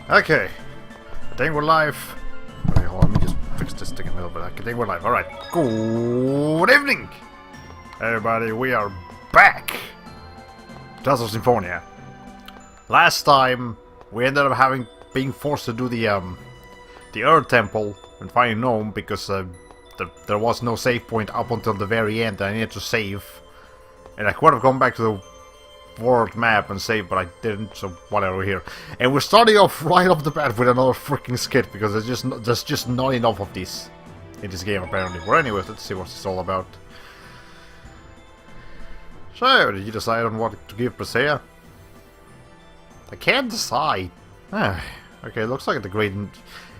Okay, I think we're live. Okay, hold on, let me just fix this thing a little bit. I think we're live. Alright, good evening, everybody. We are back. Tales of Symphonia. Last time, we ended up being forced to do the Earth Temple and find Gnome because there was no save point up until the very end. I needed to save, and I could have gone back to the world map and save, but I didn't, so whatever here. And we're starting off right off the bat with another freaking skit because there's just not enough of these in this game apparently. But anyways, let's see what it's all about. So, did you decide on what to give Presea? I can't decide. Okay, looks like the great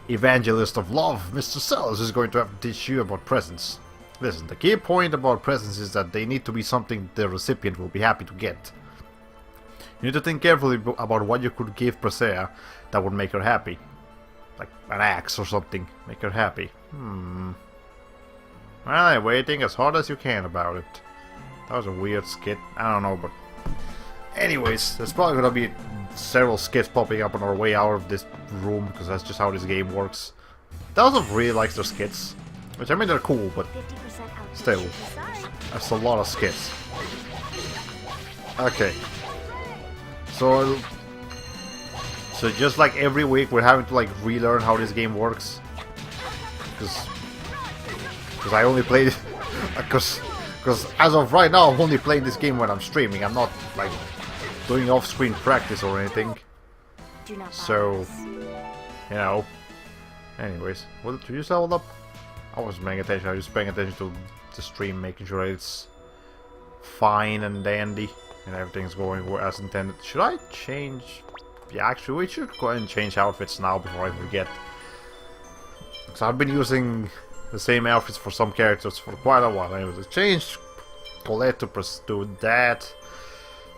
evangelist of love, Mr. Sellers, is going to have to teach you about presents. Listen, the key point about presents is that they need to be something the recipient will be happy to get. You need to think carefully about what you could give Presea that would make her happy. Like an axe or something. Make her happy. Well, I'm waiting as hard as you can about it. That was a weird skit. I don't know, but... Anyways, there's probably gonna be several skits popping up on our way out of this room, because that's just how this game works. Dowsel really likes their skits. Which, I mean, they're cool, but... still. That's a lot of skits. Okay. So just like every week we're having to like relearn how this game works, because I only played it because as of right now I'm only playing this game when I'm streaming. I'm not like doing off-screen practice or anything. So you know. Anyways, what did you just level up? I wasn't paying attention. I was just paying attention to the stream, making sure it's fine and dandy. And everything's going as intended. Should I change? Yeah, actually, we should go ahead and change outfits now before I forget. So I've been using the same outfits for some characters for quite a while. Anyways, I changed Colette to that.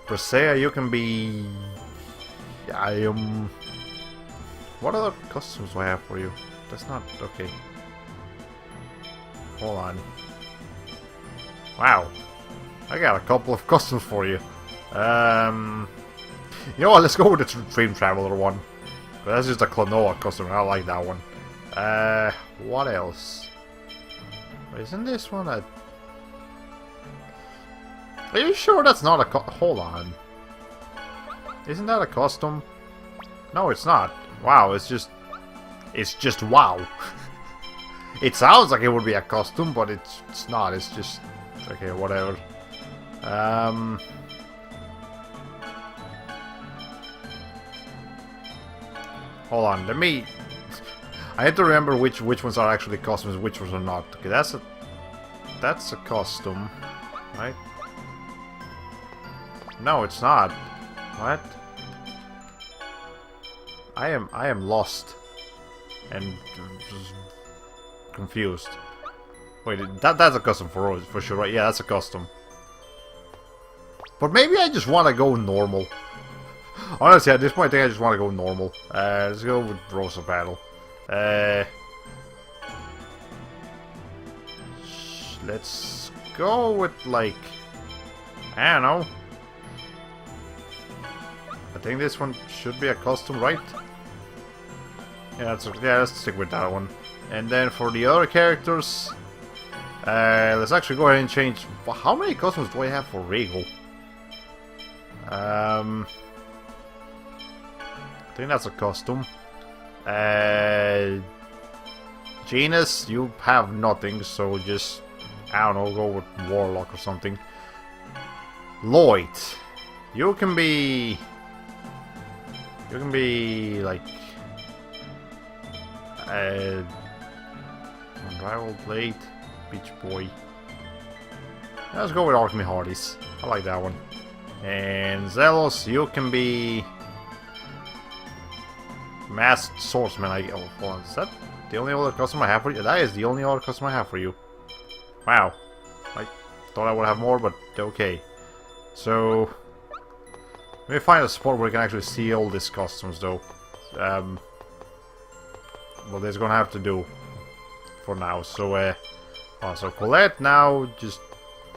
Presea, you can be... Yeah, what other costumes do I have for you? That's not... okay. Hold on. Wow. I got a couple of costumes for you. You know what, let's go with the Dream Traveler one. That's just a Klonoa costume, I like that one. What else? Isn't this one a... Are you sure that's not a hold on. Isn't that a costume? No, it's not. Wow, it's just wow. It sounds like it would be a costume, but it's not, it's just... okay, whatever. Hold on, let me... I have to remember which ones are actually costumes, which ones are not. Okay, that's a costume, right? No, it's not. What? I am lost and confused. Wait, that's a custom for sure, right? Yeah, that's a custom. But maybe I just want to go normal. Honestly, at this point, I think I just want to go normal. Let's go with Rosa Battle. Let's go with, like... I don't know. I think this one should be a custom, right? Yeah, let's stick with that one. And then for the other characters... let's actually go ahead and change... How many costumes do I have for Regal? I think that's a custom. Genus, you have nothing, so just... I don't know, go with Warlock or something. Lloyd, you can be... like... Unrivaled Blade, Beach Boy. Let's go with Alchemy Hardys. I like that one. And Zelos, you can be... Masked Swordsman. Oh, hold on, is that the only other custom I have for you? That is the only other custom I have for you. Wow. I thought I would have more, but okay. So... let me find a spot where we can actually see all these costumes, though. Well, that's gonna have to do for now. So, so Colette now just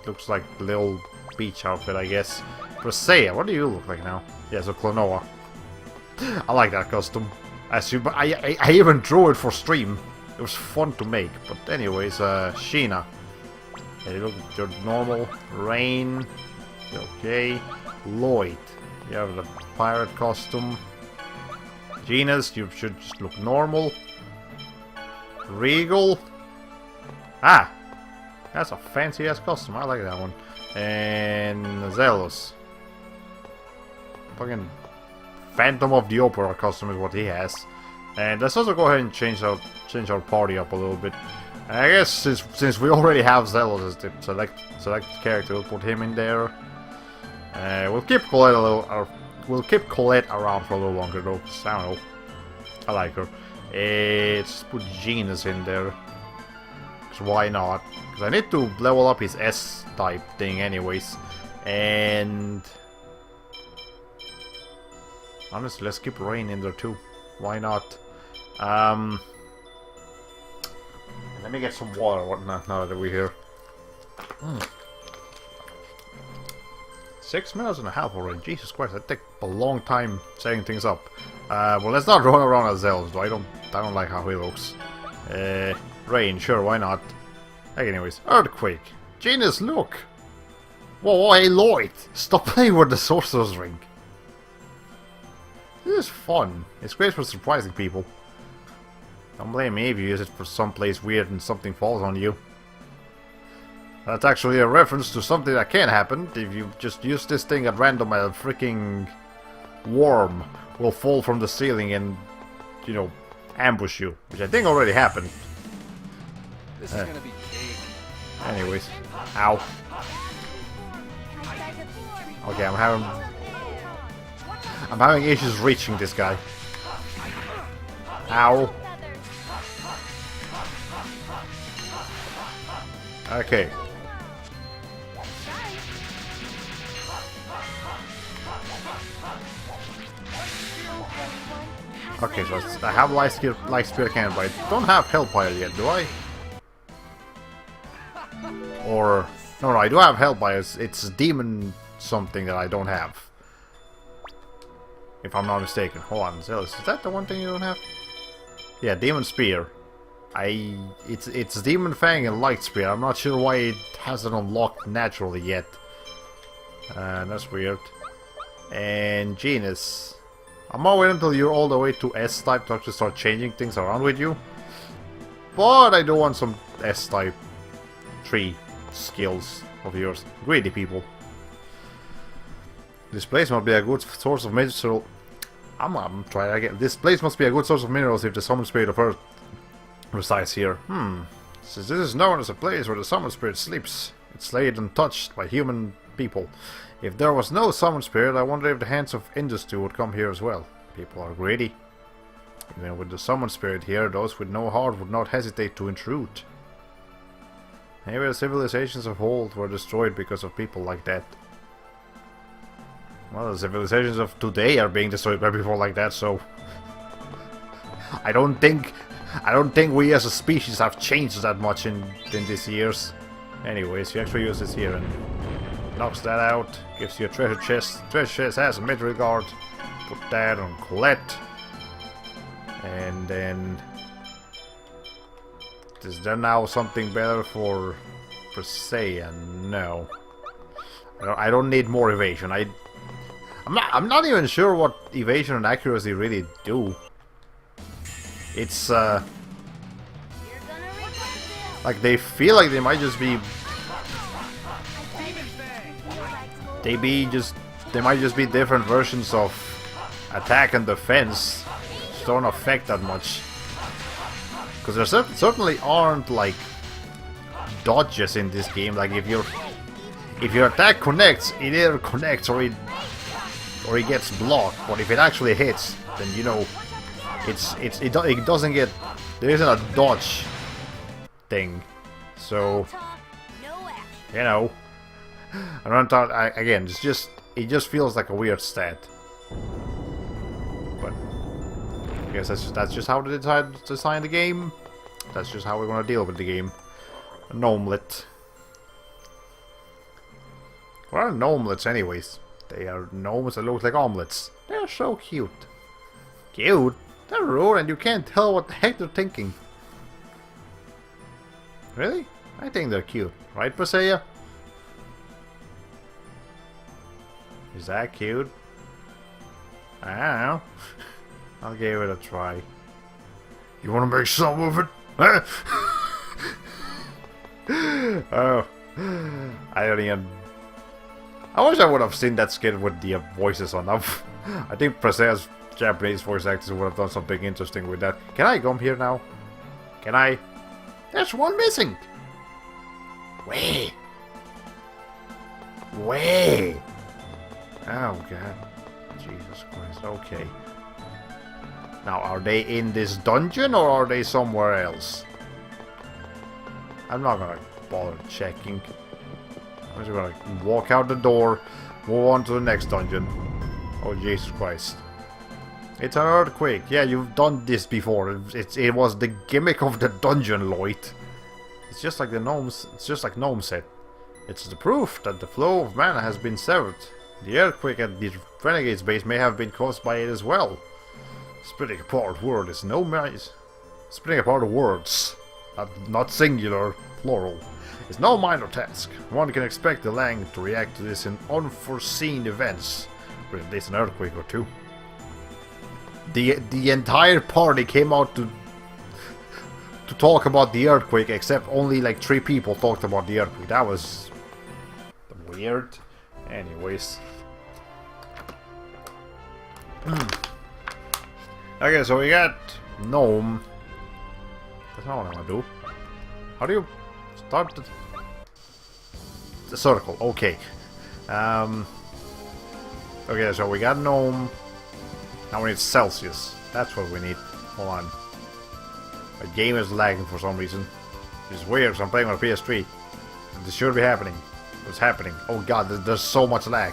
looks like a little beach outfit, I guess. Presea, what do you look like now? Yeah, so Klonoa. I like that costume. I even drew it for stream. It was fun to make. But anyways, Sheena. Yeah, you look at your normal. Rain. Okay. Lloyd. You have the pirate costume. Genus, you should just look normal. Regal. Ah! That's a fancy ass costume. I like that one. And Zealous. Fucking Phantom of the Opera costume is what he has. And let's also go ahead and change our party up a little bit. And I guess since we already have Zealous as the select character, we'll put him in there. We'll keep Colette around for a little longer though. 'Cause I don't know. I like her. Let's put Genus in there. Cause why not? Because I need to level up his S-type thing anyways. And honestly, let's keep Rain in there too. Why not? Let me get some water now that we're here. 6 minutes and a half already. Jesus Christ, that takes a long time setting things up. Well, let's not run around as Zells, though. I don't like how he looks. Rain, sure, why not? Anyways, Earthquake. Genius, look! Whoa, hey Lloyd! Stop playing with the Sorcerer's Ring. This is fun. It's great for surprising people. Don't blame me if you use it for someplace weird and something falls on you. That's actually a reference to something that can happen. If you just use this thing at random, a freaking worm will fall from the ceiling and, you know, ambush you. Which I think already happened. This is gonna be big. Anyways. Ow. Okay, I'm having issues reaching this guy. Ow. Okay. Okay, so I have light spear cannon, but I don't have Hellfire yet, do I? Or no, I do have Hellfire. It's demon something that I don't have. If I'm not mistaken. Hold on, Zealous, is that the one thing you don't have? Yeah, Demon Spear. It's Demon Fang and Light Spear. I'm not sure why it hasn't unlocked naturally yet. That's weird. And Genus. I'm gonna wait until you're all the way to S-type to actually start changing things around with you. But I do want some S-type 3 skills of yours. Greedy people. This place must be a good source of mineral. I'm trying again. This place must be a good source of minerals if the Summon Spirit of Earth resides here. Since this is known as a place where the Summon Spirit sleeps, it's laid untouched by human people. If there was no Summon Spirit, I wonder if the Hands of Industry would come here as well. People are greedy. Even with the Summon Spirit here, those with no heart would not hesitate to intrude. Maybe the civilizations of old were destroyed because of people like that. Well, the civilizations of today are being destroyed by people like that, so I don't think we as a species have changed that much in these years. Anyways, you actually use this here and knocks that out, gives you a treasure chest. Treasure chest has a mid guard. Put that on Colette. And then is there now something better for Presea? No. I don't need more evasion. I'm not even sure what evasion and accuracy really do. It's like they feel like they might just be they might just be different versions of attack and defense. Just don't affect that much. Because there certainly aren't like dodges in this game. Like if your attack connects, it either connects or it gets blocked. But if it actually hits, then you know it doesn't get. There isn't a dodge thing. So you know, I don't thought again. It just feels like a weird stat. But I guess that's just how they decided to design the game. That's just how we're gonna deal with the game. A gnomelet. What are gnomelets anyways? They are gnomes that look like omelets. They're so cute. Cute? They're rude and you can't tell what the heck they're thinking. Really? I think they're cute. Right, Pasea? Is that cute? I don't know. I'll give it a try. You want to make some of it? Huh? Oh. I don't even... I wish I would have seen that skit with the voices on. I think Pasea's Japanese voice actors would have done something interesting with that. Can I come here now? Can I? There's one missing! Way! Way! Oh god. Jesus Christ, okay. Now, are they in this dungeon or are they somewhere else? I'm not gonna bother checking. I'm just gonna walk out the door, move on to the next dungeon. Oh Jesus Christ. It's an earthquake. Yeah, you've done this before. It was the gimmick of the dungeon, Lloyd. It's just like the gnomes. It's just like Gnome said. It's the proof that the flow of mana has been severed. The earthquake at the Renegade's base may have been caused by it as well. Splitting apart word is no minor. Splitting apart words, not singular, plural, is no minor task. One can expect the Lang to react to this in unforeseen events, with at least an earthquake or two. The entire party came out to talk about the earthquake, except only like 3 people talked about the earthquake. That was weird. Anyways. Okay, so we got Gnome. That's not what I'm gonna do. How do you start the circle? Okay. Okay, so we got Gnome. Now we need Celsius. That's what we need. Hold on. My game is lagging for some reason. It's weird, so I'm playing on a PS3. This should be happening. What's happening? Oh god, there's so much lag.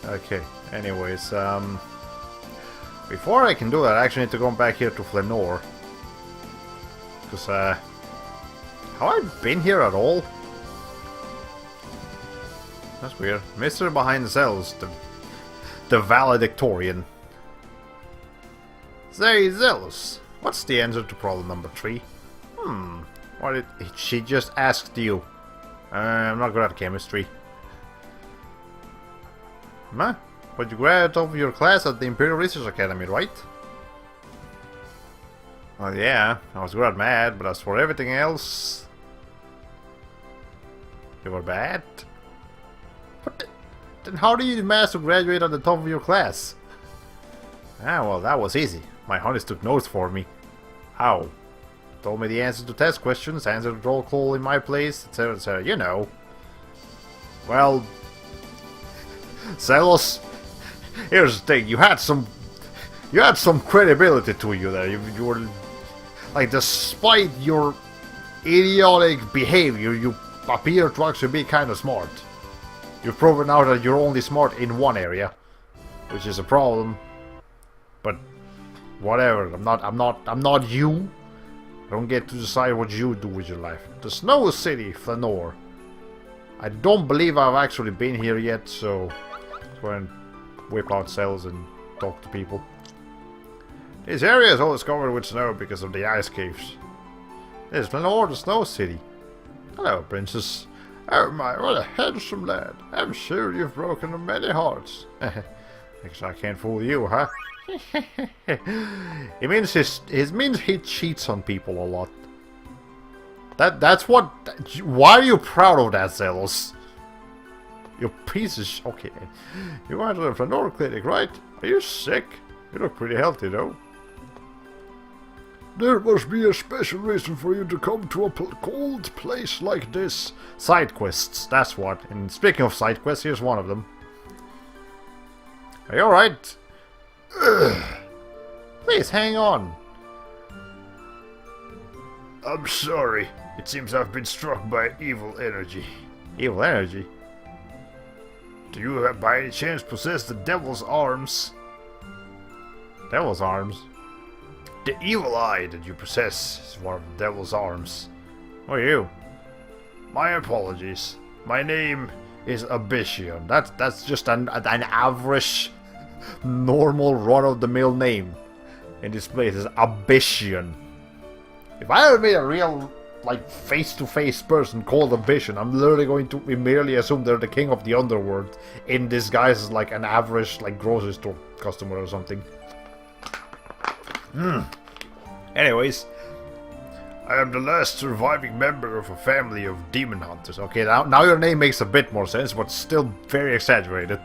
Okay, anyways, before I can do that, I actually need to go back here to Flanor. Because, have I been here at all? That's weird. Mystery behind the cells. The valedictorian. Say, Zealous, what's the answer to problem number 3? What did she just asked you? I'm not good at chemistry. Huh? But you graduated of your class at the Imperial Research Academy, right? Well, yeah, I was good at math, but as for everything else... You were bad? Then how did you manage to graduate at the top of your class? Ah, well, that was easy. My honeys took notes for me. How? Told me the answers to test questions, answered the roll call in my place, etc, etc, you know. Well... Zealous, here's the thing, you had some credibility to you there. You were... Like, despite your idiotic behavior, you appear to actually be kind of smart. You've proven now that you're only smart in one area, which is a problem. But whatever. I'm not you. I don't get to decide what you do with your life. The Snow City, Flanor. I don't believe I've actually been here yet, so let's go and whip out cells and talk to people. This area is always covered with snow because of the ice caves. This is Flanor, the Snow City. Hello, Princess. Oh my, what a handsome lad. I'm sure you've broken many hearts. Guess I can't fool you, huh? It means he cheats on people a lot. That's what... Why are you proud of that, Zealous? You piece of okay. You went to the Flanor clinic, right? Are you sick? You look pretty healthy, though. There must be a special reason for you to come to a cold place like this. Side quests, that's what. And speaking of side quests, here's one of them. Are you alright? Please, hang on. I'm sorry. It seems I've been struck by evil energy. Evil energy? Do you by any chance possess the devil's arms? Devil's arms? The evil eye that you possess is one of the devil's arms. Who are you? My apologies. My name is Abyssion. That's just an average, normal, run-of-the-mill name. in this place is Ambition. If I ever meet a real, like, face-to-face person called Ambition, I'm literally going to immediately assume they're the king of the underworld in disguise as, like, an average, like, grocery store customer or something. Anyways, I am the last surviving member of a family of demon hunters. Okay, now your name makes a bit more sense, but still very exaggerated.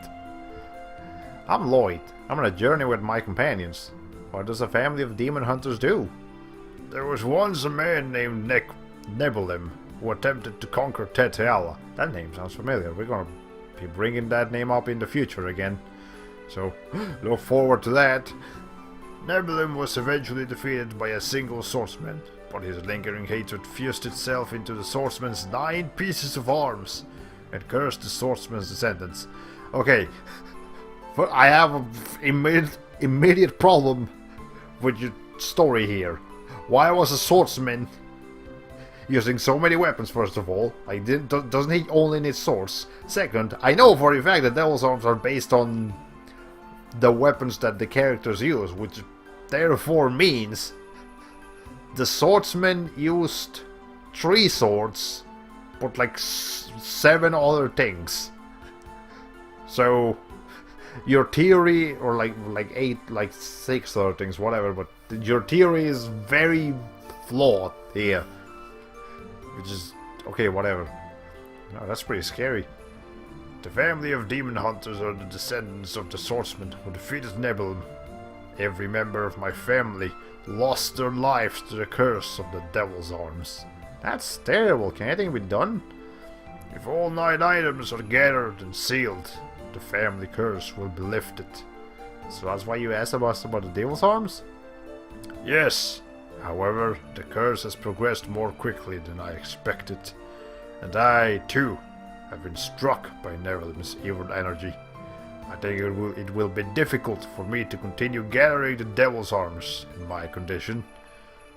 I'm Lloyd. I'm on a journey with my companions. What does a family of demon hunters do? There was once a man named Nebulim who attempted to conquer Teteala. That name sounds familiar. We're gonna be bringing that name up in the future again. So, look forward to that. Nebulim was eventually defeated by a single swordsman, but his lingering hatred fused itself into the swordsman's 9 pieces of arms and cursed the swordsman's descendants. Okay, but I have an immediate problem with your story here. Why was a swordsman using so many weapons, first of all? Like, doesn't he only need swords? Second, I know for a fact that Devil's Arms are based on the weapons that the characters use, which therefore means the swordsman used 3 swords, but like 7 other things. So your theory, or like 8, like 6 other things, whatever, but your theory is very flawed here. Which is, okay, whatever. No, that's pretty scary. The family of demon hunters are the descendants of the swordsman who defeated Nebulum. Every member of my family lost their lives to the curse of the Devil's Arms. That's terrible. Can anything be done? If all 9 items are gathered and sealed, the family curse will be lifted. So that's why you asked us about the Devil's Arms? Yes. However, the curse has progressed more quickly than I expected. And I, too, have been struck by Nebulim's evil energy. I think it will be difficult for me to continue gathering the Devil's Arms in my condition.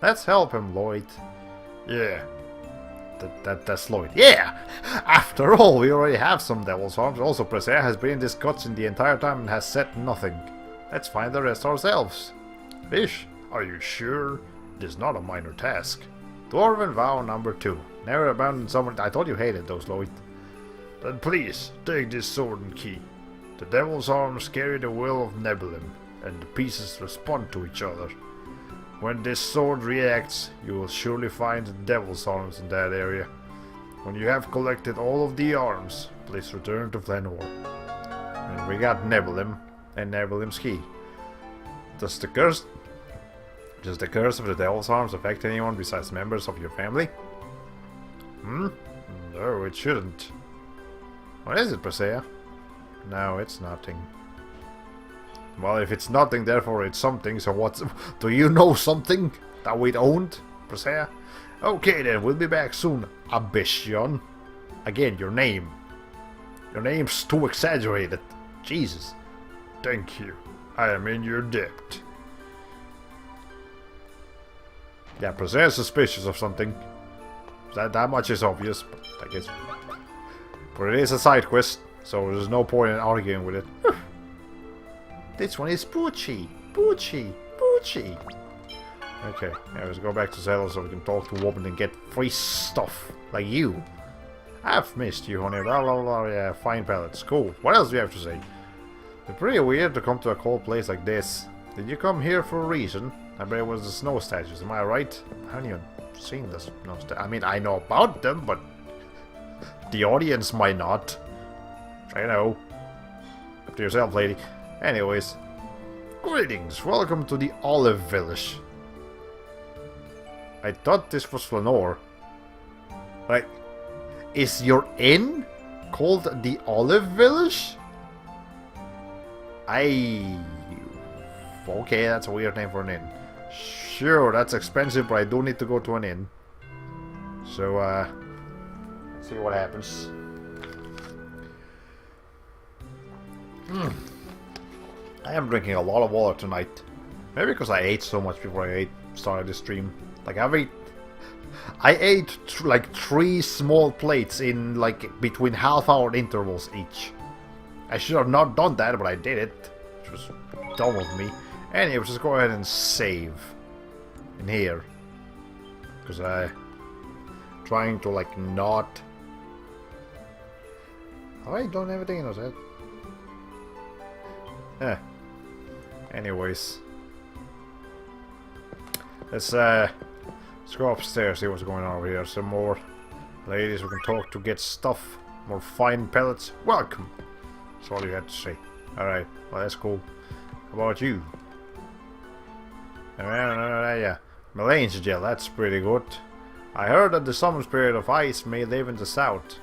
Let's help him, Lloyd. Yeah. That's Lloyd. Yeah! After all, we already have some Devil's Arms. Also, Presea has been in this cutscene the entire time and has said nothing. Let's find the rest ourselves. Fish, are you sure? It is not a minor task. Dwarven vow number 2. Never abandon someone. I thought you hated those, Lloyd. Then please, take this sword and key. The Devil's Arms carry the will of Nebulim, and the pieces respond to each other. When this sword reacts, you will surely find the Devil's Arms in that area. When you have collected all of the arms, please return to Flanor. And we got Nebulim, and Nebulim's key. Does the curse of the Devil's Arms affect anyone besides members of your family? No, it shouldn't. What is it, Presea? No, it's nothing. Well, if it's nothing, therefore it's something, so what's... Do you know something that we don't, Presea? Okay then, we'll be back soon, Ambition. Again, your name. Your name's too exaggerated. Jesus. Thank you. I am in your debt. Yeah, Presea's suspicious of something. That much is obvious, but I guess... But it is a side quest, so there's no point in arguing with it. This one is Poochie. Poochie. Poochie. Okay, yeah, let's go back to Zelda so we can talk to a woman and get free stuff. Like you. I've missed you, honey. Blah, blah, blah. Yeah, fine pellets. Cool. What else do you have to say? It's pretty weird to come to a cold place like this. Did you come here for a reason? I bet it was the snow statues, am I right? I haven't even seen the snow statues. I mean, I know about them, but the audience might not. I know. Up to yourself, lady. Anyways. Greetings. Welcome to the Olive Village. I thought this was Flanor. Like, is your inn called the Olive Village? Okay, that's a weird name for an inn. Sure, that's expensive, but I do need to go to an inn. So, let's see what happens. I am drinking a lot of water tonight. Maybe because I ate so much before I started the stream. Like, I ate like 3 small plates in like between half-hour intervals each. I should have not done that, but I did it. Which was dumb of me. Anyway, just go ahead and save in here. Because I trying to like not. Have I done everything in that? Anyways. Let's go upstairs, see what's going on over here. Some more ladies we can talk to, get stuff. More fine pellets. Welcome. That's all you had to say. Alright, well that's cool. How about you? Yeah. Malaise gel, that's pretty good. I heard that the summer spirit of ice may live in the south.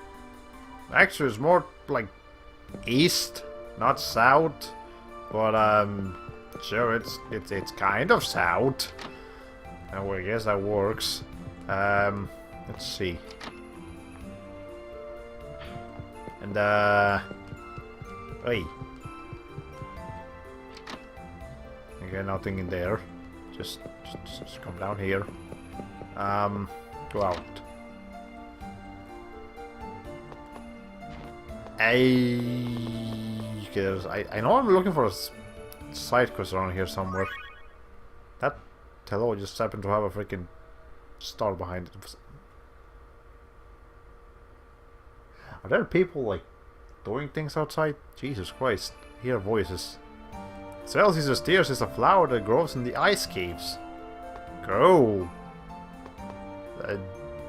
Actually, it's more like east, not south. But sure, it's kind of south. Oh, I guess that works. Let's see. And hey. Okay, nothing in there. Just come down here. Go out. I know I'm looking for a side quest around here somewhere. That hello just happened to have a freaking star behind it. Are there people like doing things outside? Jesus Christ! I hear voices. Celsius Tears is a flower that grows in the ice caves. Grow.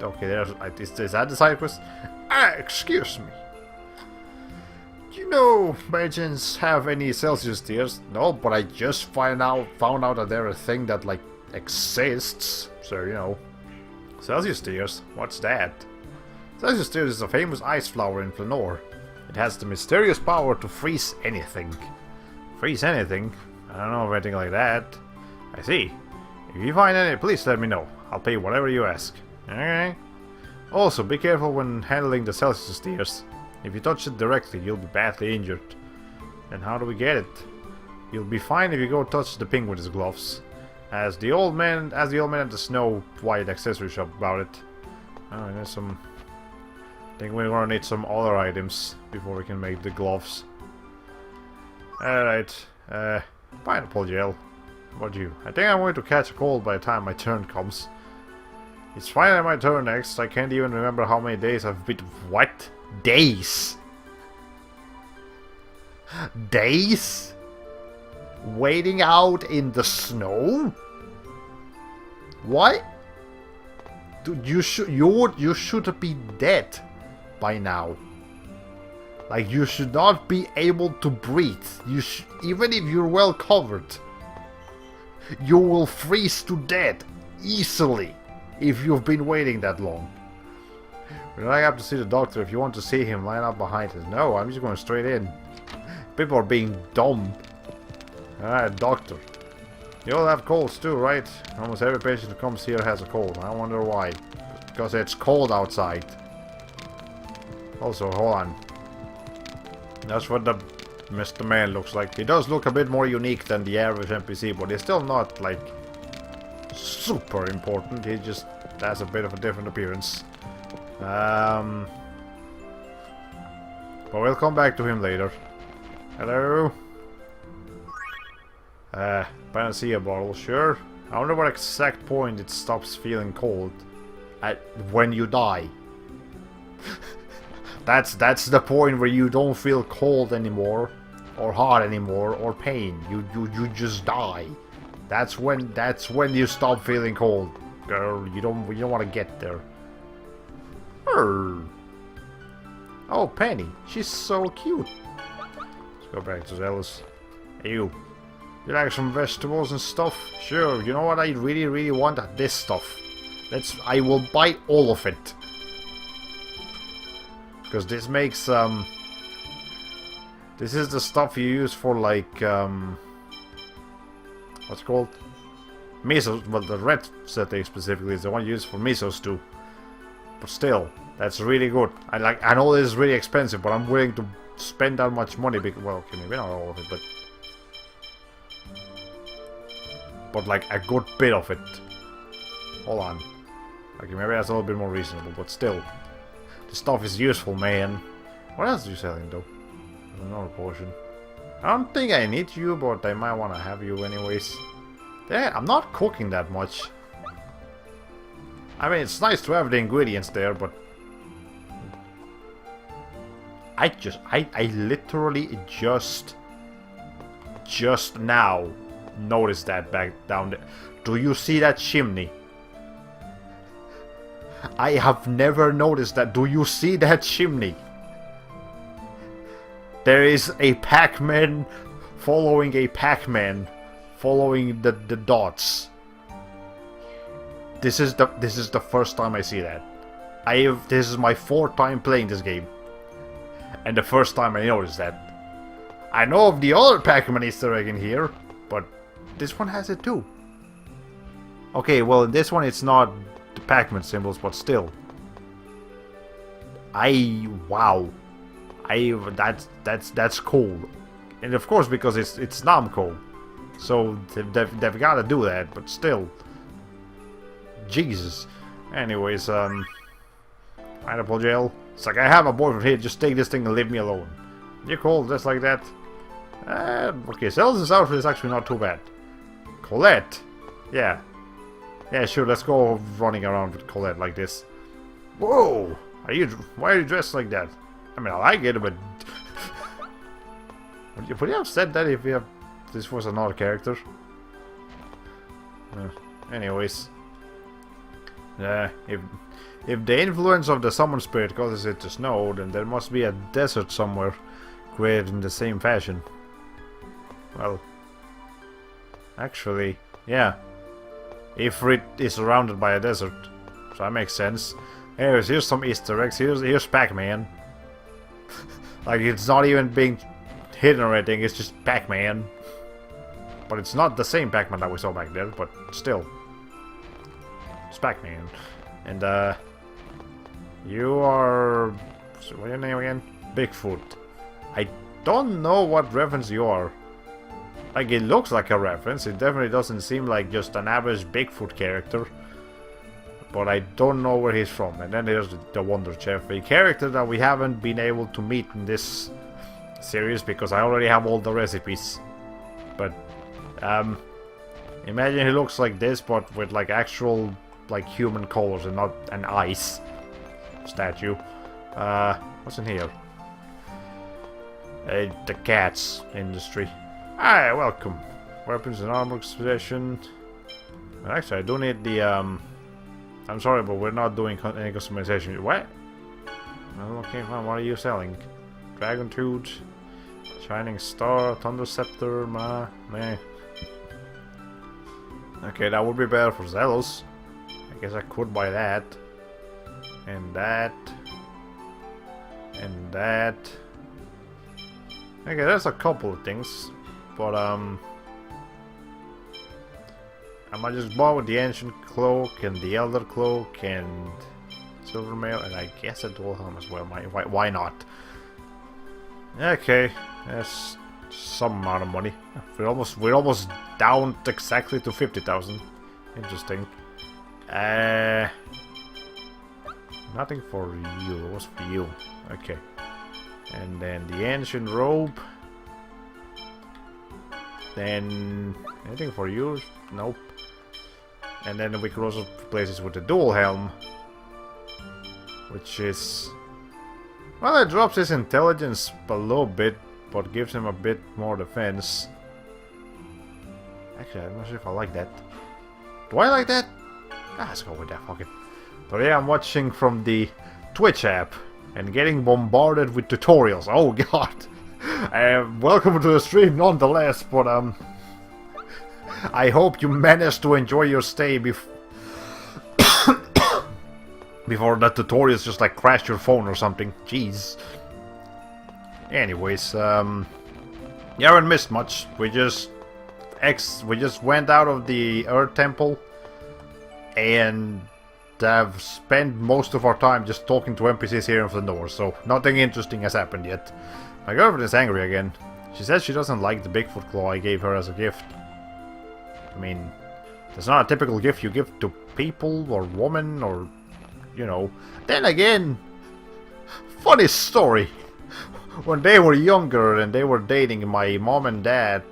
Okay, there's. Is that the side quest? Excuse me. Do you know by chance have any Celsius Tears? No, but I just found out that they're a thing that like exists. So you know, Celsius Tears. What's that? Celsius Tears is a famous ice flower in Flanor. It has the mysterious power to freeze anything. Freeze anything? I don't know of anything like that. I see. If you find any, please let me know. I'll pay whatever you ask. Okay? Also, be careful when handling the Celsius Tears. If you touch it directly, you'll be badly injured. And how do we get it? You'll be fine if you go touch the ping with his gloves. As the old man at the Snow White accessory shop about it. Oh, there's some. I think we're gonna need some other items before we can make the gloves. Alright, pineapple gel. What about you? I think I'm going to catch a cold by the time my turn comes. It's finally my turn next. I can't even remember how many days I've been. What? Days? Days? Waiting out in the snow? What? Dude, you should be dead by now. Like, you should not be able to breathe. Even if you're well covered, you will freeze to death easily if you've been waiting that long. When I have to see the doctor, if you want to see him, line up behind us. No, I'm just going straight in. People are being dumb. Alright, doctor. You all have colds too, right? Almost every patient who comes here has a cold. I wonder why. Because it's cold outside. Also, hold on. That's what the Mr. Man looks like. He does look a bit more unique than the average NPC, but he's still not, like, super important. He just has a bit of a different appearance. But we'll come back to him later. Hello? Panacea bottle, sure. I wonder what exact point it stops feeling cold. When you die. That's the point where you don't feel cold anymore, or hot anymore, or pain. You just die. That's when you stop feeling cold, girl. You don't want to get there. Oh, Penny, she's so cute. Let's go back to Zealous. Hey, you like some vegetables and stuff? Sure. You know what I really want? This stuff. I will buy all of it. Because this makes, this is the stuff you use for, like, what's it called? Miso, well, the red setting specifically is the one used for miso stew. But still, that's really good. I know this is really expensive, but I'm willing to spend that much money because, well, okay, maybe not all of it, but like, a good bit of it. Hold on. Okay, maybe that's a little bit more reasonable, but still. The stuff is useful, man. What else are you selling, though? Another potion. I don't think I need you, but I might want to have you anyways. Yeah, I'm not cooking that much. I mean, it's nice to have the ingredients there, but... I literally just now noticed that back down there. Do you see that chimney? I have never noticed that. Do you see that chimney? There is a Pac-Man following a Pac-Man following the dots. This is the first time I see that. This is my 4th time playing this game. And the first time I noticed that. I know of the other Pac-Man Easter egg in here, but this one has it too. Okay, well in this one it's not the Pac-Man symbols, but still. Wow. That's cool. And of course because it's Namco. So they've gotta do that, but still. Jesus. Anyways, pineapple gel. It's like I have a boyfriend here, just take this thing and leave me alone. You're cold, just like that. Okay, Celsius' outfit is actually not too bad. Colette. Yeah. Yeah, sure, let's go running around with Colette like this. Whoa! Why are you dressed like that? I mean, I like it, but... would you have said that if this was another character? Anyways. If the influence of the summon spirit causes it to snow, then there must be a desert somewhere created in the same fashion. Well, actually, yeah. Ifrit is surrounded by a desert, so that makes sense. Anyways, here's some Easter eggs. Here's Pac-Man. Like, it's not even being hidden or anything, it's just Pac-Man. But it's not the same Pac-Man that we saw back there, but still. It's Pac-Man. And, you are... what's your name again? Bigfoot. I don't know what reference you are. Like, it looks like a reference. It definitely doesn't seem like just an average Bigfoot character. But I don't know where he's from. And then there's the Wonder Chef, a character that we haven't been able to meet in this series because I already have all the recipes. But, imagine he looks like this, but with like actual, like human colors and not an ice statue. What's in here? The cats industry. Hi, welcome. Weapons and armor possession. Actually, I do need the, I'm sorry, but we're not doing any customization. What? Well, okay, fine. What are you selling? Dragon Tooth, Shining Star, Thunder Scepter, meh. Okay, that would be better for Zelos. I guess I could buy that. And that. And that. Okay, there's a couple of things. But, I might just buy with the Ancient Cloak and the Elder Cloak and Silver Mail, and I guess a Dual Helm as well. Why not? Okay, that's some amount of money. We're almost down exactly to 50,000. Interesting. Nothing for you. What's for you? Okay. And then the Ancient Robe. Then anything for you? Nope. And then we could also replace this with the Dual Helm, which is, well, it drops his intelligence a little bit, but gives him a bit more defense. Actually, I'm not sure if I like that. Do I like that? Ah, let's go with that. Fuck it. So yeah, I'm watching from the Twitch app and getting bombarded with tutorials. Oh god. Welcome to the stream nonetheless, but I hope you managed to enjoy your stay before that tutorials just like crashed your phone or something. Jeez. Anyways, you haven't missed much. We just went out of the Earth Temple and have spent most of our time just talking to NPCs here in the door, so nothing interesting has happened yet. My girlfriend is angry again. She says she doesn't like the Bigfoot claw I gave her as a gift. I mean, that's not a typical gift you give to people or women or, you know. Then again, funny story. when they were younger and they were dating, my mom and dad,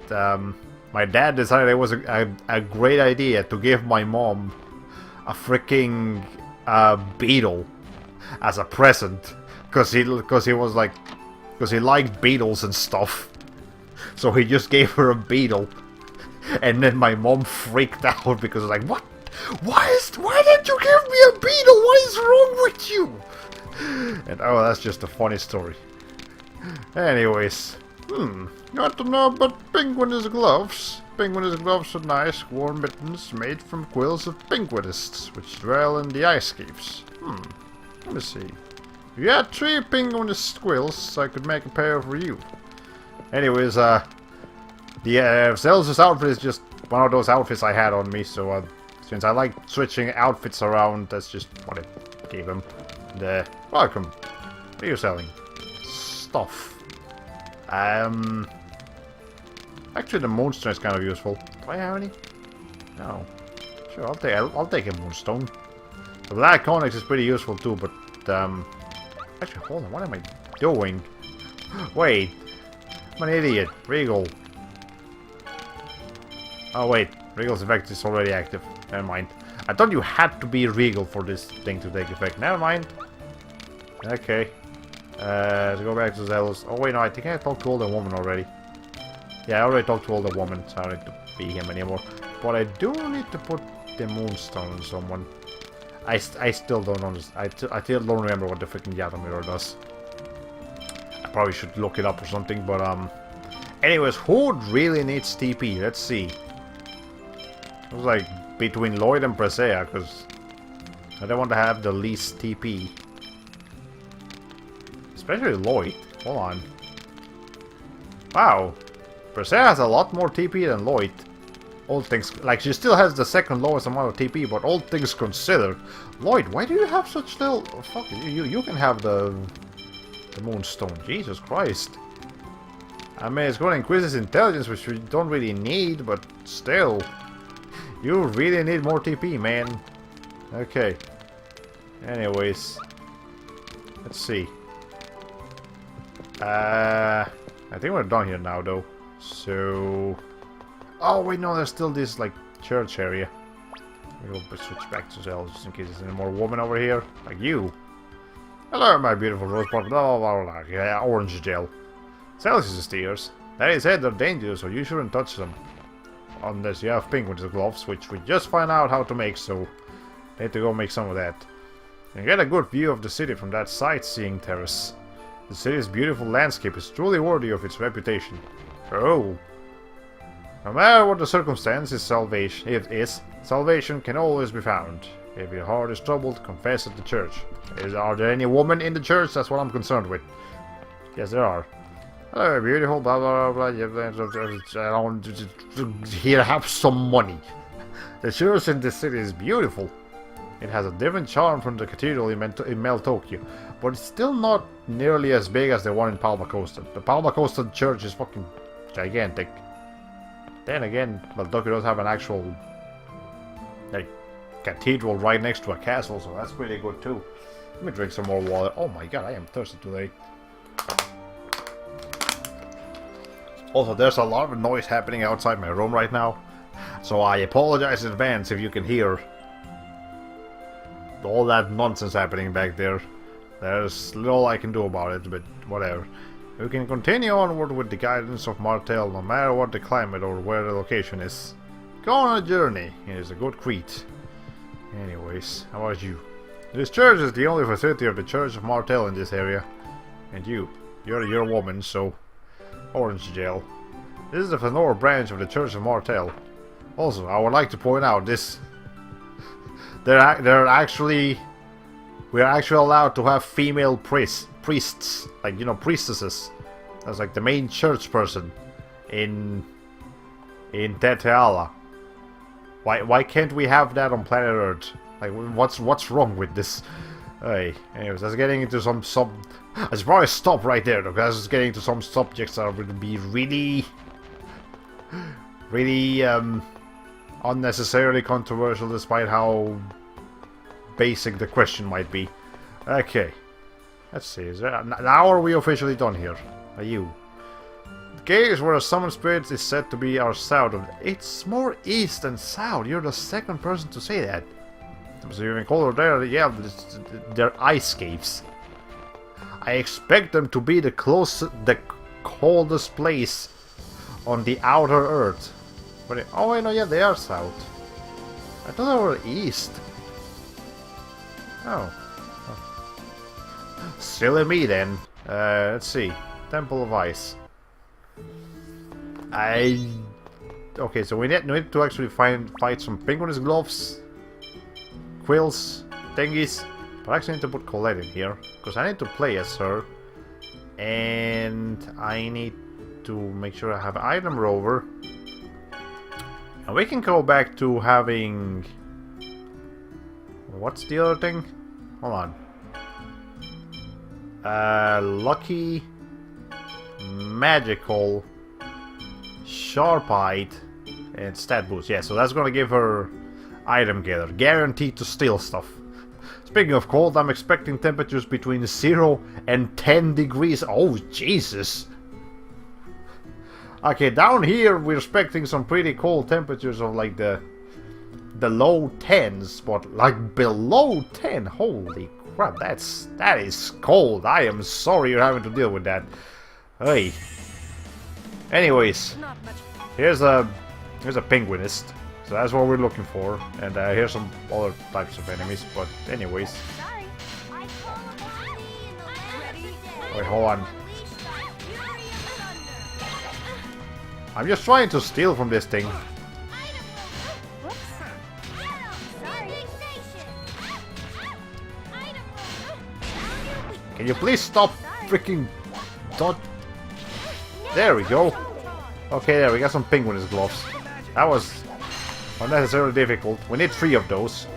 my dad decided it was a great idea to give my mom a freaking beetle as a present, because he liked beetles and stuff. So he just gave her a beetle, and then my mom freaked out because like, what? Why did you give me a beetle? What is wrong with you? And oh, that's just a funny story. Anyways, got to know about penguin's gloves. Penguin's gloves are nice, warm mittens made from quills of penguinists, which dwell in the ice caves. Let me see. If you had 3 penguinist quills, I could make a pair for you. Anyways, the Zelda's outfit is just one of those outfits I had on me, so since I like switching outfits around, that's just what I gave him. Welcome. What are you selling? Stuff. Actually, the moonstone is kind of useful. Do I have any? No. Sure, I'll take a moonstone. The black onyx is pretty useful too, but actually, hold on. What am I doing? Wait, I'm an idiot. Regal. Oh wait, Regal's effect is already active. Never mind. I thought you had to be Regal for this thing to take effect. Never mind. Okay. Let's go back to Zelos. Oh wait, no, I think I talked to older woman already. Yeah, I already talked to older woman, so I don't need to be him anymore. But I do need to put the moonstone on someone. I still don't understand. I still don't remember what the freaking Yata mirror does. I probably should look it up or something, but anyways, who really needs TP? Let's see. It was like between Lloyd and Presea, because I don't want to have the least TP. Especially Lloyd. Hold on. Wow. Presea has a lot more TP than Lloyd. All things, like, she still has the second lowest amount of TP, but all things considered. Lloyd, why do you have such little... Oh, fuck, you can have the moonstone. Jesus Christ. I mean, it's going to increase his intelligence, which we don't really need, but still. You really need more TP, man. Okay. Anyways. Let's see. I think we're done here now, though. So... Oh, wait, no, there's still this, like, church area. We'll switch back to Zelda just in case there's any more woman over here. Like you. Hello, my beautiful rosebud. Blah, blah, blah, blah. Yeah, orange gel. Celsius steers. That is said they're dangerous, so you shouldn't touch them. Unless you have penguin's gloves, which we just found out how to make, so... need to go make some of that. You get a good view of the city from that sightseeing terrace. The city's beautiful landscape is truly worthy of its reputation. Oh. No matter what the circumstances, salvation can always be found. If your heart is troubled, confess at the church. Are there any women in the church? That's what I'm concerned with. Yes, there are. Hello, beautiful, blah, blah, blah, blah. Here, have some money. The church in this city is beautiful. It has a different charm from the cathedral in Mel Tokyo, but it's still not nearly as big as the one in Palma Costa. The Palma Costa church is fucking gigantic. Then again, Mel Tokyo does have an actual, like, cathedral right next to a castle, so that's pretty good too. Let me drink some more water. Oh my god, I am thirsty today. Also, there's a lot of noise happening outside my room right now, so I apologize in advance if you can hear all that nonsense happening back there. There's little I can do about it, but whatever. We can continue onward with the guidance of Martel, no matter what the climate or where the location is. Go on a journey, it is a good creed. Anyways, how about you? This church is the only facility of the Church of Martel in this area. And you're a woman, so... Orange gel. This is the Fenor branch of the Church of Martel. Also, I would like to point out this... We are actually allowed to have female priests, like, you know, priestesses. That's like the main church person in Teteala. Why can't we have that on planet Earth? Like, what's wrong with this? Hey, anyways, that's getting into some I should probably stop right there, though, because it's getting into some subjects that would be really unnecessarily controversial, despite how basic the question might be. Okay. Let's see, now are we officially done here? Are you? The cave where a summoned spirit is said to be our south. It's more east than south. You're the second person to say that. So even colder there, yeah, they're ice caves. I expect them to be the coldest place on the outer Earth. But oh wait, no, yeah, they are south. I thought they were east. Oh. Silly me then. Let's see. Temple of Ice. Okay, so we need to actually fight some penguin's gloves, quills, thingies. But I actually need to put Colette in here because I need to play as her, and I need to make sure I have item rover, and we can go back to having. What's the other thing? Hold on. Lucky, magical, sharp-eyed, and stat boost. Yeah, so that's gonna give her item gather, guaranteed to steal stuff. Speaking of cold, I'm expecting temperatures between 0 and 10 degrees. Oh, Jesus! Okay, down here we're expecting some pretty cold temperatures of like the low 10s, but like below 10, holy crap, that is cold. I am sorry you're having to deal with that. Hey. Anyways, here's a penguinist. So that's what we're looking for, and here's some other types of enemies, but anyways. Wait, hold on. I'm just trying to steal from this thing. Can you please stop freaking dodge? There we go. Okay, there we got some penguin's gloves. That was unnecessarily difficult. We need 3 of those.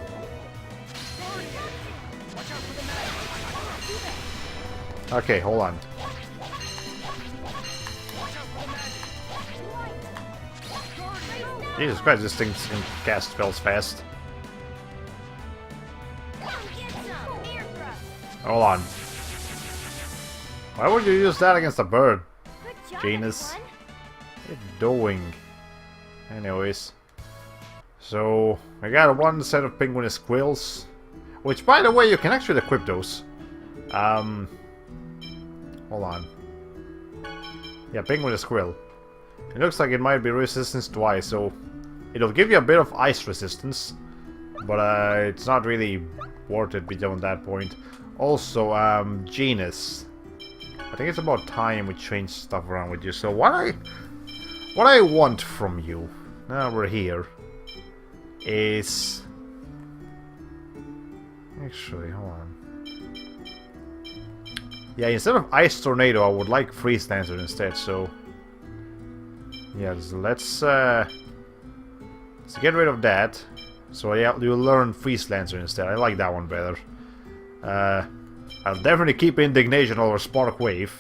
Okay, hold on. Jesus Christ, this thing can cast spells fast. Hold on. Why would you use that against a bird? Genus. What are you doing? Anyways. So, I got one set of penguin quills. Which, by the way, you can actually equip those. Hold on. Yeah, penguin quill. It looks like it might be resistance to ice, so it'll give you a bit of ice resistance. But it's not really worth it beyond that point. Also, genus. I think it's about time we change stuff around with you. So what I want from you, now we're here, is actually, hold on. Yeah, instead of Ice Tornado, I would like Freeze Dancer instead. So yes, let's get rid of that. So yeah, you'll learn Freeze Lancer instead. I like that one better. I'll definitely keep Indignation over Spark Wave,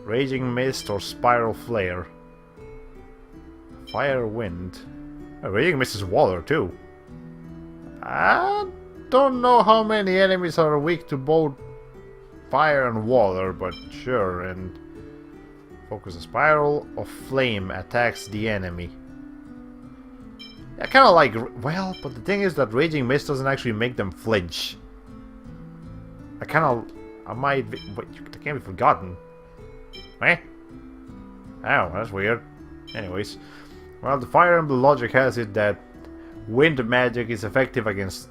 Raging Mist or Spiral Flare, Fire Wind. Oh, Raging Mist is water too. I don't know how many enemies are weak to both fire and water, but sure. And focus a Spiral of Flame attacks the enemy. I kind of like, well, but the thing is that Raging Mist doesn't actually make them flinch. I might be, but they can't be forgotten. Eh? Oh, that's weird. Anyways, well, the Fire Emblem logic has it that wind magic is effective against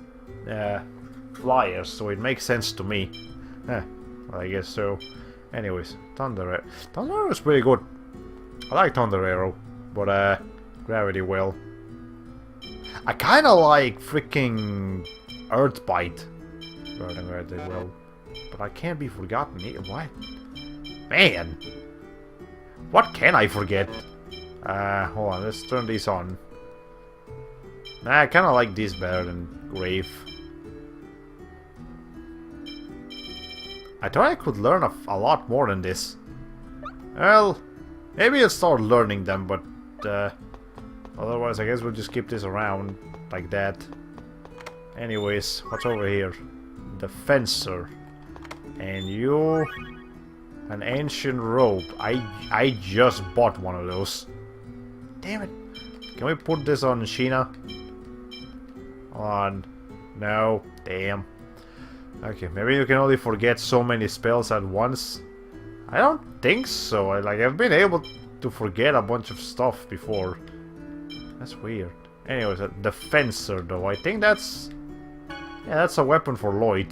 flyers, so it makes sense to me. Well, I guess so. Anyways, Thunder Arrow. Thunder Arrow is pretty good. I like Thunder Arrow, but Gravity Well. I kind of like freaking Earth Bite. Well, but I can't be forgotten. What? Man! What can I forget? Hold on, let's turn these on. Nah, I kinda like this better than Grave. I thought I could learn a lot more than this. Well, maybe I'll start learning them, but otherwise I guess we'll just keep this around like that. Anyways, what's over here? The Fencer. And you... An ancient rope. I just bought one of those. Damn it. Can we put this on Sheena? On. No. Damn. Okay, maybe you can only forget so many spells at once. I don't think so. I've been able to forget a bunch of stuff before. That's weird. Anyways, the fencer though. I think that's... Yeah, that's a weapon for Lloyd.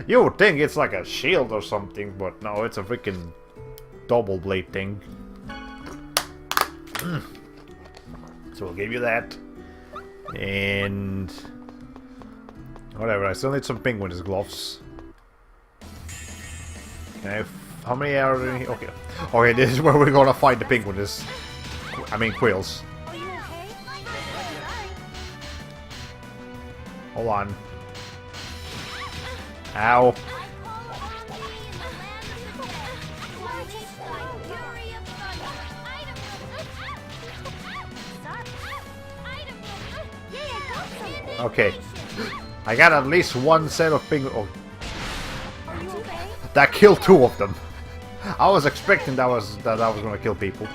You would think it's like a shield or something, but no, it's a freaking double blade thing. So we'll give you that. And... Whatever, I still need some penguin's gloves. Can I... How many are in here? Okay. Okay, this is where we're gonna find the penguins. I mean, quills. Hold on. Ow. Okay. I got at least one set of penguins. Oh. That killed two of them. I was expecting that I was gonna kill people.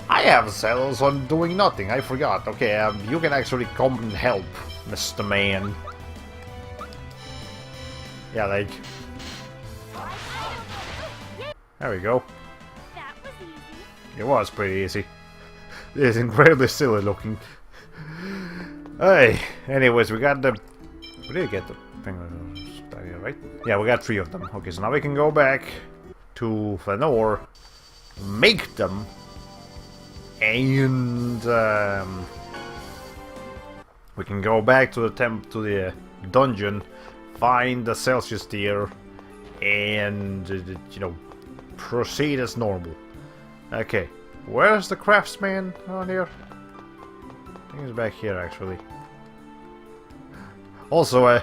I have cells on doing nothing. I forgot. Okay, you can actually come and help, Mr. Man. Yeah, like... There we go. It was pretty easy. It is incredibly silly looking. Hey, anyways, we got the... We did get the penguins back here, right? Yeah, we got 3 of them. Okay, so now we can go back to Flanor, make them, and we can go back to the dungeon, find the Celsius tier, and you know, proceed as normal. Okay, where's the craftsman on here? I think he's back here actually. Also,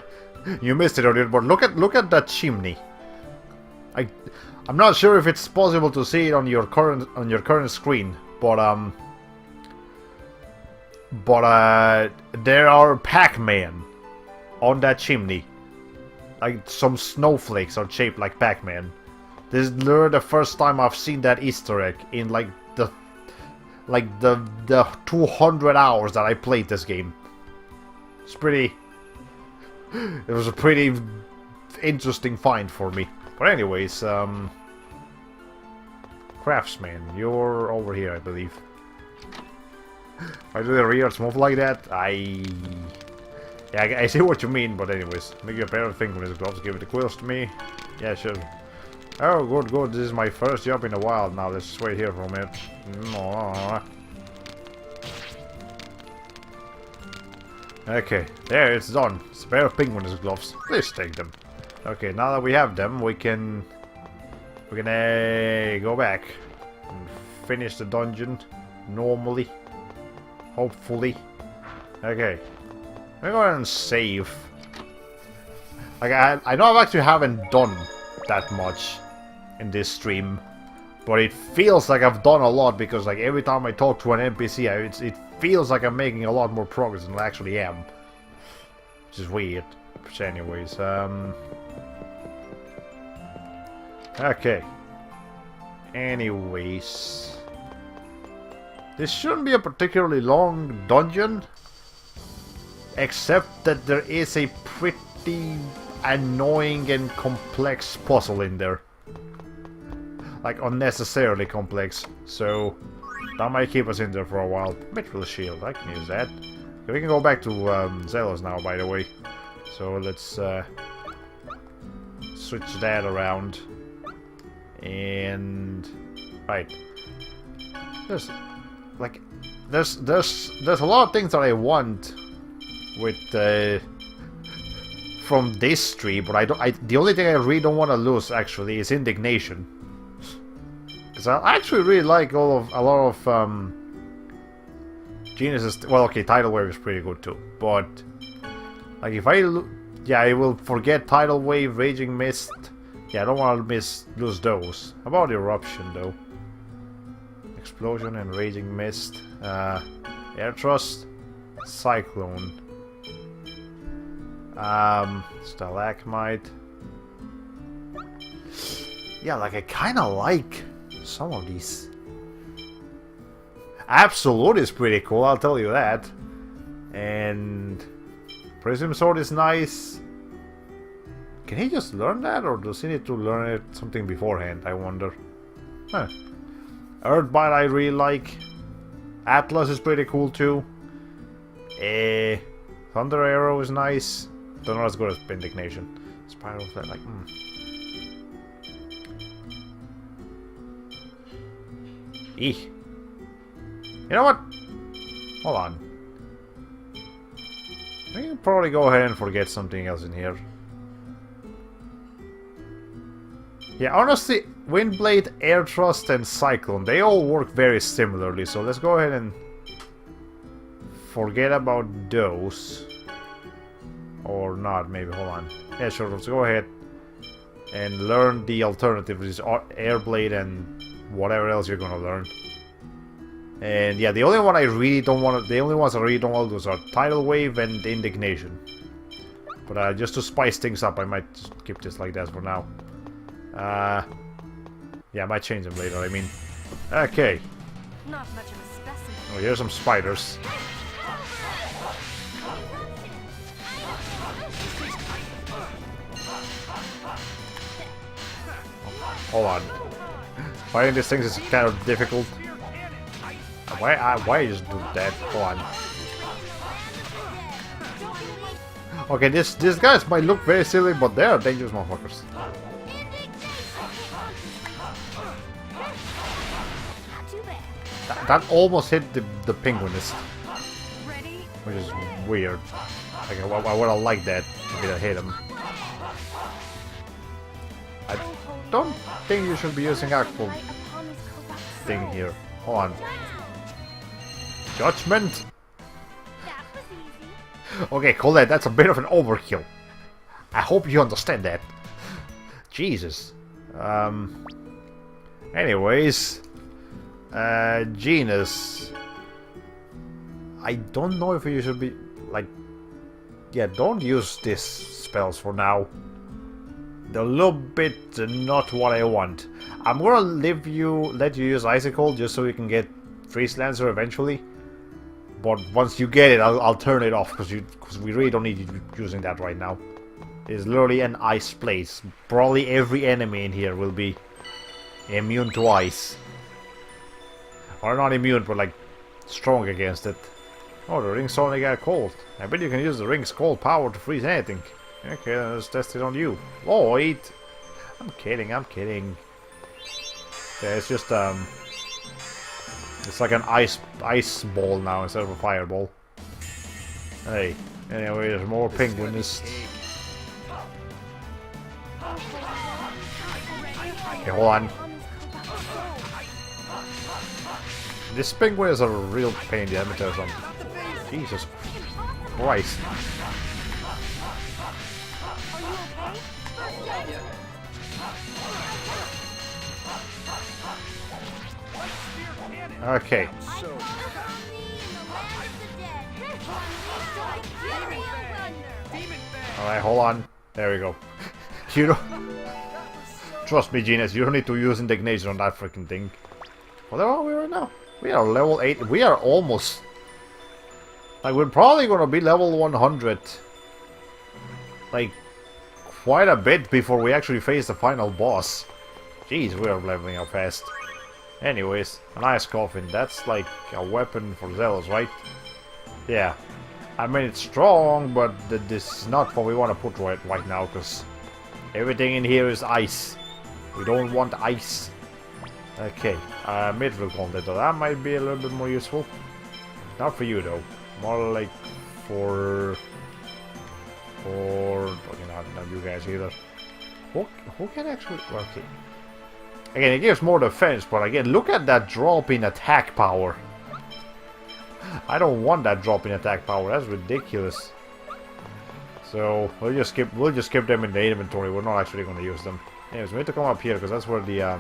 you missed it earlier, but look at that chimney. I'm not sure if it's possible to see it on your current screen, but there are Pac-Man on that chimney. Like some snowflakes are shaped like Pac-Man. This is literally the first time I've seen that Easter egg in like the 200 hours that I played this game. It's pretty. It was a pretty interesting find for me. But anyways, craftsman, you're over here, I believe. If I do the rears move like that, yeah, I see what you mean, but anyways, make you a pair of fingernails gloves, give it the quills to me. Yeah, sure. Oh, good. This is my first job in a while now. Let's just wait here for a minute. Okay, there, it's done. It's a pair of penguin's gloves. Please take them. Okay, now that we have them, we can go back and finish the dungeon normally, hopefully. Okay, let me go ahead and save. Like I know I actually haven't done that much in this stream, but it feels like I've done a lot because like every time I talk to an NPC, it feels like I'm making a lot more progress than I actually am, which is weird. But anyways, okay. Anyways, this shouldn't be a particularly long dungeon, except that there is a pretty annoying and complex puzzle in there. Like unnecessarily complex, so that might keep us in there for a while. Mithril shield, I can use that. Okay, we can go back to Zelos now, by the way. So let's switch that around. And right, there's a lot of things that I want with from this tree, but the only thing I really don't want to lose actually is indignation. Because I actually really like a lot of Genius's. Well, okay, Tidal Wave is pretty good too, but like if I will forget Tidal Wave, Raging Mist. Yeah, I don't want to lose those. How about Eruption though? Explosion and Raging Mist, Air Thrust, Cyclone, Stalagmite. Yeah, like I kind of like some of these. Absolute is pretty cool, I'll tell you that. And Prism Sword is nice. Can he just learn that, or does he need to learn it something beforehand? I wonder. Huh. Earthbite I really like. Atlas is pretty cool too. Thunder Arrow is nice. Don't know as good as Indignation. Spiral Flare, like, Eeh. You know what? Hold on. I can probably go ahead and forget something else in here. Yeah, honestly, Windblade, Air Thrust, and Cyclone, they all work very similarly, so let's go ahead and forget about those. Or not, maybe, hold on. Yeah, sure, let's go ahead and learn the alternative, which is Airblade and whatever else you're gonna learn. And yeah, the only one I really don't want to, the only ones I really don't want to do are Tidal Wave and Indignation. But just to spice things up, I might just keep this like that for now. Yeah, I might change them later, I mean. Okay. Not much of a specimen. Oh, here's some spiders. Hold on. Fighting these things is kind of difficult. Why just do that? Hold on. Okay, these guys might look very silly, but they are dangerous motherfuckers. That almost hit the penguinist, which is weird. Like, I would have liked that if it had hit him. I don't think you should be using actual thing here. Hold on. Judgment! Okay, Colette, that's a bit of an overkill. I hope you understand that. Jesus. Anyways. Genus. I don't know if you should be, like... Yeah, don't use these spells for now. They're a little bit not what I want. I'm gonna let you use Icicle just so you can get Freeze Lancer eventually. But once you get it, I'll turn it off because we really don't need you using that right now. It's literally an ice place. Probably every enemy in here will be immune to ice. Or not immune, but like strong against it. Oh, the ring suddenly got cold. I bet you can use the ring's cold power to freeze anything. Okay, then let's test it on you. Lloyd! I'm kidding, I'm kidding. Yeah, it's just it's like an ice ball now instead of a fireball. Hey, anyway, there's more penguins. Okay, hold on. This penguin is a real pain, let me tell you something. Jesus Christ. Okay. Alright, hold on. There we go. You don't... Trust me, Genius, you don't need to use Indignation on that freaking thing. What are we right now? We are level 8. We are almost... Like, we're probably gonna be level 100. Like, quite a bit before we actually face the final boss. Jeez, we are leveling up fast. Anyways, an Ice Coffin. That's like a weapon for Zealous, right? Yeah. I mean, it's strong, but this is not what we want to put right now, because everything in here is ice. We don't want ice. Okay, Mithril Gauntlet, though. That might be a little bit more useful. Not for you, though. More like for... Okay, not you guys either. Who can actually... Okay. Again, it gives more defense, but again, look at that drop in attack power. I don't want that drop in attack power. That's ridiculous. So we'll just keep them in the inventory. We're not actually going to use them. Anyways, we need to come up here because that's where the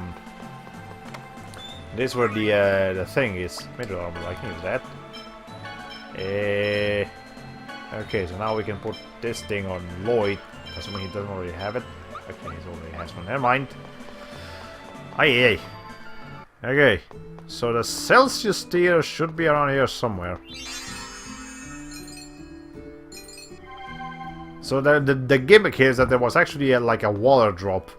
this is where the thing is. Middle armor. I can use that. Okay, so now we can put this thing on Lloyd. Assuming he doesn't already have it. Okay, he already has one. Never mind. Aye, aye. Okay, so the Celsius tier should be around here somewhere. So the gimmick here is that there was actually like a water drop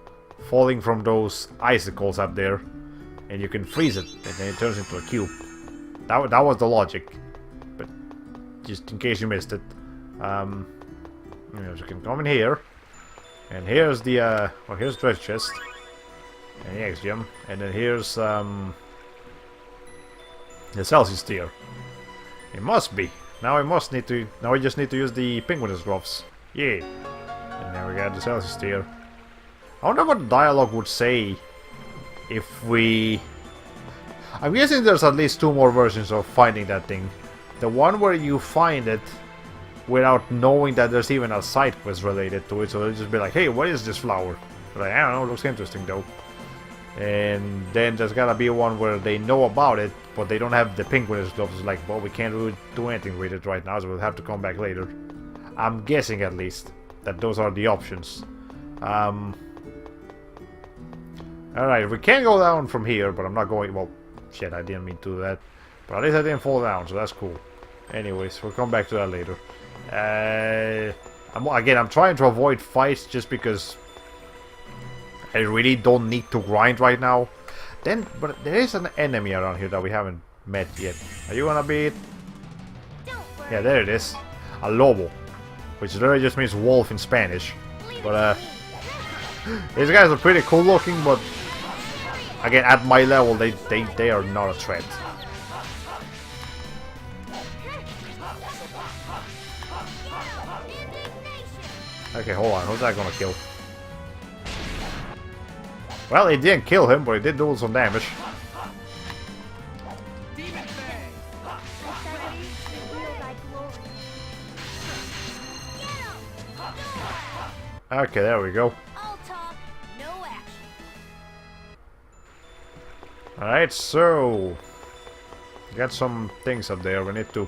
falling from those icicles up there, and you can freeze it, and then it turns into a cube. That was the logic, but just in case you missed it, you can come in here, and here's the well, here's the treasure chest and the X gem, and then here's the Celsius tier. It must be. Now we just need to use the penguin's gloves. Yeah. And there we got the Celsius tier. I wonder what the dialogue would say if we... I'm guessing there's at least 2 more versions of finding that thing. The one where you find it without knowing that there's even a side quest related to it, so they'll just be like, hey, what is this flower? Like, I don't know, it looks interesting though. And then there's gotta be one where they know about it, but they don't have the penguin's gloves. It's like, well, we can't really do anything with it right now, so we'll have to come back later. I'm guessing at least that those are the options. Alright, we can go down from here, but I'm not going... Well, shit, I didn't mean to do that. But at least I didn't fall down, so that's cool. Anyways, we'll come back to that later. I'm trying to avoid fights just because I really don't need to grind right now. But there is an enemy around here that we haven't met yet. Are you gonna be it? Yeah, there it is. A lobo. Which literally just means wolf in Spanish. But, these guys are pretty cool looking, but again, at my level, they are not a threat. Okay, hold on. Who's that gonna kill? Well, it didn't kill him, but it did do some damage. Okay, there we go. Alright, so got some things up there. We need to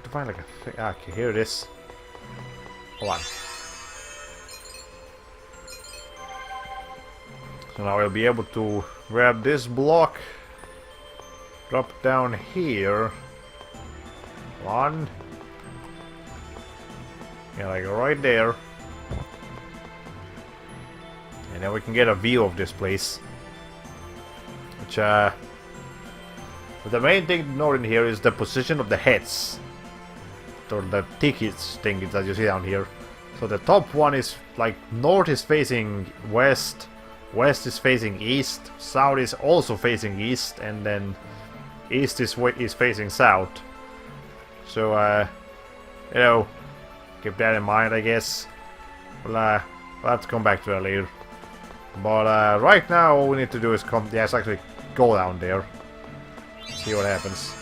find like a thing. Okay, here it is. Hold on. So now we'll be able to grab this block, drop down here. One. Yeah, like right there. And then we can get a view of this place. Which, but the main thing to note in here is the position of the heads. Or the tickets thing that you see down here. So the top one is like north is facing west, west is facing east, south is also facing east, and then east is facing south. So, you know, keep that in mind, I guess. We'll have to come back to that later. But right now, all we need to do is actually go down there. See what happens.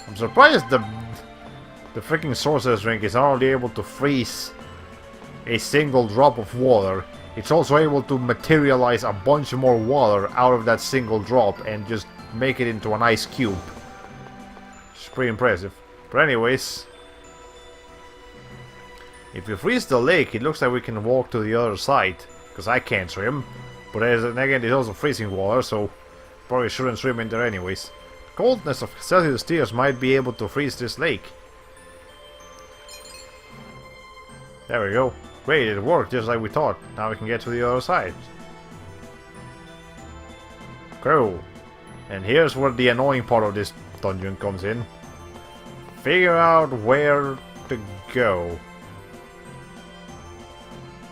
I'm surprised the freaking sorcerer's drink is not only able to freeze a single drop of water, it's also able to materialize a bunch more water out of that single drop and just make it into an ice cube. It's pretty impressive. But anyways, if we freeze the lake, it looks like we can walk to the other side, because I can't swim. But again, there's also freezing water, so probably shouldn't swim in there anyways. Coldness of Celsius tiers might be able to freeze this lake. There we go. Great, it worked just like we thought. Now we can get to the other side. Cool. And here's where the annoying part of this dungeon comes in. Figure out where to go.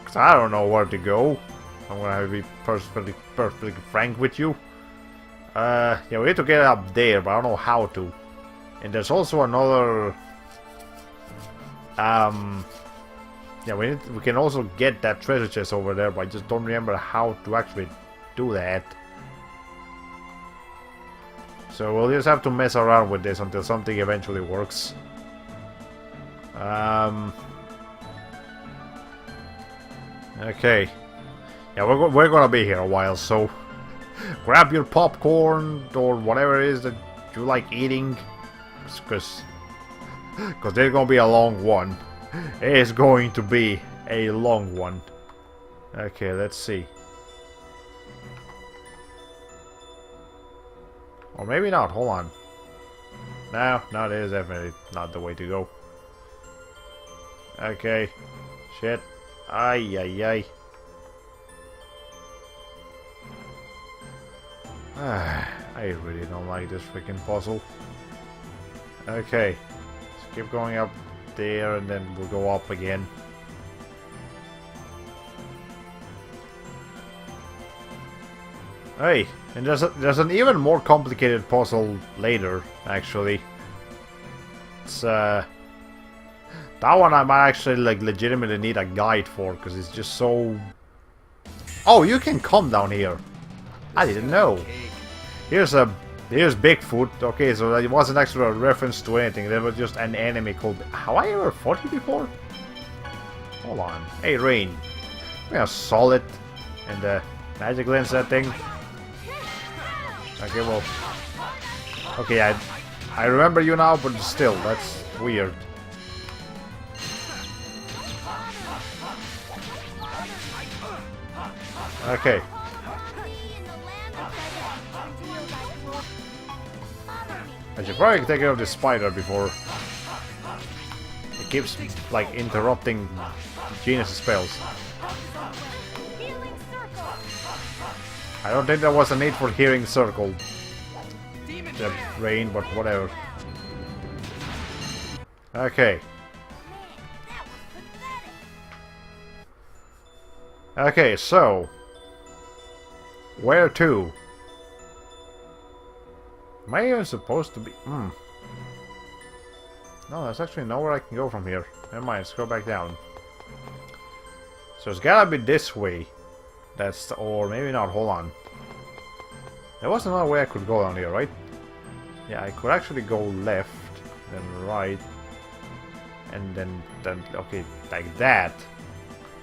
Cause I don't know where to go. I'm gonna have to be perfectly frank with you. Yeah, we need to get up there, but I don't know how to. And there's also another... yeah, we can also get that treasure chest over there, but I just don't remember how to actually do that. So we'll just have to mess around with this until something eventually works. Okay. Yeah, we're gonna be here a while, so grab your popcorn or whatever it is that you like eating, because there's gonna be a long one. It is going to be a long one. Okay, let's see. Or maybe not, hold on. No, it is definitely not the way to go. Okay. Shit. Ay, ay, ay. I really don't like this freaking puzzle. Okay. Let's keep going up there and then we'll go up again. Hey, and there's an even more complicated puzzle later, actually. It's that one I might actually like legitimately need a guide for because it's just so. Oh, you can come down here. I didn't know. Here's Bigfoot. Okay, so it wasn't actually a reference to anything. There was just an enemy called. Have I ever fought you before? Hold on. Hey, Rain. We are solid. And magic lens that thing. Okay, well. Okay, I remember you now, but still, that's weird. Okay. I should probably take care of this spider before it keeps like interrupting Genius' spells. I don't think there was a need for hearing circle. The rain, but whatever. Okay. Okay, so where to? Am I even supposed to be? No, there's actually nowhere I can go from here. Never mind, let's go back down. So it's gotta be this way. That's, or maybe not, hold on. There was another way I could go down here, right? Yeah, I could actually go left, then right, and then okay, like that.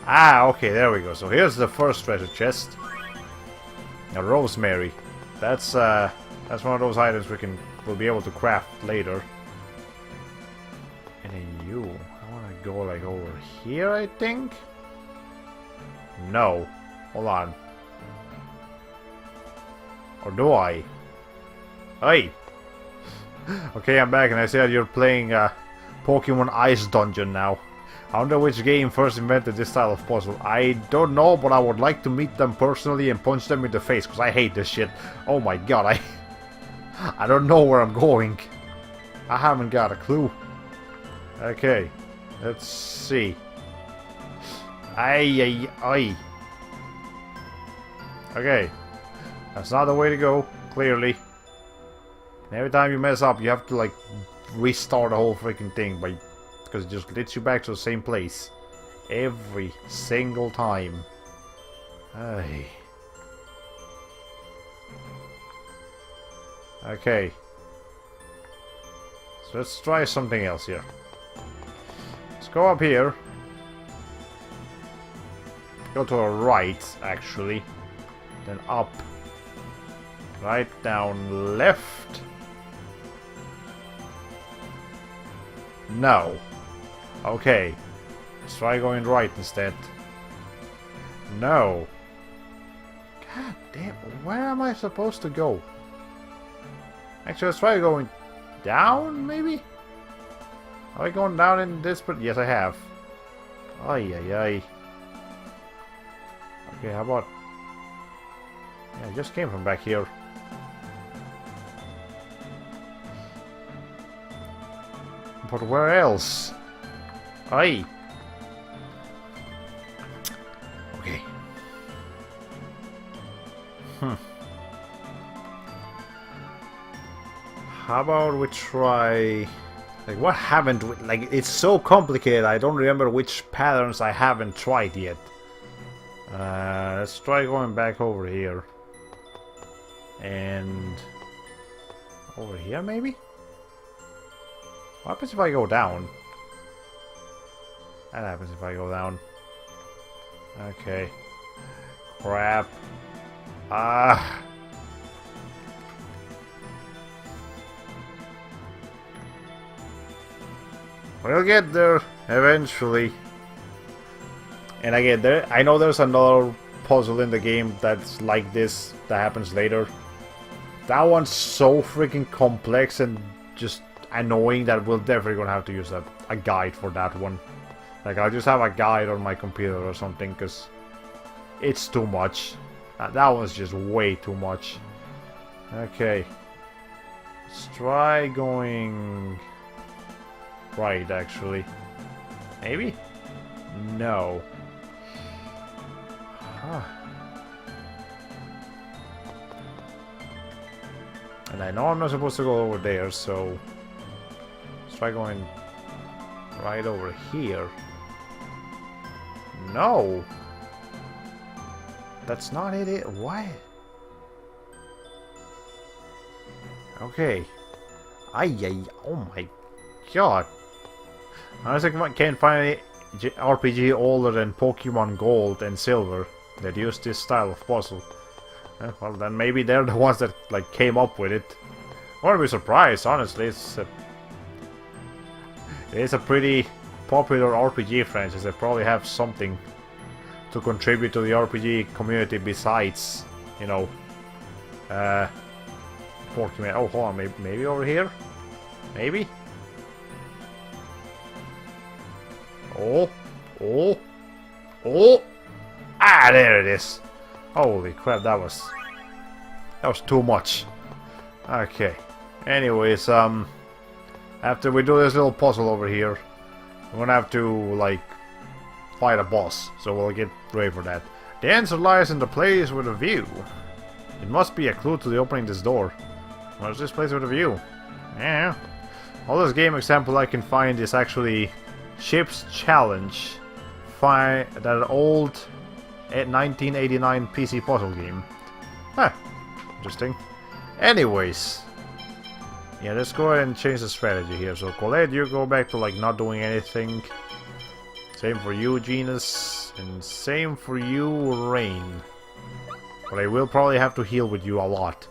Ah, okay, there we go. So here's the first treasure chest. A rosemary. That's one of those items we'll be able to craft later. And then you, I wanna go like over here, I think? No. Hold on. Or do I? Hey! Okay, I'm back and I said you're playing Pokemon Ice Dungeon now. I wonder which game first invented this style of puzzle. I don't know, but I would like to meet them personally and punch them in the face, because I hate this shit. Oh my god, I don't know where I'm going. I haven't got a clue. Okay, let's see. Ay, ay, ay. Okay, that's not the way to go, clearly. And every time you mess up, you have to like restart the whole freaking thing because it just leads you back to the same place every single time. Ay. Okay, so let's try something else here. Let's go up here. Go to a right, actually. Then up. Right, down, left. No. Okay. Let's try going right instead. No. God damn, where am I supposed to go? Actually, let's try going down, maybe? Are I going down in this? But yes, I have. Ay, ay, ay. Okay, how about... Yeah, I just came from back here. But where else? Aye. Okay. How about we try... Like, what haven't we... Like, it's so complicated, I don't remember which patterns I haven't tried yet. Let's try going back over here. And... over here, maybe? What happens if I go down? That happens if I go down. Okay. Crap. Ah. We'll get there eventually. And again, I know there's another puzzle in the game that's like this that happens later. That one's so freaking complex and just annoying that we're definitely gonna have to use a guide for that one. Like, I'll just have a guide on my computer or something, because it's too much. That one's just way too much. Okay. Let's try going right, actually. Maybe? No. Huh. And I know I'm not supposed to go over there, so let's try going right over here. No! That's not it. What? Okay. Oh my god. Honestly, I can't find any RPG older than Pokemon Gold and Silver that use this style of puzzle. Well, then maybe they're the ones that like came up with it. I wouldn't be surprised, honestly. It's a pretty popular RPG franchise. They probably have something to contribute to the RPG community besides, you know, Pokemon. Oh, hold on, maybe over here? Maybe? Oh! Ah, there it is! Holy crap, that was too much. Okay. Anyways, after we do this little puzzle over here, we're gonna have to, like, fight a boss. So we'll get ready for that. The answer lies in the place with a view. It must be a clue to the opening this door. What's this place with a view? Yeah. All this game example I can find is actually Ship's Challenge. Find that old 1989 PC puzzle game. Huh. Interesting. Anyways. Yeah, let's go ahead and change the strategy here. So Colette, you go back to like not doing anything. Same for you, Genus. And same for you, Rain. But I will probably have to heal with you a lot.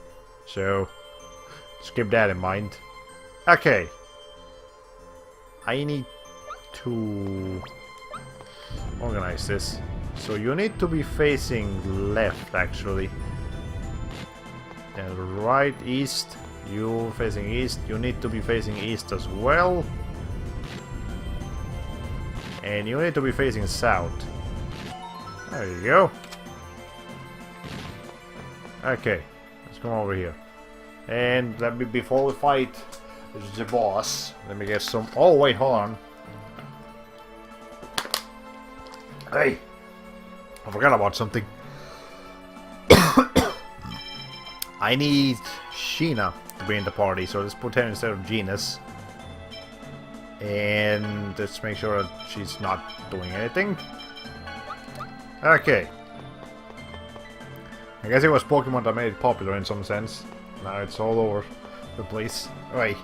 So just keep that in mind. Okay. I need to organize this. So you need to be facing left, actually. And right, east. You facing east. You need to be facing east as well. And you need to be facing south. There you go. Okay. Let's come over here. And let me, before we fight the boss, let me get some... Oh, wait, hold on. Hey! I forgot about something. I need Sheena to be in the party, so let's put her instead of Genus. And let's make sure that she's not doing anything. Okay. I guess it was Pokemon that made it popular in some sense. Now it's all over the place. Right.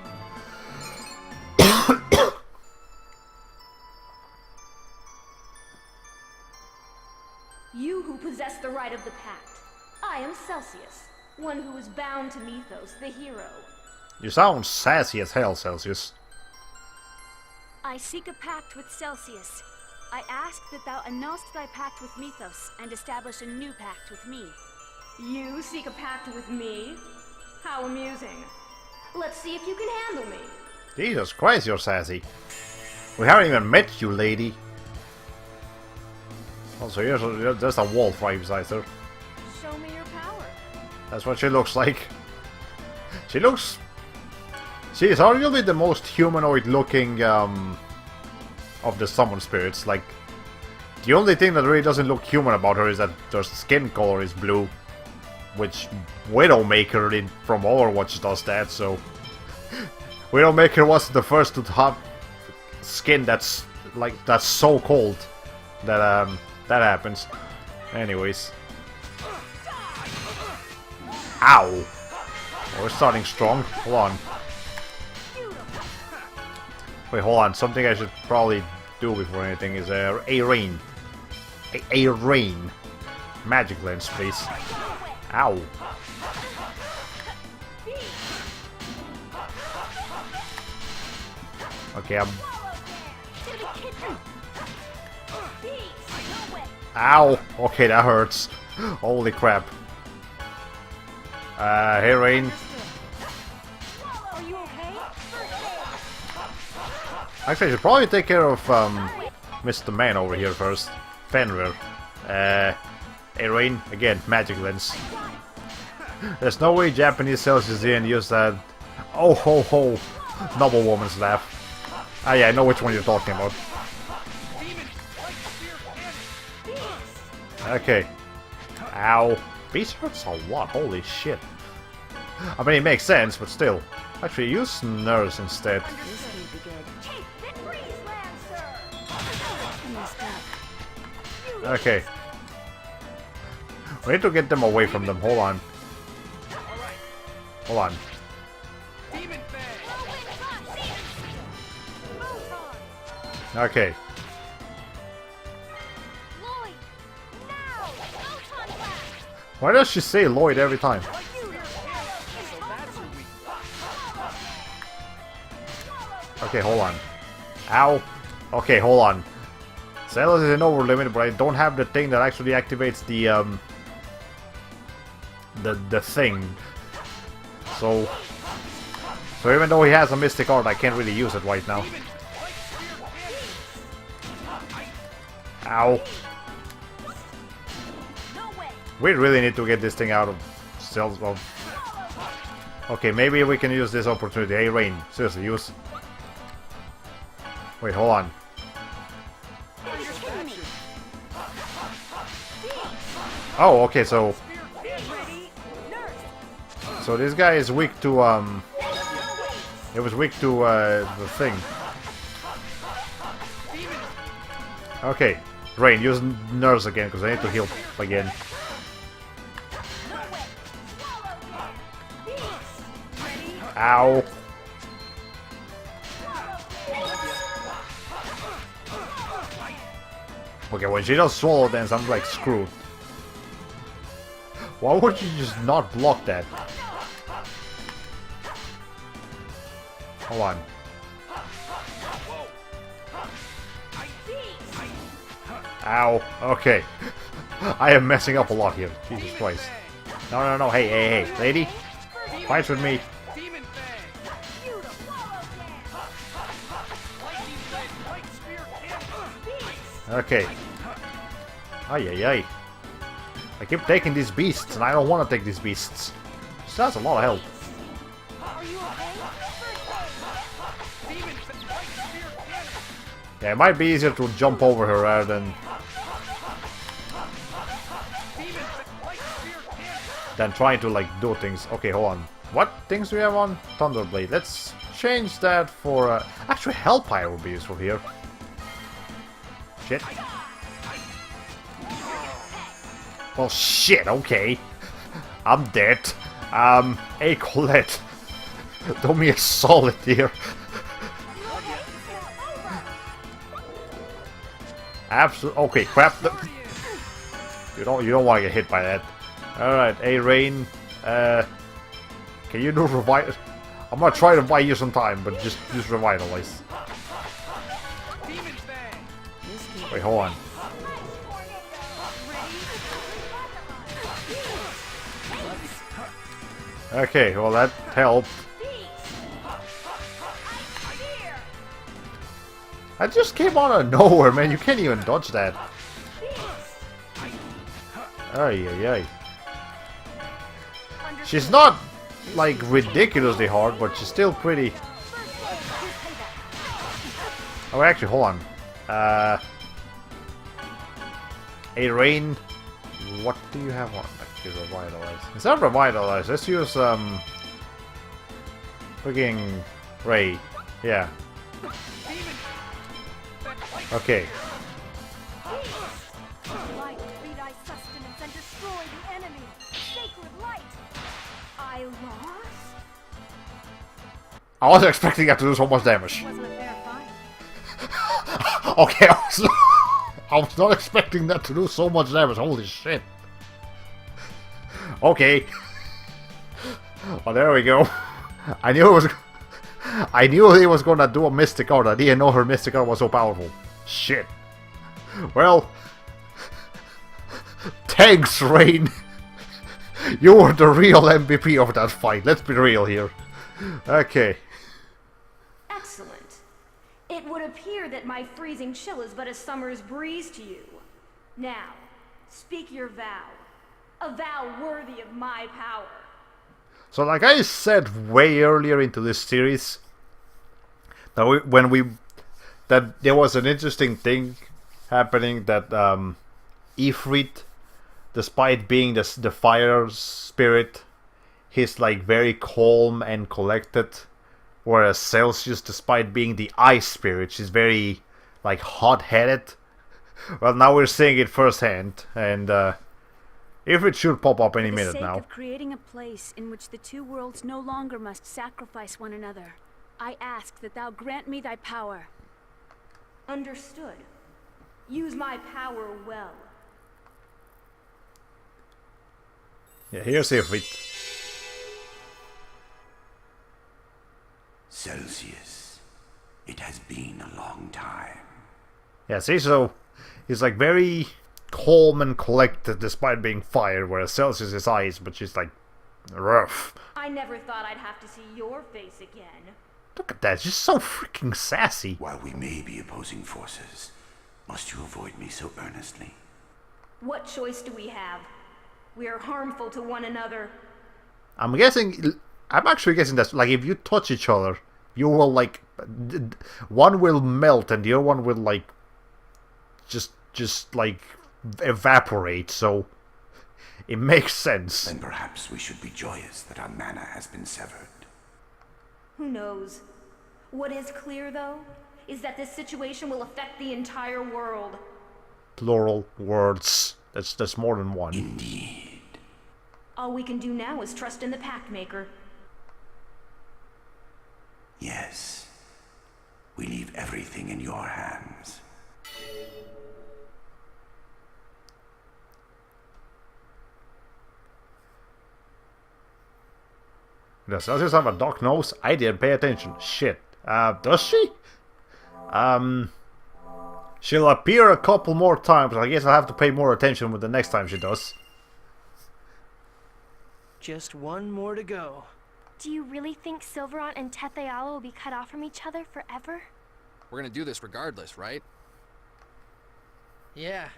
You who possess the right of the pact. I am Celsius, one who is bound to Mythos, the hero. You sound sassy as hell, Celsius. I seek a pact with Celsius. I ask that thou annulst thy pact with Mythos and establish a new pact with me. You seek a pact with me? How amusing. Let's see if you can handle me. Jesus Christ, you're sassy. We haven't even met you, lady. Also, here's just a wolf right beside her. Show me your power. That's what she looks like. She is arguably the most humanoid looking of the summon spirits. Like, the only thing that really doesn't look human about her is that her skin color is blue. Which Widowmaker from Overwatch does that, so... Widowmaker was the first to have skin that's so cold that that happens. Anyways. Ow! We're starting strong. Hold on. Wait, hold on. Something I should probably do before anything is a rain. A rain. Magic lens, please. Ow. Okay, Ow! Okay, that hurts. Holy crap. Hey, Rain. you okay? Actually, I should probably take care of Mr. Man over here first. Fenrir. Hey Rain, again, magic lens. There's no way Japanese Celsius didn't use that oh ho ho noble woman's laugh. Ah yeah, I know which one you're talking about. Okay. Ow. Beast hurts a lot, holy shit. I mean, it makes sense, but still. Actually, use Nurse instead. Okay. We need to get them away from them, hold on. Hold on. Okay. Why does she say Lloyd every time? Okay, hold on. Ow. Okay, hold on. Zealous is an over limit, but I don't have the thing that actually activates the thing. So even though he has a mystic art, I can't really use it right now. Ow. We really need to get this thing out of cells. Okay, maybe we can use this opportunity. Hey, Rain, seriously, use. Wait, hold on. Oh, okay, so this guy is weak to it was weak to the thing. Okay, Rain, use Nurse again because I need to heal again. Ow. Okay, when she does swallow dance, I'm like screwed. Why would you just not block that? Hold on. Ow. Okay. I am messing up a lot here. Jesus Christ. No. Hey, lady. Fight with me. Okay. Ay. I keep taking these beasts, and I don't want to take these beasts. So that's a lot of help. Yeah, it might be easier to jump over her rather than trying to like do things. Okay, hold on. What things do we have on? Thunderblade. Let's change that for actually Hellfire would be useful here. Shit. Well, shit, okay. I'm dead. Hey, Colette. Do me a solid here. Absolutely. Okay, crap. You don't want to get hit by that. Alright, hey, Rain. Can you do revive? I'm gonna try to buy you some time, but just revitalize. Wait, hold on. Okay, well that helped. I just came out of nowhere, man. You can't even dodge that. Ay. She's not like ridiculously hard, but she's still pretty. Oh, actually, hold on. Hey, Rain. What do you have on? Revitalize. Instead of revitalize, let's use freaking Ray. Yeah. Okay. Light, be thy sustenance and destroy the enemy. Sacred light. I lost? I wasn't expecting that to do so much damage. Wasn't a fair fight. Okay, I was not expecting that to do so much damage. Holy shit. Okay. Well, there we go. I knew he was gonna do a mystic art. I didn't know her mystic art was so powerful. Shit. Well, thanks, Rain. You were the real MVP of that fight. Let's be real here. Okay. Excellent. It would appear that my freezing chill is but a summer's breeze to you. Now, speak your vow. A vow worthy of my power. So like I said way earlier into this series, that that there was an interesting thing happening, that Ifrit, despite being the fire spirit, he's like very calm and collected, whereas Celsius, despite being the ice spirit, she's very like hot-headed. Well, now we're seeing it firsthand, and Ifrit should pop up any minute now. For the sake of creating a place in which the two worlds no longer must sacrifice one another, I ask that thou grant me thy power. Understood. Use my power well. Yeah, here's Ifrit. Celsius, it has been a long time. Yeah, see, so he's like very calm and collected despite being fired, whereas Celsius is ice, but she's like rough. I never thought I'd have to see your face again. Look at that, she's so freaking sassy. While we may be opposing forces, must you avoid me so earnestly? What choice do we have? We are harmful to one another. I'm actually guessing that, like, if you touch each other, you will, like, one will melt and the other one will, like, just like, evaporate, so it makes sense. Then perhaps we should be joyous that our mana has been severed. Who knows? What is clear, though, is that this situation will affect the entire world. Plural words. That's more than one. Indeed. All we can do now is trust in the Pact Maker. Yes. We leave everything in your hands. Does Celsius have a dark nose? I didn't pay attention. Shit. Does she? She'll appear a couple more times. I guess I'll have to pay more attention with the next time she does. Just one more to go. Do you really think Silverant and Tetheala will be cut off from each other forever? We're gonna do this regardless, right? Yeah.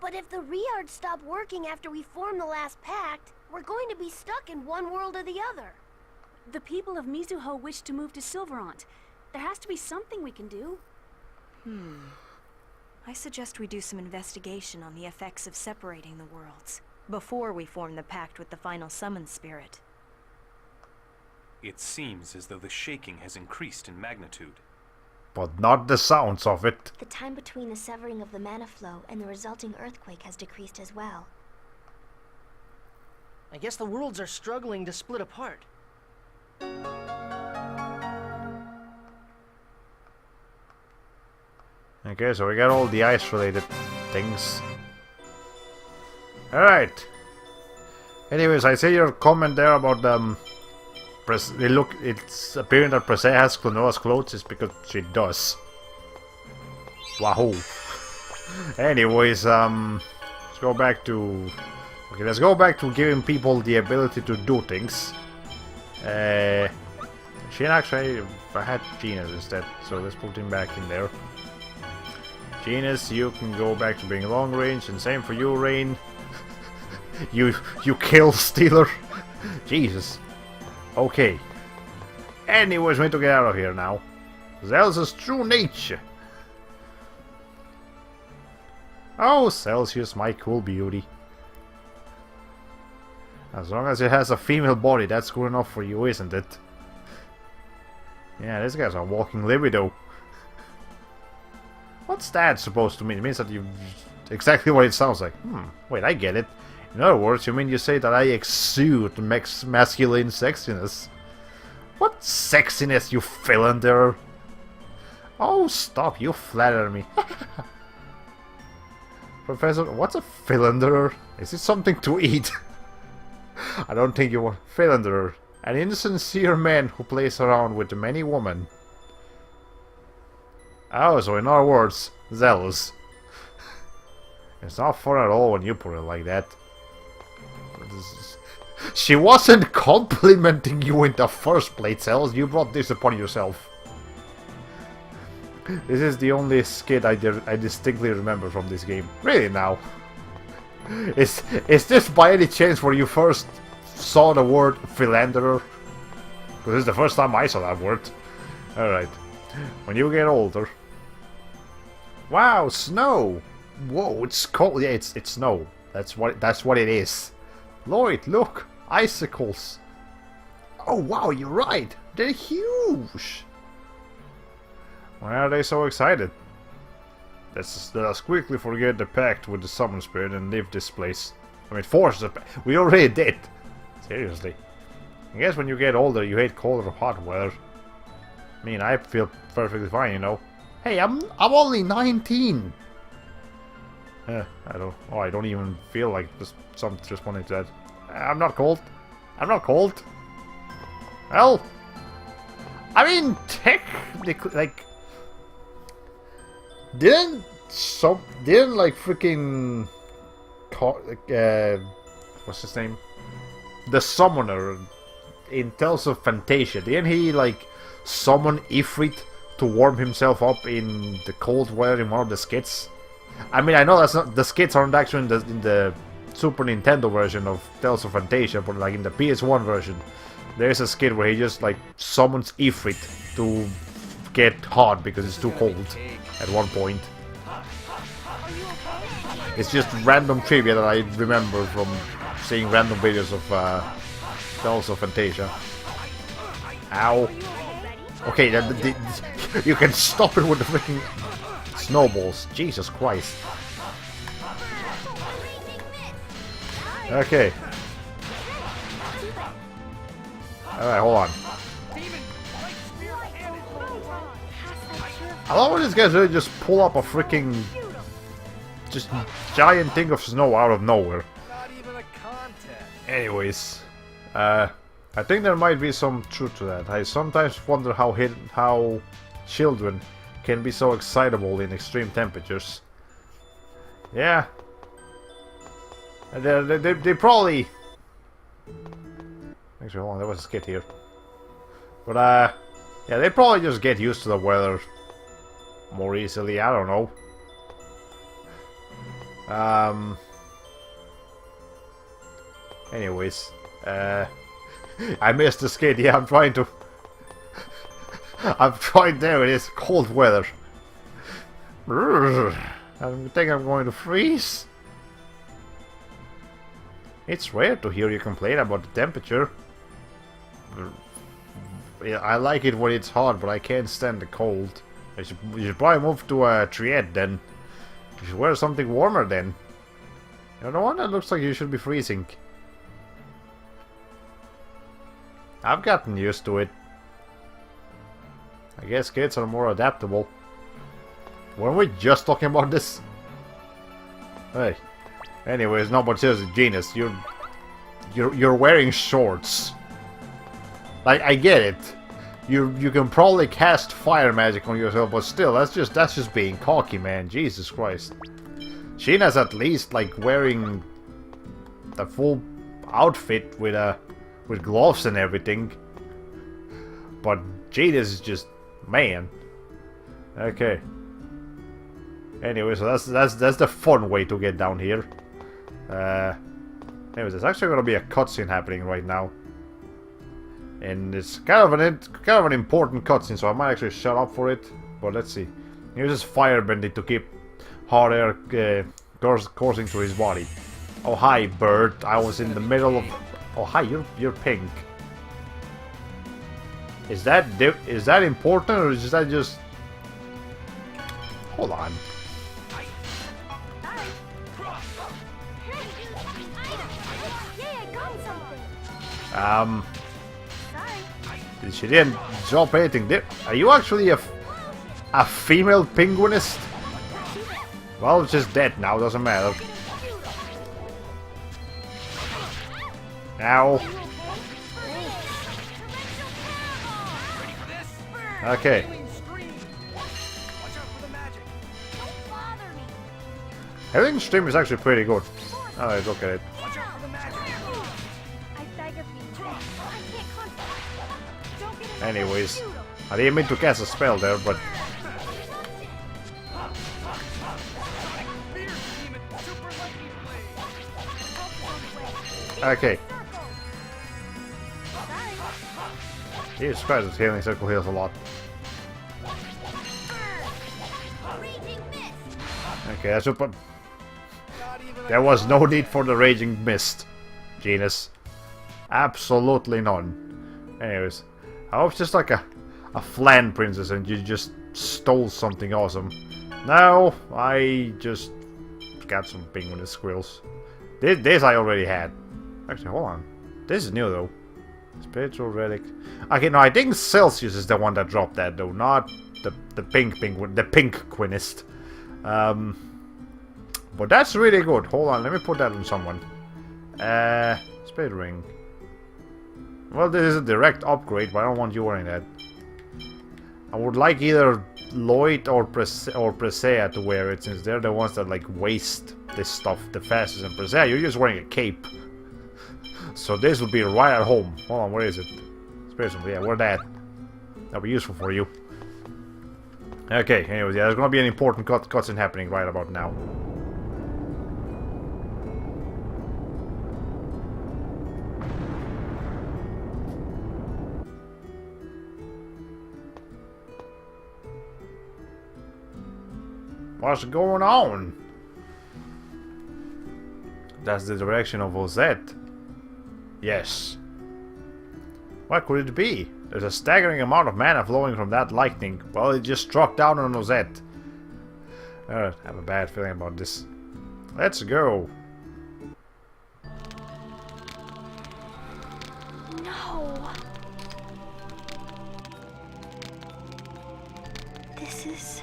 But if the Riards stop working after we form the last pact, we're going to be stuck in one world or the other. The people of Mizuho wish to move to Silverant. There has to be something we can do. I suggest we do some investigation on the effects of separating the worlds before we form the pact with the final summon spirit. It seems as though the shaking has increased in magnitude. But not the sounds of it. The time between the severing of the mana flow and the resulting earthquake has decreased as well. I guess the worlds are struggling to split apart. Okay, so we got all the ice-related things. Alright. Anyways, I see your comment there about it's appearing that Prese has Klonoa's clothes is because she does. Wahoo. Anyways, let's go back to... Okay, let's go back to giving people the ability to do things. She actually... I had Genus instead, so let's put him back in there. Genus, you can go back to being long range, and same for you, Rain. you kill Stealer. Jesus. Okay. Anyways, we need to get out of here now. Zelda's true nature. Oh, Celsius, my cool beauty. As long as it has a female body, that's good enough for you, isn't it? Yeah, this guy's a walking libido. What's that supposed to mean? It means that you... Exactly what it sounds like. Wait, I get it. In other words, you mean you say that I exude masculine sexiness. What sexiness, you philanderer? Oh, stop, you flatter me. Professor, what's a philanderer? Is it something to eat? I don't think you want philanderer. An insincere man who plays around with many women. Oh, so in other words, zealous. It's not fun at all when you put it like that. She wasn't complimenting you in the first place, Els. You brought this upon yourself. This is the only skit I distinctly remember from this game. Really now. Is this by any chance where you first saw the word philanderer? Because this is the first time I saw that word. Alright. When you get older. Wow, snow! Whoa, it's cold. Yeah, it's snow. That's what it is. Lloyd, look! Icicles! Oh wow, you're right! They're huge! Why are they so excited? Let's quickly forget the pact with the summon spirit and leave this place. I mean, force the pact. We already did! Seriously. I guess when you get older, you hate cold or hot weather. I mean, I feel perfectly fine, you know. Hey, I'm only 19! I don't even feel like something responding to that. I'm not cold. I'm not cold. Well, I mean, technically, like, didn't like freaking, what's his name? The summoner in Tales of Fantasia. Didn't he like summon Ifrit to warm himself up in the cold weather in one of the skits? I mean, I know that's not the skits aren't actually in the Super Nintendo version of Tales of Fantasia, but like in the PS1 version, there's a skit where he just like summons Ifrit to get hot because it's too cold at one point. It's just random trivia that I remember from seeing random videos of Tales of Fantasia. Ow. Okay, you can stop it with the freaking snowballs. Jesus Christ. Okay. Alright, hold on. I love when these guys really just pull up a freaking just giant thing of snow out of nowhere. Anyways, I think there might be some truth to that. I sometimes wonder how children can be so excitable in extreme temperatures. Yeah. They probably... Actually, hold on, there was a skit here. But, yeah, they probably just get used to the weather more easily, I don't know. Anyways, I missed the skit, yeah, I'm trying to... I'm trying there, it is cold weather. I think I'm going to freeze. It's rare to hear you complain about the temperature. I like it when it's hot, but I can't stand the cold. You should probably move to a Triad then. You should wear something warmer then. You know what? That looks like you should be freezing. I've gotten used to it. I guess kids are more adaptable. Weren't we just talking about this? Hey. Anyways, no, but seriously, Genius, you're wearing shorts. Like, I get it. You can probably cast fire magic on yourself, but still, that's just being cocky, man. Jesus Christ. Sheena's at least like wearing the full outfit with gloves and everything. But Genius is just, man. Okay. Anyway, so that's the fun way to get down here. Anyways, there's actually gonna be a cutscene happening right now, and it's kind of an important cutscene, so I might actually shut up for it. But let's see. He uses firebending to keep hot air coursing through his body. Oh hi, bird! I was in the middle of. Oh hi, you're pink. Is that important, or is that just? Hold on. She didn't drop anything. Are you actually a female penguinist? Well, it's just dead now, doesn't matter. Ow. Okay. Having stream is actually pretty good. Alright, look at it. Anyways, I didn't mean to cast a spell there, but... Okay. Jesus Christ, this healing circle heals a lot. Okay, that's what. There was no need for the Raging Mist, Genus. Absolutely none. Anyways, I hope it's just like a flan princess and you just stole something awesome. No, I just got some penguin squirrels. This I already had. Actually, hold on. This is new though. Spiritual relic. Okay, no, I think Celsius is the one that dropped that though, not the pink penguin, the pink quinist. But that's really good. Hold on, let me put that on someone. Spirit ring. Well, this is a direct upgrade, but I don't want you wearing that. I would like either Lloyd or Presea to wear it, since they're the ones that like waste this stuff the fastest. And Presea, you're just wearing a cape. So this would be right at home. Hold on, where is it? Spiritual, yeah, wear that. That'll be useful for you. Okay, anyways, yeah, there's gonna be an important cutscene happening right about now. What's going on? That's the direction of Ozette. Yes. What could it be? There's a staggering amount of mana flowing from that lightning. Well, it just struck down on Ozette. I have a bad feeling about this. Let's go. No. This is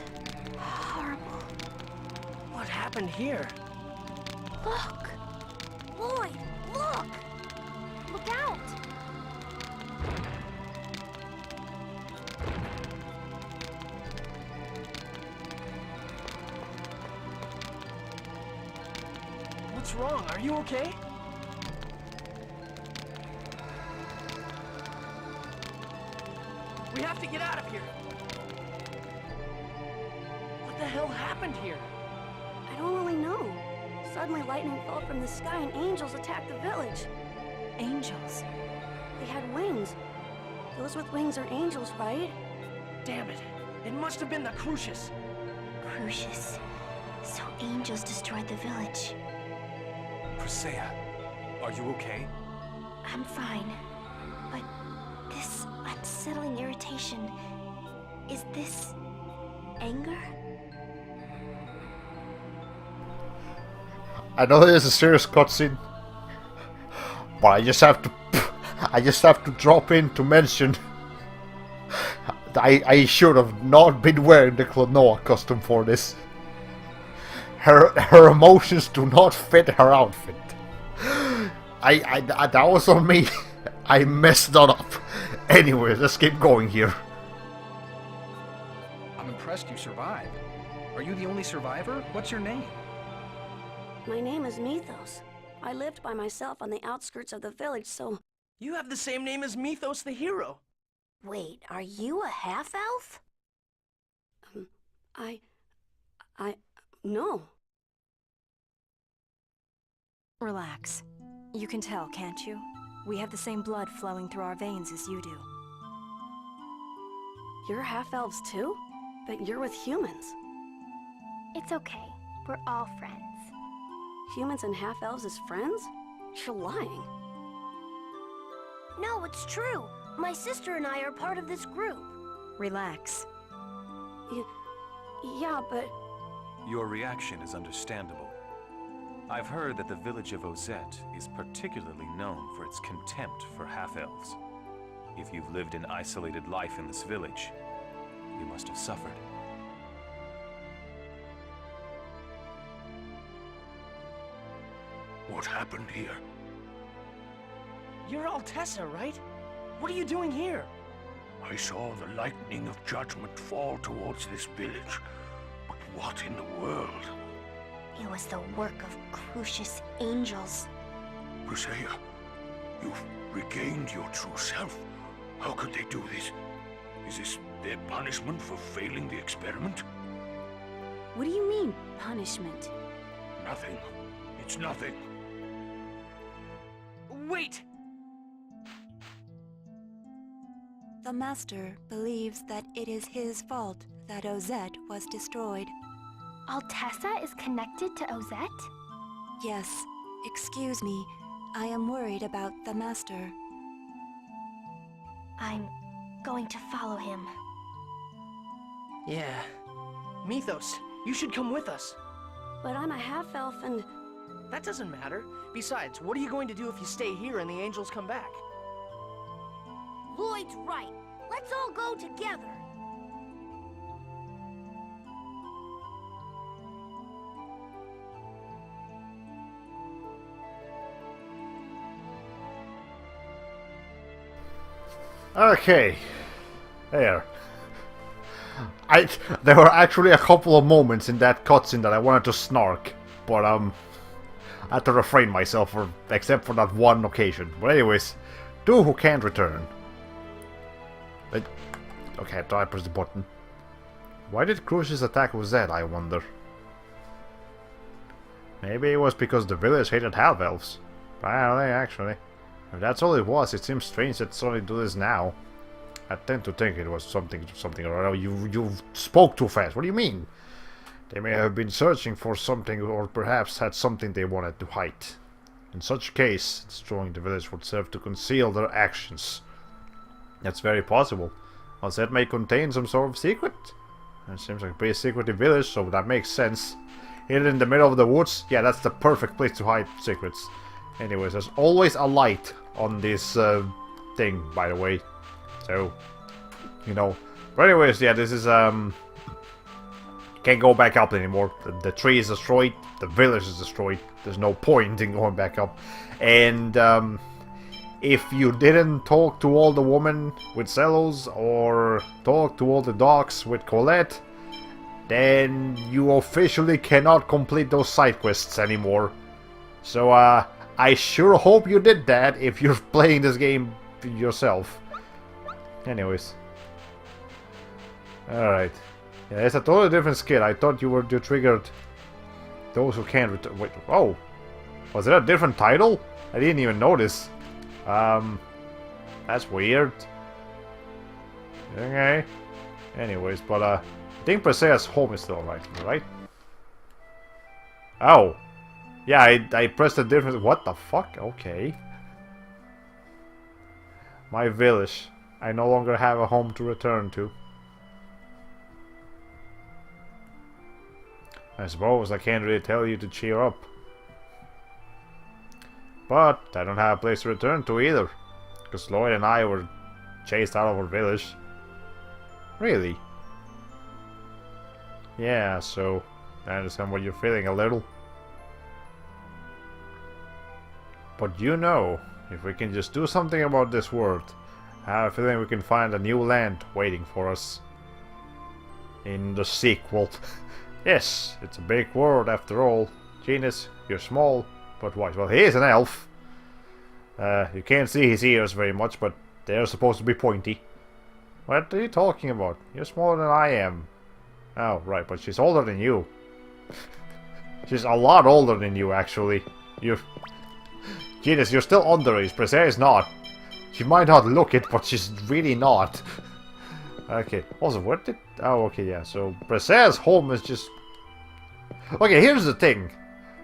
horrible. What happened here? Look! Lloyd, look! Look out! What's wrong? Are you okay? We have to get out of here. What the hell happened here? I don't really know. Suddenly lightning fell from the sky and angels attacked the village. Angels? They had wings. Those with wings are angels, right? Damn it. It must have been the Crucius. Crucius. So angels destroyed the village. Presea, are you okay? I'm fine. But this unsettling irritation... Is this... anger? I know this is a serious cutscene, but I just have to drop in to mention I should have not been wearing the Klonoa costume for this. Her emotions do not fit her outfit. That was on me. I messed that up. Anyways, let's keep going here. I'm impressed you survived. Are you the only survivor? What's your name? My name is Mythos. I lived by myself on the outskirts of the village, so... You have the same name as Mythos the hero. Wait, are you a half-elf? No. Relax. You can tell, can't you? We have the same blood flowing through our veins as you do. You're half-elves too? But you're with humans. It's okay. We're all friends. Humans and half-elves as friends? You're lying. No, it's true. My sister and I are part of this group. Relax. Yeah, but... Your reaction is understandable. I've heard that the village of Ozette is particularly known for its contempt for half-elves. If you've lived an isolated life in this village, you must have suffered. What happened here? You're Altessa, right? What are you doing here? I saw the lightning of judgment fall towards this village. But what in the world? It was the work of Crucius angels. Presea, you've regained your true self. How could they do this? Is this their punishment for failing the experiment? What do you mean, punishment? Nothing. It's nothing. Wait! The Master believes that it is his fault that Ozette was destroyed. Altessa is connected to Ozette? Yes, excuse me. I am worried about the Master. I'm going to follow him. Yeah. Mythos, you should come with us. But I'm a half-elf and... That doesn't matter. Besides, what are you going to do if you stay here and the angels come back? Lloyd's right. Let's all go together. Okay. There. There were actually a couple of moments in that cutscene that I wanted to snark, but I had to refrain myself, except for that one occasion. But anyways, do who can't return. Okay, do I press the button? Why did Crucius attack Ozette, I wonder? Maybe it was because the village hated half-elves. Apparently, actually. If that's all it was, it seems strange that suddenly do this now. I tend to think it was something or other. You spoke too fast. What do you mean? They may have been searching for something, or perhaps had something they wanted to hide. In such case, destroying the village would serve to conceal their actions. That's very possible. Ozette may contain some sort of secret. It seems like a pretty secretive village, so that makes sense. Hidden in the middle of the woods? Yeah, that's the perfect place to hide secrets. Anyways, there's always a light on this thing, by the way. So, you know. But anyways, yeah, this is, can't go back up anymore. The tree is destroyed, the village is destroyed. There's no point in going back up. And, if you didn't talk to all the women with Celos, or talk to all the dogs with Colette, then you officially cannot complete those side quests anymore. So, I sure hope you did that if you're playing this game yourself. Anyways. Alright. Yeah, it's a totally different skill. I thought you triggered those who can't return. Wait, oh! Was it a different title? I didn't even notice. That's weird. Okay. Anyways, but I think Presea's home is still right? Oh! Yeah, I pressed a different... What the fuck? Okay. My village. I no longer have a home to return to. I suppose I can't really tell you to cheer up. But I don't have a place to return to either. Because Lloyd and I were chased out of our village. Really? Yeah, so I understand what you're feeling a little. But you know, if we can just do something about this world, I have a feeling we can find a new land waiting for us. In the sequel. Yes, it's a big world after all. Genus, you're small, but wise. Well, he is an elf. You can't see his ears very much, but they're supposed to be pointy. What are you talking about? You're smaller than I am. Oh, right, but she's older than you. She's a lot older than you, actually. Genus, you're still underage. Presea is not. She might not look it, but she's really not. Okay. Also, what did... Oh, okay, yeah. So, Presea's home is just... Okay, here's the thing.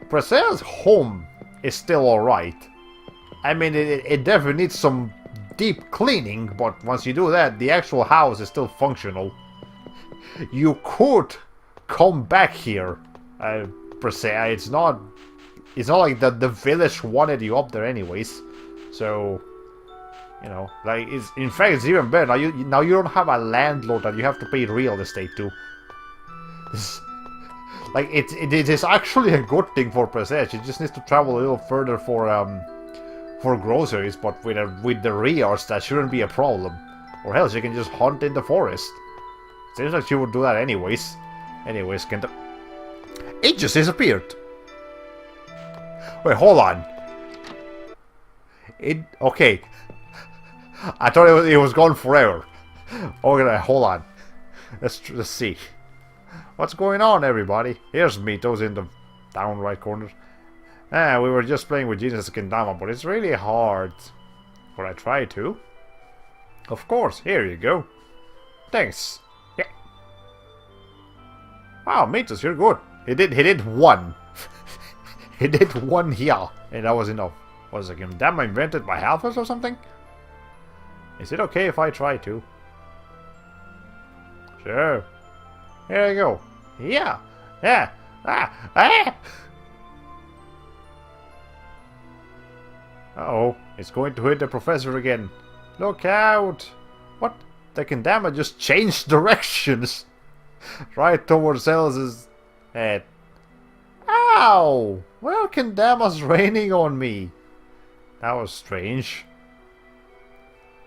Presea's home is still alright. I mean, it definitely needs some deep cleaning, but once you do that, the actual house is still functional. You could come back here, Presea. It's not like the village wanted you up there anyways. So, you know, like, in fact, it's even better. Now you don't have a landlord that you have to pay real estate to. Like, it is actually a good thing for Presea. She just needs to travel a little further for groceries, but with the Riards, that shouldn't be a problem. Or hell, she can just hunt in the forest. Seems like she would do that anyways. Anyways, it just disappeared. Wait, hold on. Okay. I thought it was gone forever. Okay, hold on. Let's see. What's going on, everybody? Here's Mitos in the down right corner. We were just playing with Jesus Kendama, but it's really hard. But I try to. Of course, here you go. Thanks. Yeah. Wow, Mitos, you're good. He did one. He did one here, and that was enough. Was it Kendama invented by Halfers or something? Is it okay if I try to? Sure. Here you go. Yeah. Yeah. Uh-oh. It's going to hit the professor again. Look out. What? The Kendama just changed directions. Right towards Elsa's head. Ow! Well, Kendama's raining on me. That was strange.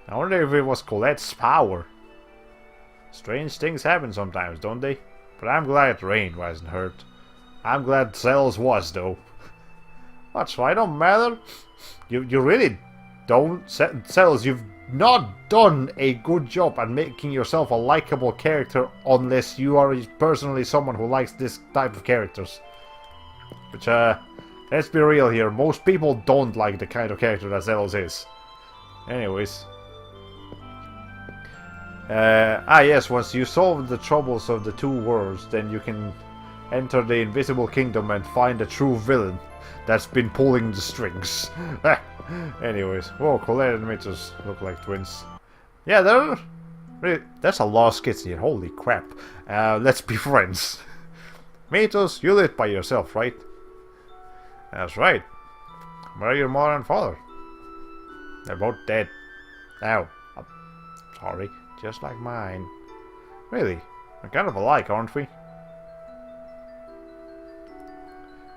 I wonder if it was Colette's power. Strange things happen sometimes, don't they? But I'm glad Rain wasn't hurt. I'm glad Cells was, though. That's why it don't matter. You really don't... Cells, you've not done a good job at making yourself a likable character unless you are personally someone who likes this type of characters. Which, let's be real here. Most people don't like the kind of character that Cells is. Anyways. Yes, once you solve the troubles of the two worlds, then you can enter the Invisible Kingdom and find the true villain that's been pulling the strings. Anyways, whoa, Colette and Mitos look like twins. Yeah, there's a lot of skits here, holy crap. Let's be friends. Mitos, you live by yourself, right? That's right. Where are your mother and father? They're both dead. Ow. Sorry. Just like mine. Really? We're kind of alike, aren't we?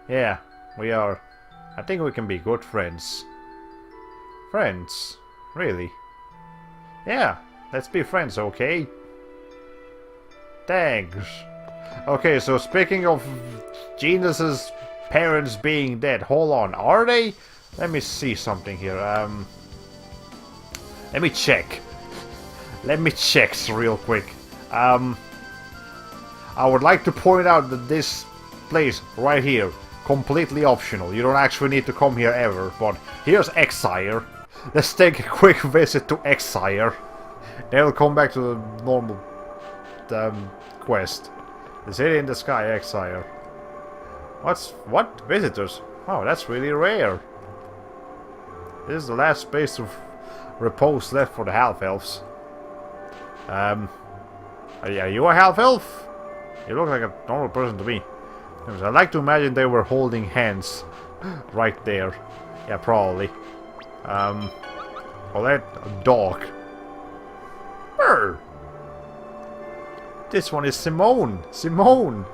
Yeah, we are. I think we can be good friends. Friends? Really? Yeah, let's be friends, okay? Thanks. Okay, so speaking of Genus's parents being dead, hold on, are they? Let me see something here. Let me check. Let me check real quick. I would like to point out that this place right here, completely optional. You don't actually need to come here ever, but here's Exire. Let's take a quick visit to Exire. Then we'll come back to the normal quest. The city in the sky, Exire. What? Visitors? Wow, that's really rare. This is the last space of repose left for the half-elves. Are you a half-elf? You look like a normal person to me. I like to imagine they were holding hands right there. Yeah, probably. Colette, a dog. Brr. This one is Simone. Simone.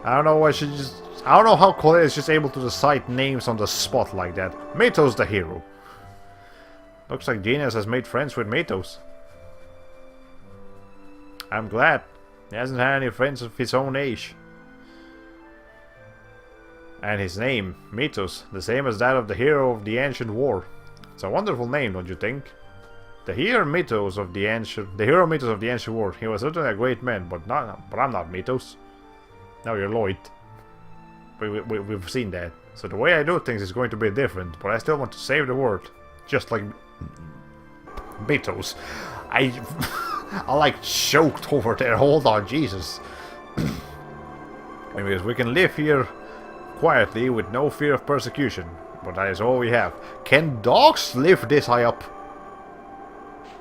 I don't know why she just... I don't know how Colette is just able to decide names on the spot like that. Mitos the hero. Looks like Genius has made friends with Mitos. I'm glad. He hasn't had any friends of his own age. And his name, Mitos, the same as that of the hero of the ancient war. It's a wonderful name, don't you think? The hero Mitos of the ancient war. He was certainly a great man, but I'm not Mitos. Now you're Lloyd. We've seen that. So the way I do things is going to be different, but I still want to save the world. Just like Mitos. I like choked over there. Hold on, Jesus. Anyways, we can live here quietly with no fear of persecution. But that is all we have. Can dogs live this high up?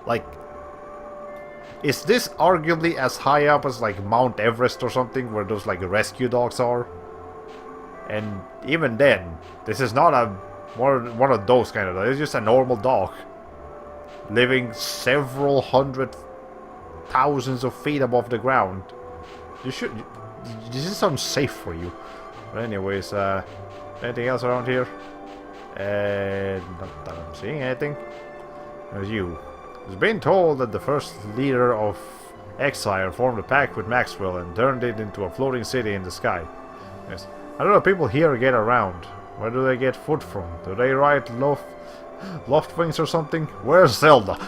Like, is this arguably as high up as like Mount Everest or something, where those like rescue dogs are? And even then, this is not a one of those kind of dogs. It's just a normal dog living several hundred thousands of feet above the ground. This is unsafe for you. But anyways, anything else around here? Not that I'm seeing anything. There's you. It's been told that the first leader of Exire formed a pact with Maxwell and turned it into a floating city in the sky. Yes. I don't know, people here get around. Where do they get food from? Do they ride Loftwings or something? Where's Zelda?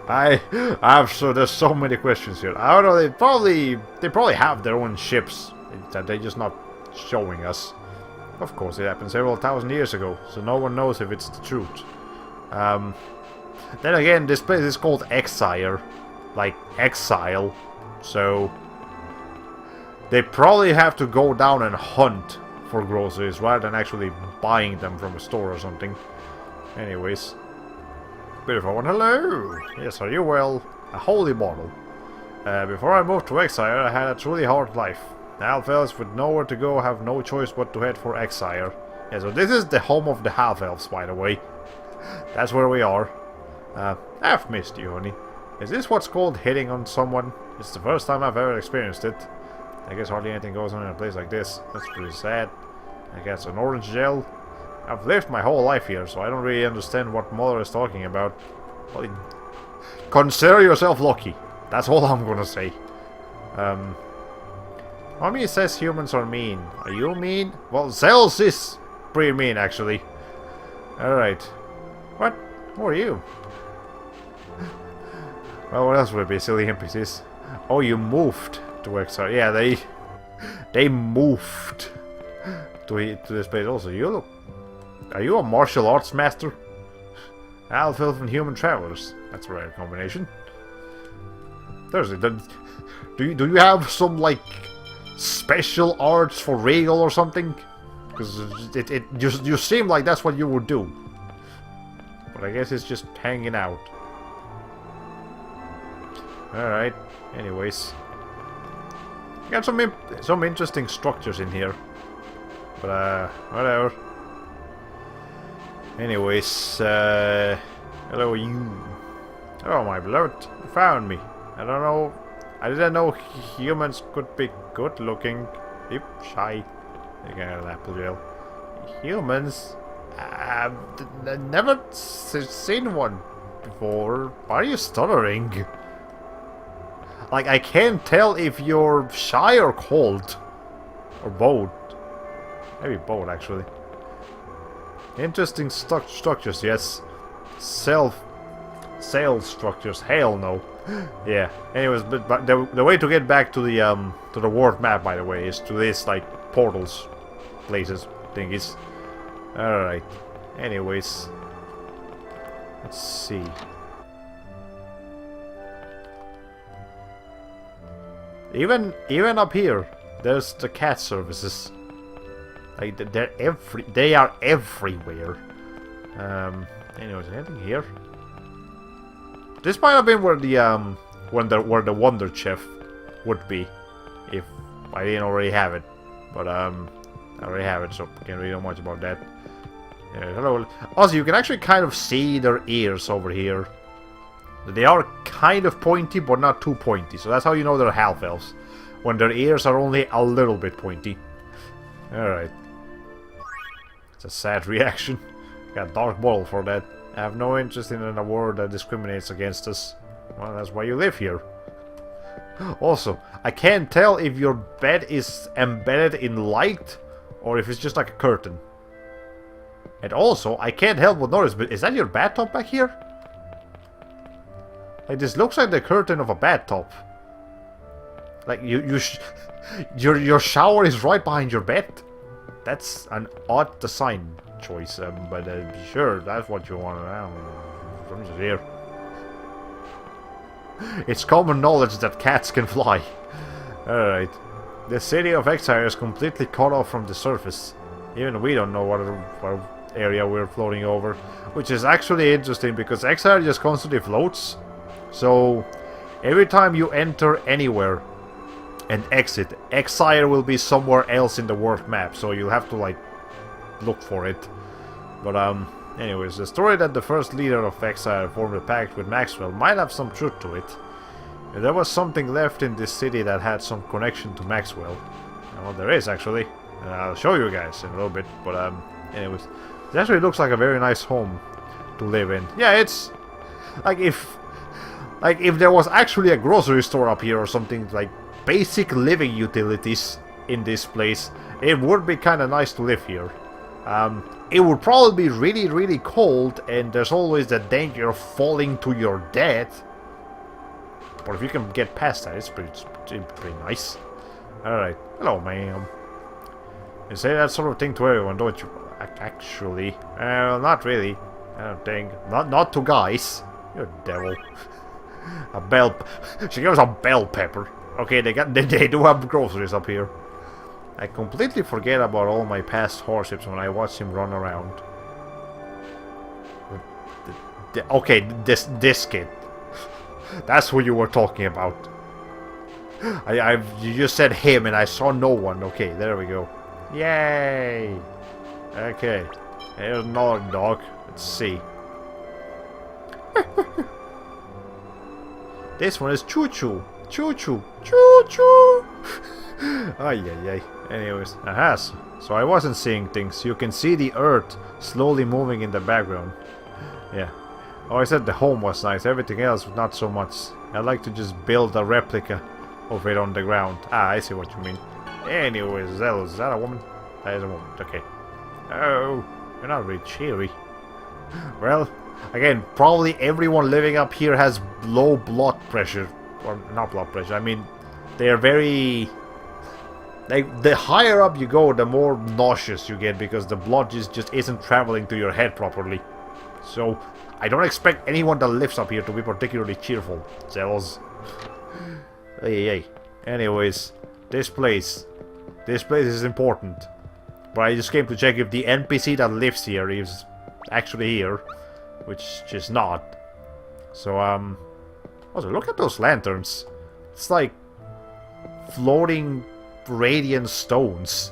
I'm sure there's so many questions here. I don't know. They probably have their own ships that they're just not showing us. Of course, it happened several thousand years ago, so no one knows if it's the truth. Then again, this place is called Exile, like exile, so they probably have to go down and hunt for groceries rather than actually buying them from a store or something. Anyways, beautiful one. Hello. Yes, are you well? A holy bottle. Before I moved to Exile, I had a truly hard life. Half-elves with nowhere to go have no choice but to head for Exile. Yeah, so this is the home of the half-elves, by the way. That's where we are. I've missed you, honey. Is this what's called hitting on someone? It's the first time I've ever experienced it. I guess hardly anything goes on in a place like this. That's pretty sad. I guess an orange gel. I've lived my whole life here, so I don't really understand what Mother is talking about. Well, consider yourself lucky. That's all I'm gonna say. Mommy says humans are mean. Are you mean? Well, Zeus is pretty mean, actually. Alright. What? Who are you? Well, what else would it be? Silly NPCs. Oh, you moved to Exile. Yeah, they moved to this place also. You look... Are you a martial arts master? Half elf and human travelers. That's a rare combination. Seriously, do you have some like special arts for regal or something? Because you seem like that's what you would do. But I guess it's just hanging out. Alright, anyways. Got some interesting structures in here. But, whatever. Anyways, hello you. Hello my beloved, you found me. I didn't know humans could be good looking. Yep, shy. I got an apple gel. Humans? I've never seen one before. Why are you stuttering? Like, I can't tell if you're shy or cold. Or both. Maybe both, actually. Interesting structures, yes. Sales structures, hell no. Yeah. Anyways, but the way to get back to the world map, by the way, is to this like portals, places, thingies. All right. Anyways, let's see. Even up here, there's the cat services. Like they are everywhere. Anyways, anything here? This might have been where the Wonder Chef would be, if I didn't already have it. But I already have it, so can't really know much about that. Hello. Also, you can actually kind of see their ears over here. They are kind of pointy, but not too pointy. So that's how you know they're half-elves, when their ears are only a little bit pointy. Alright. It's a sad reaction. Got a dark bottle for that. I have no interest in a world that discriminates against us. Well, that's why you live here. Also, I can't tell if your bed is embedded in light or if it's just like a curtain. And also, I can't help but notice, but is that your bathtub back here? Like, this looks like the curtain of a bathtub. Like, your shower is right behind your bed. That's an odd design choice, but sure, that's what you want to know. I'm just here. It's common knowledge that cats can fly. Alright. The city of Exile is completely cut off from the surface. Even we don't know what area we're floating over. Which is actually interesting, because Exile just constantly floats. So, every time you enter anywhere and exit, Exile will be somewhere else in the world map. So you'll have to, like, look for it. But, anyways, the story that the first leader of Exile formed a pact with Maxwell might have some truth to it. If there was something left in this city that had some connection to Maxwell. Well, there is, actually. And I'll show you guys in a little bit. But, anyways, it actually looks like a very nice home to live in. Yeah, it's... Like, if there was actually a grocery store up here or something, like, basic living utilities in this place, it would be kind of nice to live here. it would probably be really, really cold, and there's always the danger of falling to your death. But if you can get past that, it's pretty nice. Alright. Hello, ma'am. You say that sort of thing to everyone, don't you? Actually. Well, not really. I don't think. Not to guys. You're a devil. A bell... She gives a bell pepper. Okay, they do have groceries up here. I completely forget about all my past hardships when I watch him run around. Okay, this kid. That's who you were talking about. You just said him and I saw no one. Okay, there we go. Yay! Okay, here's another dog. Let's see. This one is Choo Choo. Choo Choo. Choo Choo. Ay, ay, ay. Anyways, so I wasn't seeing things. You can see the earth slowly moving in the background. Yeah. Oh, I said the home was nice. Everything else, not so much. I'd like to just build a replica of it on the ground. Ah, I see what you mean. Anyways, is that a woman? That is a woman. Okay. Oh, you're not really cheery. Well, again, probably everyone living up here has low blood pressure. Or not blood pressure, I mean, they're very... Like, the higher up you go, the more nauseous you get because the blood just isn't traveling to your head properly. So, I don't expect anyone that lives up here to be particularly cheerful. Zells. Hey. Anyways, this place is important. But I just came to check if the NPC that lives here is actually here. Which is not. So, also, look at those lanterns. It's like floating radiant stones.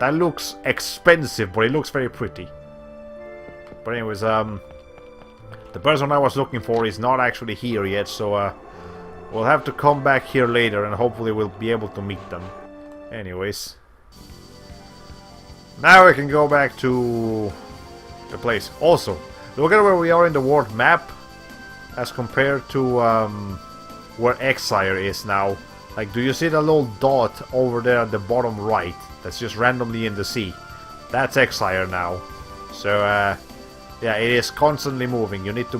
That looks expensive, but it looks very pretty. But anyways, the person I was looking for is not actually here yet, so we'll have to come back here later and hopefully we'll be able to meet them. Anyways. Now we can go back to the place. Also, look at where we are in the world map as compared to where Exire is now. Like, do you see the little dot over there at the bottom right? That's just randomly in the sea. That's Exire now. So, yeah, it is constantly moving. You need to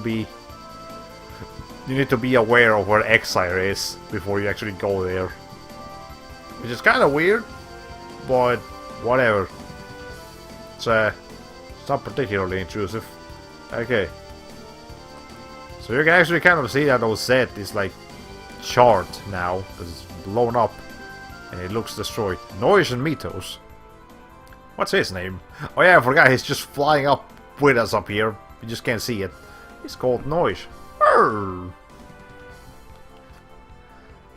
be aware of where Exire is before you actually go there. Which is kind of weird, but whatever. It's not particularly intrusive. Okay. So you can actually kind of see that Ozette is like charred now, because it's blown up and it looks destroyed. Noise and Mythos. What's his name? Oh yeah, I forgot, he's just flying up with us up here. You just can't see it. He's called Noise.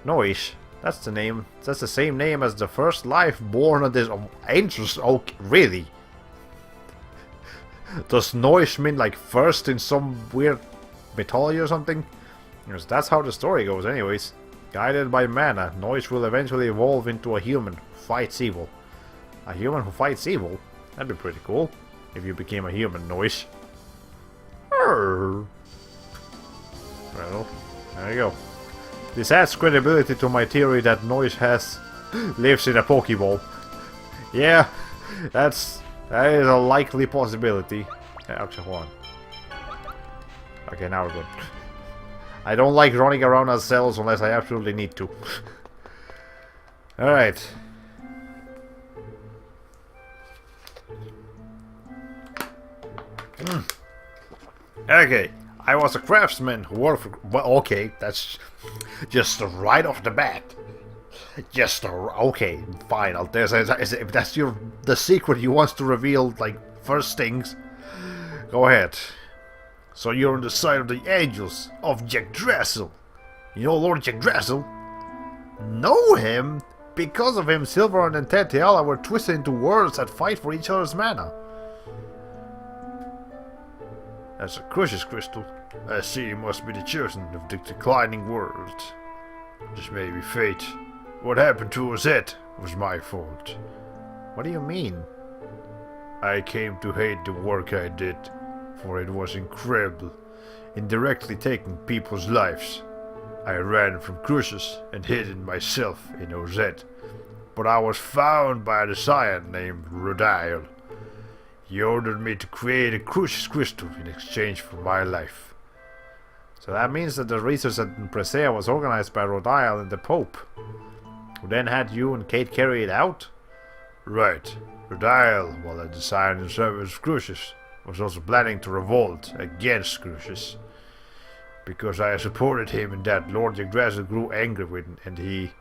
Noise. That's the name. That's the same name as the first life born on this ancient oak. Really? Does Noise mean like first in some weird mythology or something? Because that's how the story goes anyways. Guided by mana, Noise will eventually evolve into a human who fights evil. A human who fights evil? That'd be pretty cool. If you became a human, Noise. Well, there you go. This adds credibility to my theory that Noise lives in a Pokeball. Yeah, that is a likely possibility. Ouch, hold on. Okay, now we're good. I don't like running around as cells unless I absolutely need to. Alright. Okay. I was a craftsman who worked for... Well, okay, that's just right off the bat. Okay, fine. If that's the secret you want to reveal, like, first things, go ahead. So you're on the side of the angels of Yggdrasil. You know Lord Yggdrasil? Know him? Because of him, Sylvain and Tetiala were twisted into worlds that fight for each other's mana. That's a Crucius crystal. I see you must be the chosen of the declining world. This may be fate. What happened to Ozette was my fault. What do you mean? I came to hate the work I did, for it was incredible, indirectly taking people's lives. I ran from Crucius and hid myself in Ozette, but I was found by the Scion named Rodile. He ordered me to create a crucius crystal in exchange for my life. So that means that the research at Presea was organized by Rodial and the Pope, who then had you and Kate carry it out? Right. Rodial, while I designed and serviced Crucius, was also planning to revolt against Crucius. Because I supported him in that, Lord Yggdrasil grew angry with him, and he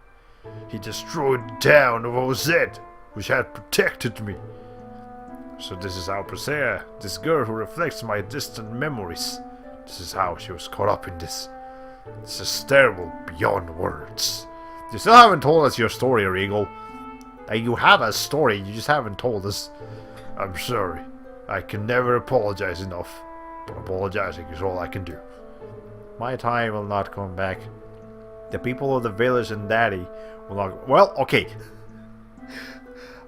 destroyed the town of Ozette, which had protected me. So this is how Presea, this girl who reflects my distant memories, this is how she was caught up in this. This is terrible beyond words. You still haven't told us your story, Regal. You have a story, you just haven't told us. I'm sorry. I can never apologize enough. But apologizing is all I can do. My time will not come back. The people of the village and Daddy will not... Well, okay.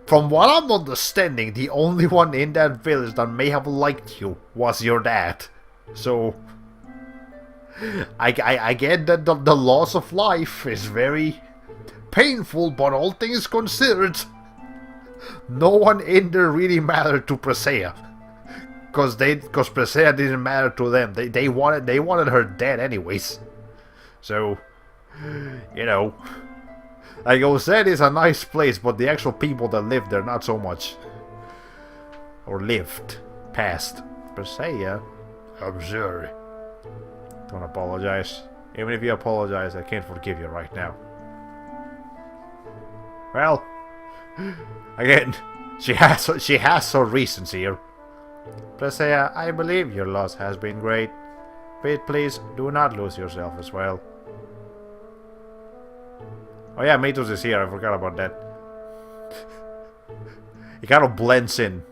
From what I'm understanding, the only one in that village that may have liked you was your dad. So... I get that the loss of life is very painful, but all things considered, no one in there really mattered to Presea. Because Presea didn't matter to them. They wanted her dead anyways. So, you know, like Ozette is a nice place, but the actual people that live there, not so much. Or lived past Presea. I'm sorry. Don't apologize. Even if you apologize, I can't forgive you right now. Well, again, she has her reasons here. Presea, I believe your loss has been great, but please do not lose yourself as well. Oh yeah, Matos is here, I forgot about that. He kind of blends in.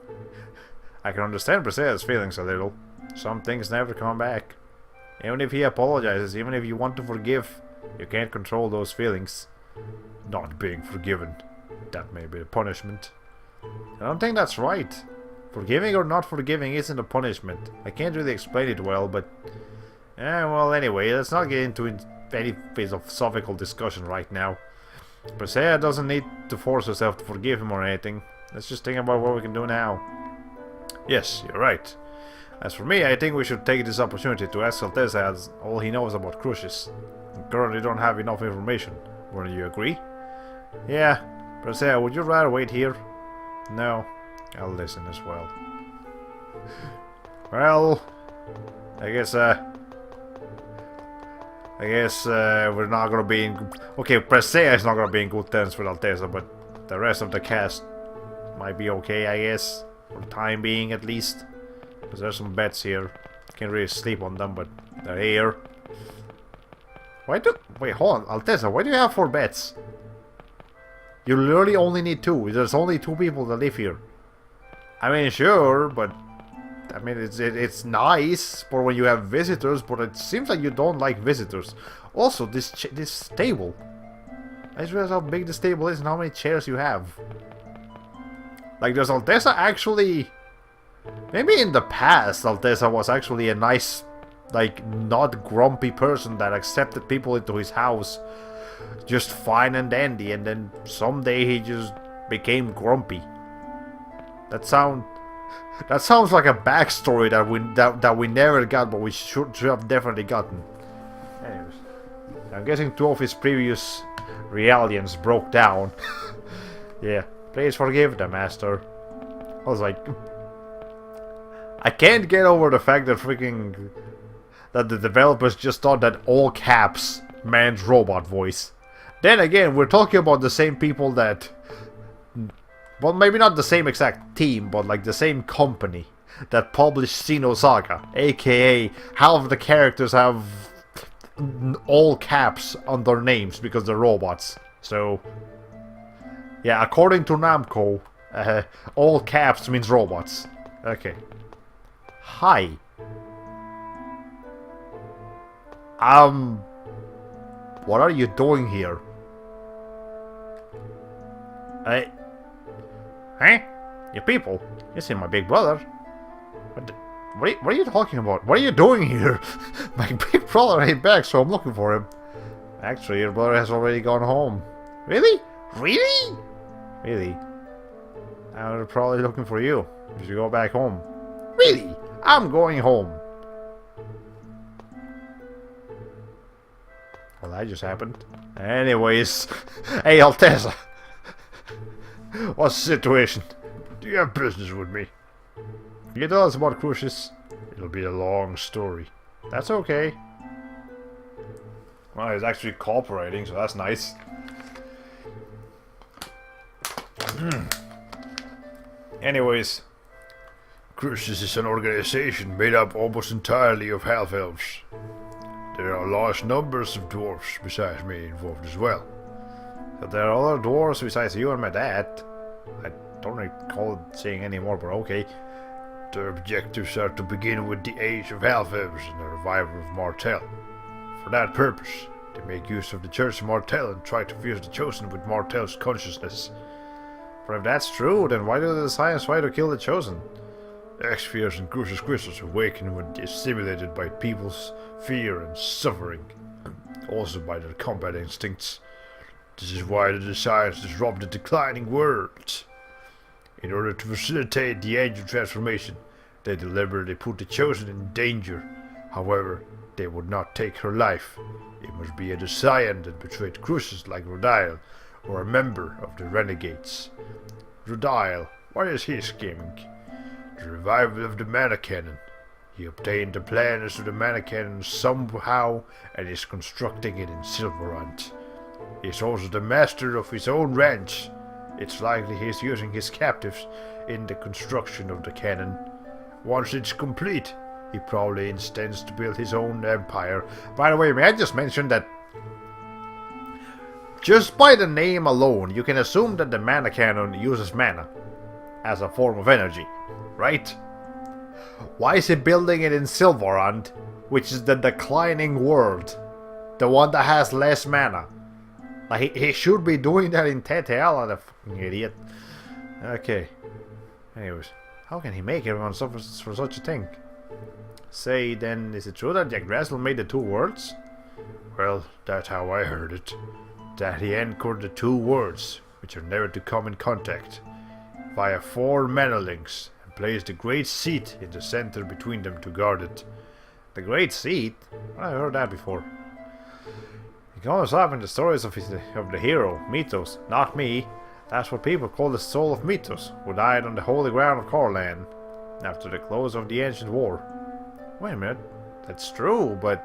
I can understand Presea's feelings a little. Some things never come back. Even if he apologizes, even if you want to forgive, you can't control those feelings. Not being forgiven. That may be a punishment. I don't think that's right. Forgiving or not forgiving isn't a punishment. I can't really explain it well, but... well, anyway, let's not get into any philosophical discussion right now. Presea doesn't need to force herself to forgive him or anything. Let's just think about what we can do now. Yes, you're right. As for me, I think we should take this opportunity to ask Alteza all he knows about Crucius. We currently don't have enough information. Wouldn't you agree? Yeah. Presea, would you rather wait here? No. I'll listen as well. Well, I guess we're not gonna be in... Okay, Presea is not gonna be in good terms with Alteza, but the rest of the cast might be okay, I guess. For the time being, at least. Because there's some beds here. Can't really sleep on them, but they're here. Wait, hold on, Alteza, why do you have 4 beds? You literally only need 2. There's only 2 people that live here. I mean, sure, but... I mean, it's nice for when you have visitors, but it seems like you don't like visitors. Also, this table. I just realized how big this table is and how many chairs you have. Like, does Alteza actually... Maybe in the past, Alteza was actually a nice, like, not grumpy person that accepted people into his house just fine and dandy, and then someday he just became grumpy. That sounds like a backstory that we never got, but we should have definitely gotten. Anyways, I'm guessing 2 of his previous realians broke down. Yeah, please forgive the master. I was like, I can't get over the fact that that the developers just thought that all caps meant robot voice. Then again, we're talking about the same people that... Well, maybe not the same exact team, but like the same company that published Xenosaga. AKA, half of the characters have all caps on their names because they're robots. So, yeah, according to Namco, all caps means robots. Okay. Hi. What are you doing here? Hey, you people, you see my big brother. What are you talking about? What are you doing here? My big brother ain't back, so I'm looking for him. Actually, your brother has already gone home. Really? Really? Really? They're probably looking for you. You should go back home. Really? I'm going home. Well, that just happened. Anyways. Hey, Alteza. What's the situation? Do you have business with me? If you tell us about Crucius, it'll be a long story. That's okay. Well, he's actually cooperating, so that's nice. Anyways, Crucius is an organization made up almost entirely of half-elves. There are large numbers of dwarves besides me involved as well. So there are other dwarves besides you and my dad. I don't recall saying any more, but okay. Their objectives are to begin with the age of half-elves and the revival of Martell. For that purpose, they make use of the Church of Martell and try to fuse the Chosen with Martell's consciousness. For if that's true, then why do the Scions try to kill the Chosen? X-spheres and Crucius crystals awaken when they are stimulated by people's fear and suffering, also by their combat instincts. This is why the Scions disrupt the declining world. In order to facilitate the angel transformation, they deliberately put the Chosen in danger. However, they would not take her life. It must be a Scion that betrayed Crucius like Rodile, or a member of the Renegades. Rodile, what is he scheming? The revival of the Mana Cannon. He obtained the plans of the Mana Cannon somehow and is constructing it in Silverhunt. He is also the master of his own ranch. It's likely he is using his captives in the construction of the cannon. Once it's complete, he probably intends to build his own empire. By the way, may I just mention that just by the name alone, you can assume that the Mana Cannon uses mana as a form of energy, right? Why is he building it in Silverhunt, which is the declining world? The one that has less mana. Like, he should be doing that in Teteala, the fucking idiot. Okay. Anyways, how can he make everyone suffer for such a thing? Say, then, is it true that Yggdrasil made the two worlds? Well, that's how I heard it. That he anchored the two worlds, which are never to come in contact, via 4 mana links, and placed the Great Seat in the center between them to guard it. The Great Seat? I heard that before. It comes up in the stories of the hero, Mythos, not me. That's what people call the soul of Mythos, who died on the holy ground of Corlan, after the close of the ancient war. Wait a minute, that's true, but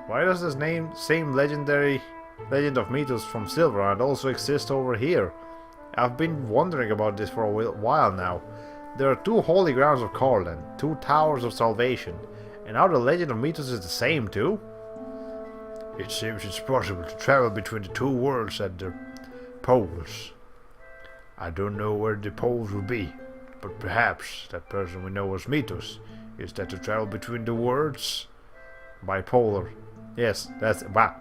why does this same legendary legend of Mythos from Silverhunt also exist over here? I've been wondering about this for a while now. There are 2 holy grounds of Corlan, 2 towers of salvation, and now the legend of Mythos is the same too? It seems it's possible to travel between the 2 worlds at their poles. I don't know where the poles will be, but perhaps that person we know as Mythos is that to travel between the worlds? Bipolar. Yes, that's... wow.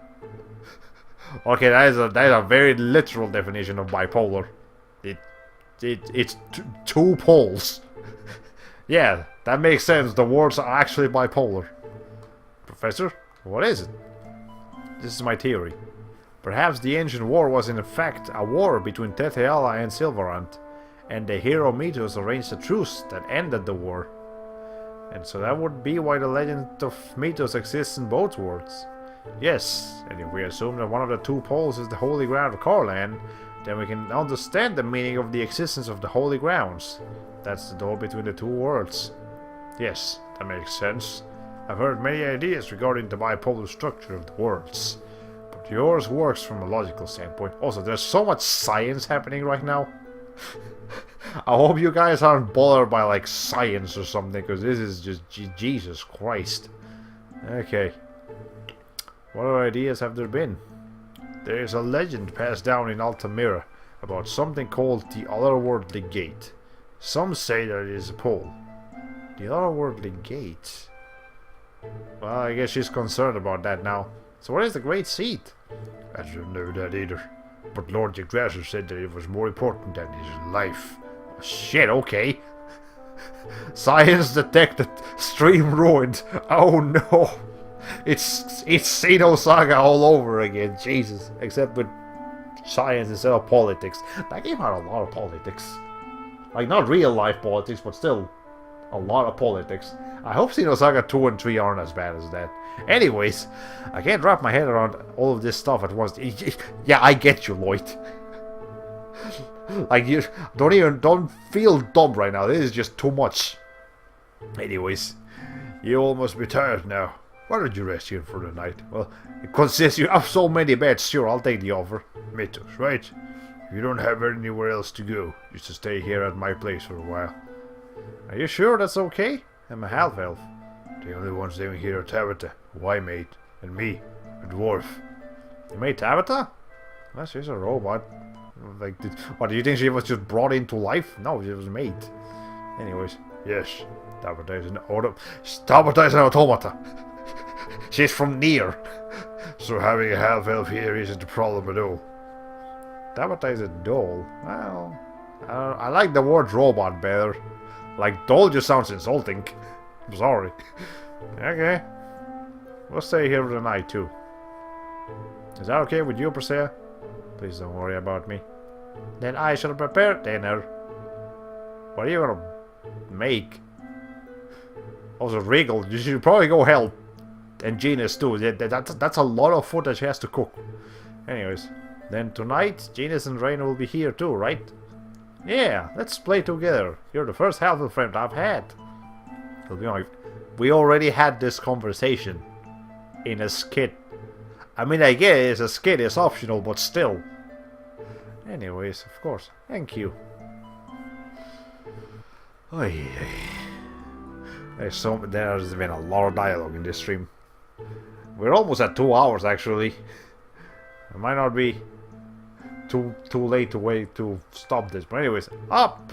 Okay, that is a very literal definition of bipolar. It's 2 poles. Yeah, that makes sense. The worlds are actually bipolar. Professor, what is it? This is my theory. Perhaps the ancient war was in fact a war between Teteala and Silverhunt, and the hero Mythos arranged a truce that ended the war. And so that would be why the legend of Mythos exists in both worlds. Yes, and if we assume that one of the 2 poles is the holy ground of Corlan, then we can understand the meaning of the existence of the holy grounds. That's the door between the 2 worlds. Yes, that makes sense. I've heard many ideas regarding the bipolar structure of the worlds, but yours works from a logical standpoint. Also, there's so much science happening right now. I hope you guys aren't bothered by like science or something, because this is just Jesus Christ. Okay. What other ideas have there been? There is a legend passed down in Altamira about something called the Otherworldly Gate. Some say that it is a pole. The Otherworldly Gate? Well, I guess she's concerned about that now. So what is the Great Seat? I don't know that either. But Lord Yggdrasil said that it was more important than his life. Oh, shit, okay. Science detected. Stream ruined. Oh no. It's Xenosaga all over again. Jesus. Except with science instead of politics. That game had a lot of politics. Like, not real life politics, but still a lot of politics. I hope Xenosaga 2 and 3 aren't as bad as that. Anyways, I can't wrap my head around all of this stuff at once. Yeah, I get you, Lloyd. Like, you don't feel dumb right now. This is just too much. Anyways, you all must be tired now. Why don't you rest here for the night? Well, since you have so many beds, sure, I'll take the offer. Mythos, right? You don't have anywhere else to go. Just to stay here at my place for a while. Are you sure that's okay? I'm a half-elf. The only ones living here are Tabitha, who I made, and me, a dwarf. You made Tabitha? Well, she's a robot. Like, what, do you think she was just brought into life? No, she was made. Anyways, yes, Tabitha is an automata. She's from near. So having a half-elf here isn't a problem at all. Tabitha is a doll. Well, I like the word robot better. Like, doll just sounds insulting. I'm sorry. Okay. We'll stay here for the night, too. Is that okay with you, Persea? Please don't worry about me. Then I shall prepare dinner. What are you gonna make? Also, Regal, you should probably go help. And Genus, too. That's a lot of food that she has to cook. Anyways. Then tonight, Genus and Rain will be here, too, right? Yeah, let's play together. You're the first half-elf friend I've had. We already had this conversation in a skit. I mean, I guess a skit is optional, but still. Anyways, of course. Thank you. Oy. There's been a lot of dialogue in this stream. We're almost at 2 hours, actually. It might not be too late to wait to stop this, but anyways, up,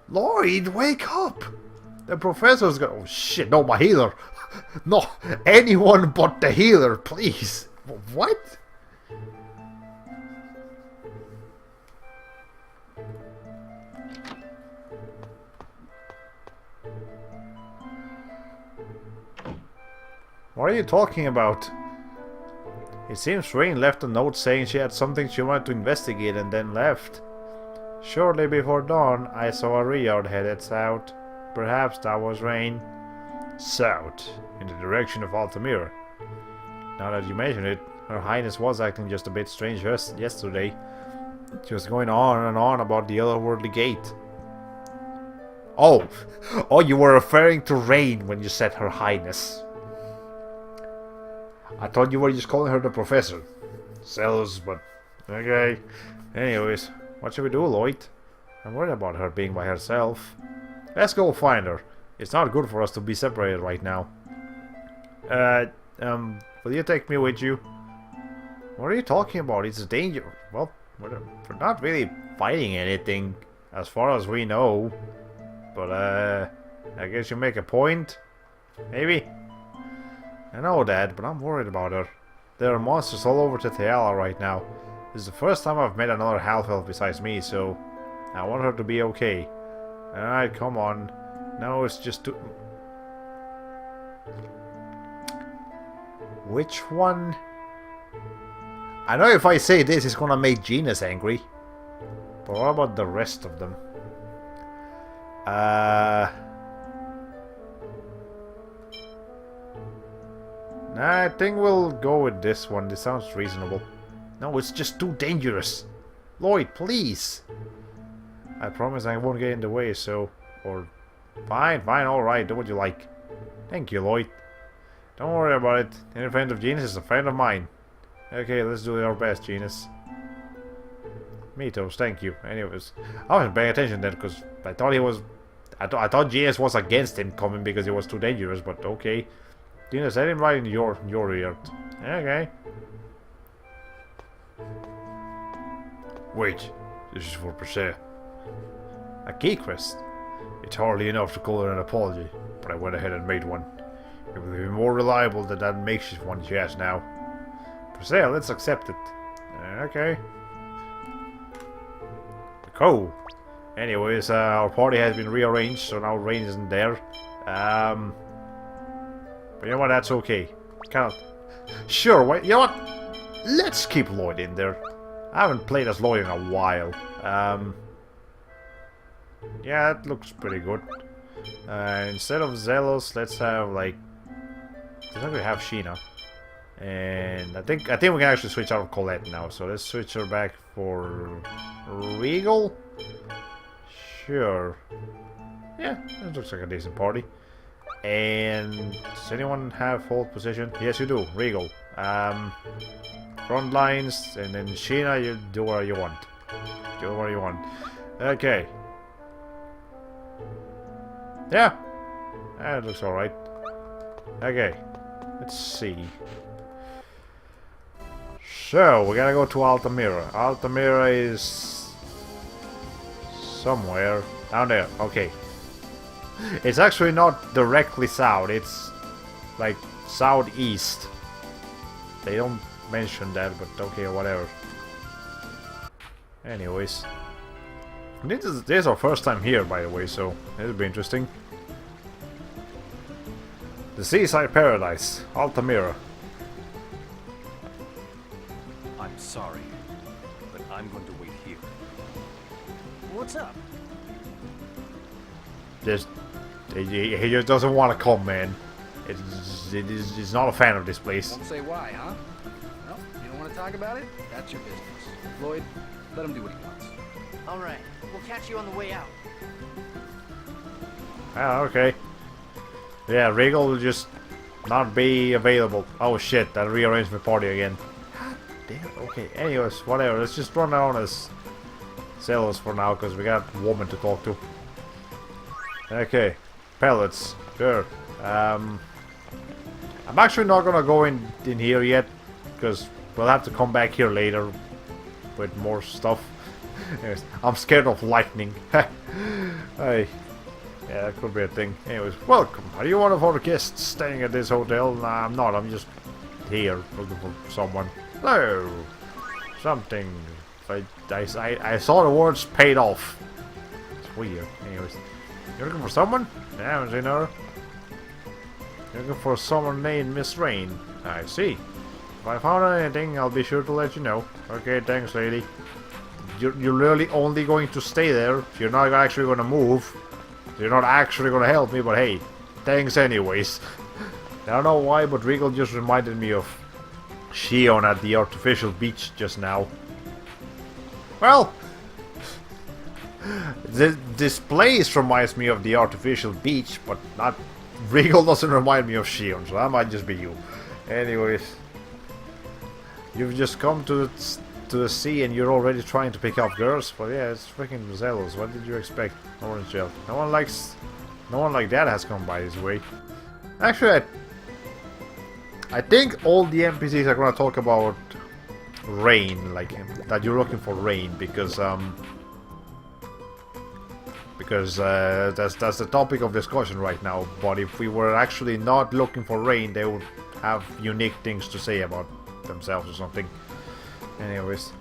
Lloyd, wake up! The professor's got. Oh shit! No, my healer. No, anyone but the healer, please. What? What are you talking about? It seems Rain left a note saying she had something she wanted to investigate and then left. Shortly before dawn, I saw a Riard headed south. Perhaps that was Rain. South, in the direction of Altamira. Now that you mention it, Her Highness was acting just a bit strange yesterday. She was going on and on about the otherworldly gate. Oh, you were referring to Rain when you said Her Highness. I thought you were just calling her the Professor. Sells, but okay. Anyways, what should we do, Lloyd? I'm worried about her being by herself. Let's go find her. It's not good for us to be separated right now. Will you take me with you? What are you talking about? It's a danger. Well, we're not really fighting anything, as far as we know. But, I guess you make a point? Maybe? I know that, but I'm worried about her. There are monsters all over Teteala right now. This is the first time I've met another half-elf besides me, so I want her to be okay. Alright, come on. No, it's just too... Which one? I know if I say this, it's gonna make Genus angry. But what about the rest of them? Nah, I think we'll go with this one. This sounds reasonable. No, it's just too dangerous. Lloyd, please. I promise I won't get in the way, so... Or... Fine, alright, do what you like. Thank you, Lloyd. Don't worry about it. Any friend of Genus is a friend of mine. Okay, let's do our best, Genus. Mythos, thank you. Anyways, I wasn't paying attention then, because I thought he was... I thought Genus was against him coming because he was too dangerous, but okay. Genus, let him ride in your yard. Okay. Wait, this is for Persea. A key quest. It's hardly enough to call it an apology, but I went ahead and made one. It will be more reliable than that makeshift one she has now. Persea, let's accept it. Okay. Cool. Anyways, our party has been rearranged, so now Rain isn't there. But you know what, that's okay. Kind of... Sure, wait, you know what? Let's keep Lloyd in there. I haven't played as Lloyd in a while. Yeah, that looks pretty good. Instead of Zelos, let's have like... Let's actually have Sheena. And I think we can actually switch out of Colette now. So let's switch her back for Regal. Sure. Yeah, that looks like a decent party. And does anyone have hold position? Yes, you do. Regal. Front lines, and then Sheena, you do what you want. Do what you want. Okay. Yeah. That looks alright. Okay. Let's see. So, we gotta go to Altamira. Altamira is... somewhere. Down there. Okay. It's actually not directly south. It's... like, southeast. They don't mention that, but okay, whatever. Anyways. This is our first time here, by the way, so it'll be interesting. The Seaside Paradise, Altamira. I'm sorry, but I'm going to wait here. What's up? He just doesn't want to come, man. He's not a fan of this place. Won't say why, huh? No, you don't want to talk about it? That's your business. Lloyd, let him do what he wants. All right, we'll catch you on the way out. Ah, okay. Yeah, Regal will just not be available. Oh shit, I rearranged my party again. Damn, okay, anyways, whatever. Let's just run down as Zelos for now, because we got a woman to talk to. Okay, pellets, sure. I'm actually not gonna go in here yet, because we'll have to come back here later with more stuff. Anyways, I'm scared of lightning. Hey, yeah, that could be a thing. Anyways, welcome. Are you one of our guests staying at this hotel? Nah, I'm not. I'm just here looking for someone. Hello. Something. I saw the words paid off. It's weird. Anyways, you're looking for someone? Yeah, I haven't seen her. You're looking for someone named Miss Rain. I see. If I found anything, I'll be sure to let you know. Okay, thanks, lady. You're really only going to stay there. You're not actually going to move. You're not actually going to help me, but hey, thanks anyways. I don't know why, but Regal just reminded me of Shion at the artificial beach just now. Well, this place reminds me of the artificial beach, but not... Regal doesn't remind me of Shion, so that might just be you. Anyways, you've just come to the sea and you're already trying to pick up girls? Well, yeah, it's freaking Zelos. What did you expect? Orange Gel. No one like that has come by this way. Actually, I think all the NPCs are gonna talk about rain, like that you're looking for rain, because that's the topic of discussion right now. But if we were actually not looking for rain, they would have unique things to say about themselves or something. Anyways,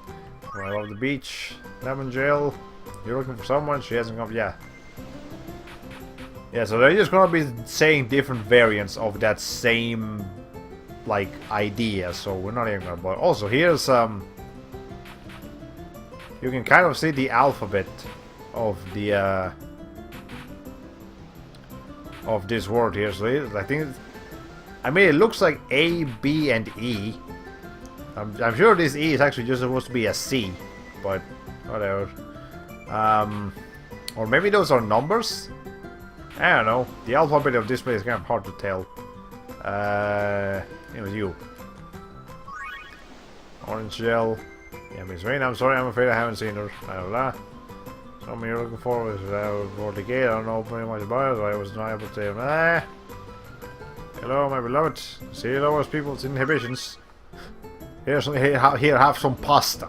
I love the beach. Lemon Gel, you're looking for someone? She hasn't come. Yeah. Yeah, so they're just gonna be saying different variants of that same, like, idea. So we're not even gonna bother. Also, here's you can kind of see the alphabet of the of this word here. So I think, I mean, it looks like A, B, and E. I'm sure this E is actually just supposed to be a C, but whatever. Or maybe those are numbers? I don't know. The alphabet of this place is kind of hard to tell. It was you. Orange Gel. Yeah, Miss Rain, I'm sorry, I'm afraid I haven't seen her. Blah, blah. Something you're looking for is for the gate. I don't know pretty much about it, so I was not able to say, ah. Hello, my beloved. See, lowers people's inhibitions. Here, have some pasta.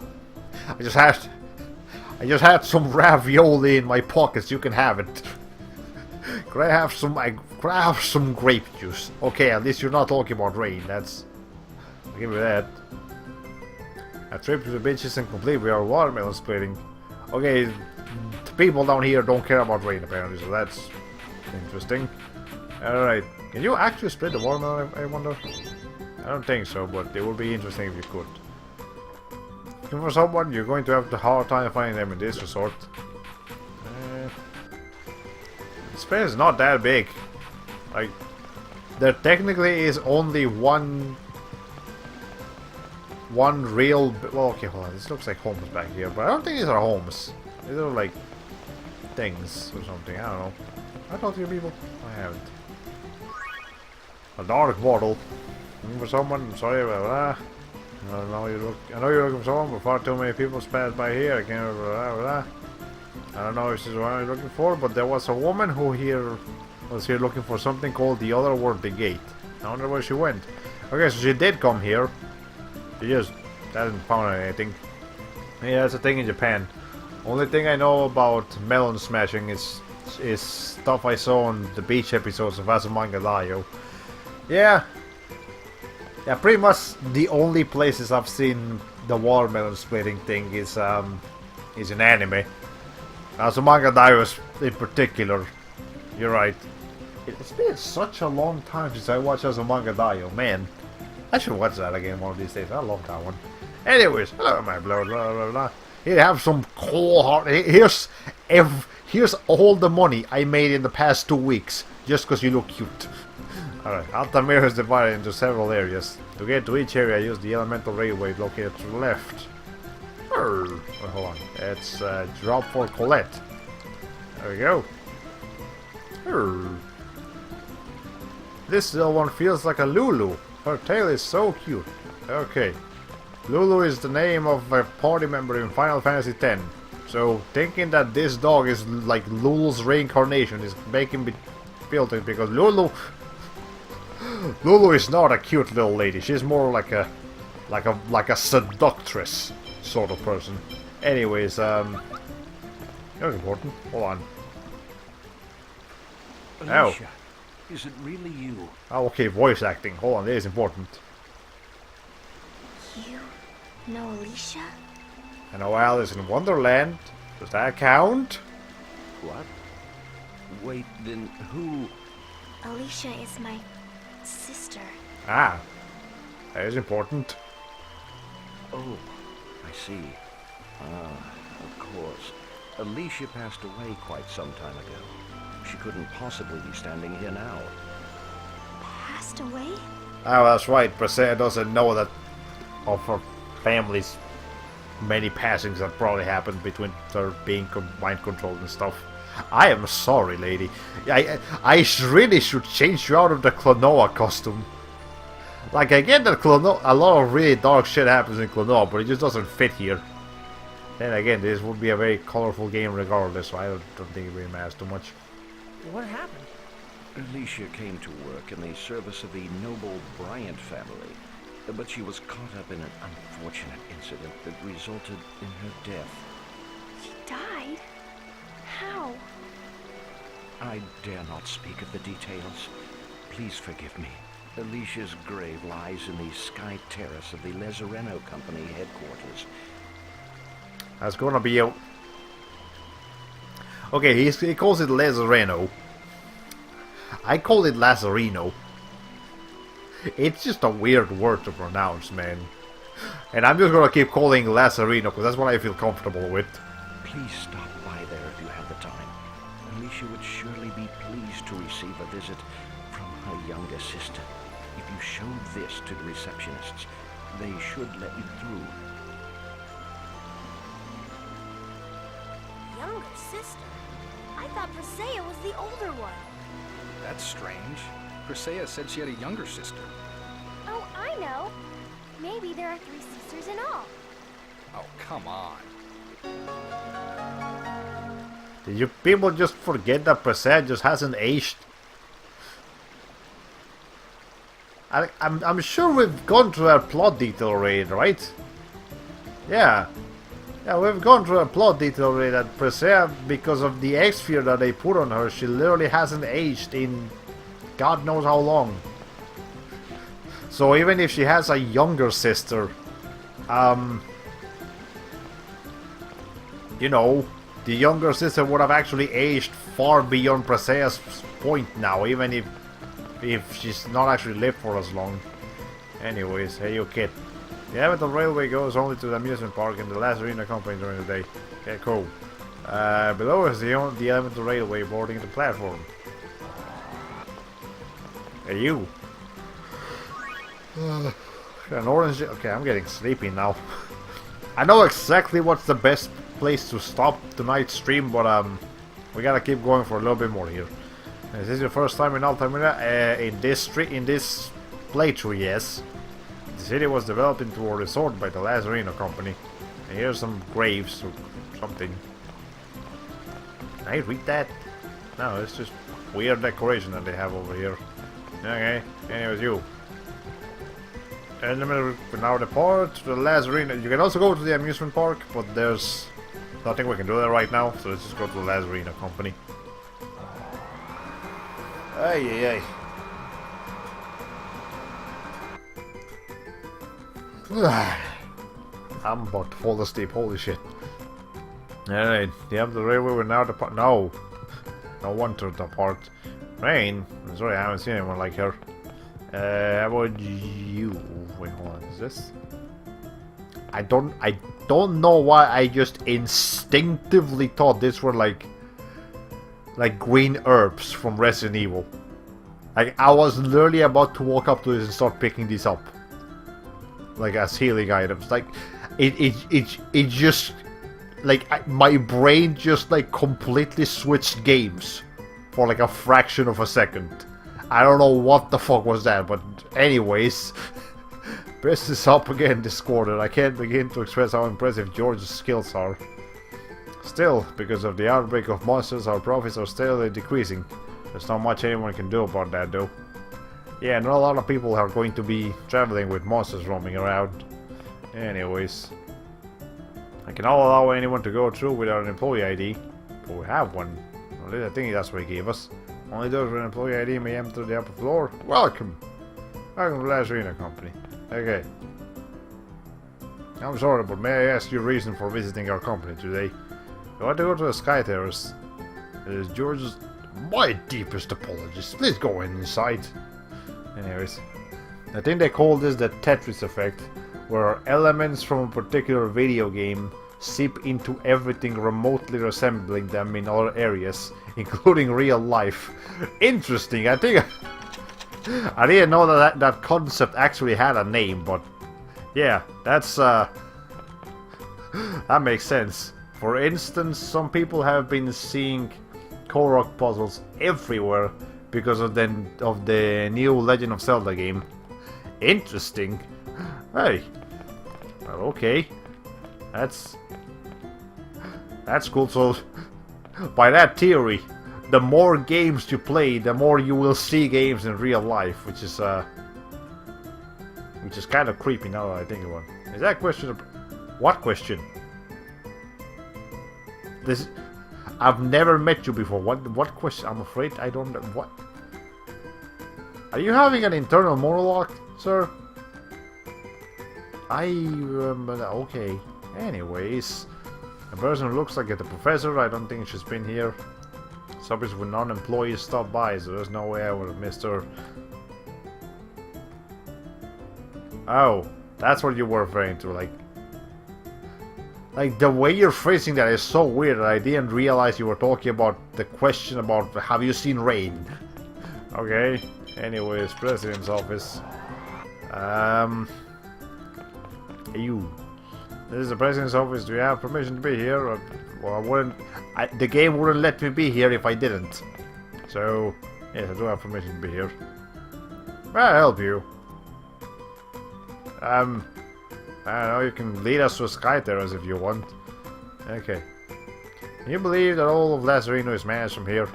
I just had some ravioli in my pockets. You can have it. Could I have some grape juice? Okay, at least you're not talking about rain. That's... I'll give you that. A trip to the beach isn't complete. We are watermelon splitting. Okay, the people down here don't care about rain apparently, so that's interesting. Alright, can you actually split the watermelon, I wonder? I don't think so, but it would be interesting if you could. Looking for someone, you're going to have the hard time finding them in this resort. Space is not that big. Like, there technically is only one real... Well, okay, hold on. This looks like homes back here, but I don't think these are homes. These are like things or something. I don't know. I talked to you people. I haven't. A dark bottle. Looking for someone? I'm sorry about that. I know you're looking for someone, but far too many people passed by here. I can't. I don't know if this is what I'm looking for, but there was a woman who was here looking for something called the other world, the gate. I wonder where she went. Okay, so she did come here. She just hasn't found anything. Yeah, that's a thing in Japan. Only thing I know about melon smashing is stuff I saw on the beach episodes of Azumanga Daioh. Yeah, pretty much the only places I've seen the watermelon splitting thing is in anime. Azumanga Daioh in particular. You're right. It's been such a long time since I watched Azumanga Daioh, man. I should watch that again one of these days. I love that one. Anyways, hello my blah blah blah blah. Here, have some cold hard. Here's all the money I made in the past 2 weeks just because you look cute. Alright, Altamira is divided into several areas. To get to each area, use the elemental railway located to the left. Wait, hold on. It's drop for Colette. There we go. This little one feels like a Lulu. Her tail is so cute. Okay. Lulu is the name of a party member in Final Fantasy X. So thinking that this dog is like Lulu's reincarnation is making me feel it, because Lulu is not a cute little lady. She's more like a seductress sort of person. Anyways, that's important. Hold on. Alicia, is it really you? Oh, okay, voice acting. Hold on, that is important. You know Alicia? I know Alice in Wonderland. Does that count? What? Wait, then who? Alicia is my sister. Ah, that is important. Oh, I see. Ah, of course. Alicia passed away quite some time ago. She couldn't possibly be standing here now. Passed away? Oh, that's right. Presea doesn't know that of her family's many passings that probably happened between her being mind controlled and stuff. I am sorry, lady. I really should change you out of the Klonoa costume. Like, I get that Klonoa, a lot of really dark shit happens in Klonoa, but it just doesn't fit here. Then again, this would be a very colorful game regardless, so I don't think it really matters too much. What happened? Alicia came to work in the service of the noble Bryant family, but she was caught up in an unfortunate incident that resulted in her death. She died? How? I dare not speak of the details. Please forgive me. Alicia's grave lies in the Sky Terrace of the Lazareno Company headquarters. That's gonna be a... Okay, he calls it Lazareno. I call it Lazarino. It's just a weird word to pronounce, man. And I'm just gonna keep calling Lazarino because that's what I feel comfortable with. Please stop by there if you have the time. Alicia would surely be pleased to receive a visit from her younger sister. If you showed this to the receptionists, they should let you through. Younger sister? I thought Presea was the older one. That's strange. Presea said she had a younger sister. Oh, I know. Maybe there are 3 sisters in all. Oh, come on. Did you people just forget that Presea just hasn't aged? I'm sure we've gone through a plot detail already, right? Yeah. Yeah, we've gone through a plot detail already that Presea, because of the X-Sphere that they put on her, she literally hasn't aged in God knows how long. So even if she has a younger sister, you know, the younger sister would have actually aged far beyond Presea's point now, even if she's not actually lived for as long. Anyways, hey you kid. The Avatar Railway goes only to the amusement park and the Lazarino Company during the day. Okay, cool. Below is the elemental railway boarding the platform. Hey, you. An orange. Okay, I'm getting sleepy now. I know exactly what's the best place to stop tonight's stream, but we gotta keep going for a little bit more here. Is this your first time in Altamira? In this playthrough, yes. The city was developed into a resort by the Lazarino company. And here's some graves or something. Can I read that? No, it's just weird decoration that they have over here. Okay, anyways, you. And now depart to the Lazarino. You can also go to the amusement park, but there's nothing we can do there right now, so let's just go to the Lazarino company. Ay. I'm about to fall asleep, holy shit. Alright, the end of the railway will now depart. No one to depart. Rain? I'm sorry, I haven't seen anyone like her. How about you? Wait, hold on, is this? I don't know why I just instinctively thought this were like green herbs from Resident Evil. Like, I was literally about to walk up to this and start picking these up. Like, as healing items. Like, it just... Like, my brain just, like, completely switched games. For, like, a fraction of a second. I don't know what the fuck was that, but anyways... Press this up again, Discord, and I can't begin to express how impressive George's skills are. Still, because of the outbreak of monsters, our profits are steadily decreasing. There's not much anyone can do about that, though. Yeah, not a lot of people are going to be traveling with monsters roaming around. Anyways. I cannot allow anyone to go through without an employee ID. But we have one. At least I think that's what he gave us. Only those with an employee ID may enter the upper floor. Welcome! Welcome to the Lazarino Company. Okay. I'm sorry, but may I ask your reason for visiting our company today? You want to go to the Sky Terrace? It is George's... My deepest apologies. Please go inside. Anyways. I think they call this the Tetris effect, where elements from a particular video game seep into everything remotely resembling them in other areas, including real life. Interesting. I think... I didn't know that concept actually had a name, but... Yeah, that's... That makes sense. For instance, some people have been seeing Korok puzzles everywhere because of the new Legend of Zelda game. Interesting. Hey. Well, okay. That's cool. So, by that theory, the more games you play, the more you will see games in real life, which is kind of creepy now that I think about it. Is that question? What question? This. I've never met you before. What question? I'm afraid I don't. What? Are you having an internal monologue, sir? Okay. Anyways, a person who looks like the professor. I don't think she's been here. Subjects with non-employees stop by, so there's no way I would have missed her. Oh, that's what you were referring to, like the way you're phrasing that is so weird that I didn't realize you were talking about the question about have you seen rain? Okay. Anyways, President's office. You. This is the President's office. Do you have permission to be here? Or, well, I wouldn't. The game wouldn't let me be here if I didn't. So, yes, I do have permission to be here. I'll help you. I don't know, you can lead us to Sky Terrace if you want. Okay. Can you believe that all of Lazarino is managed from here?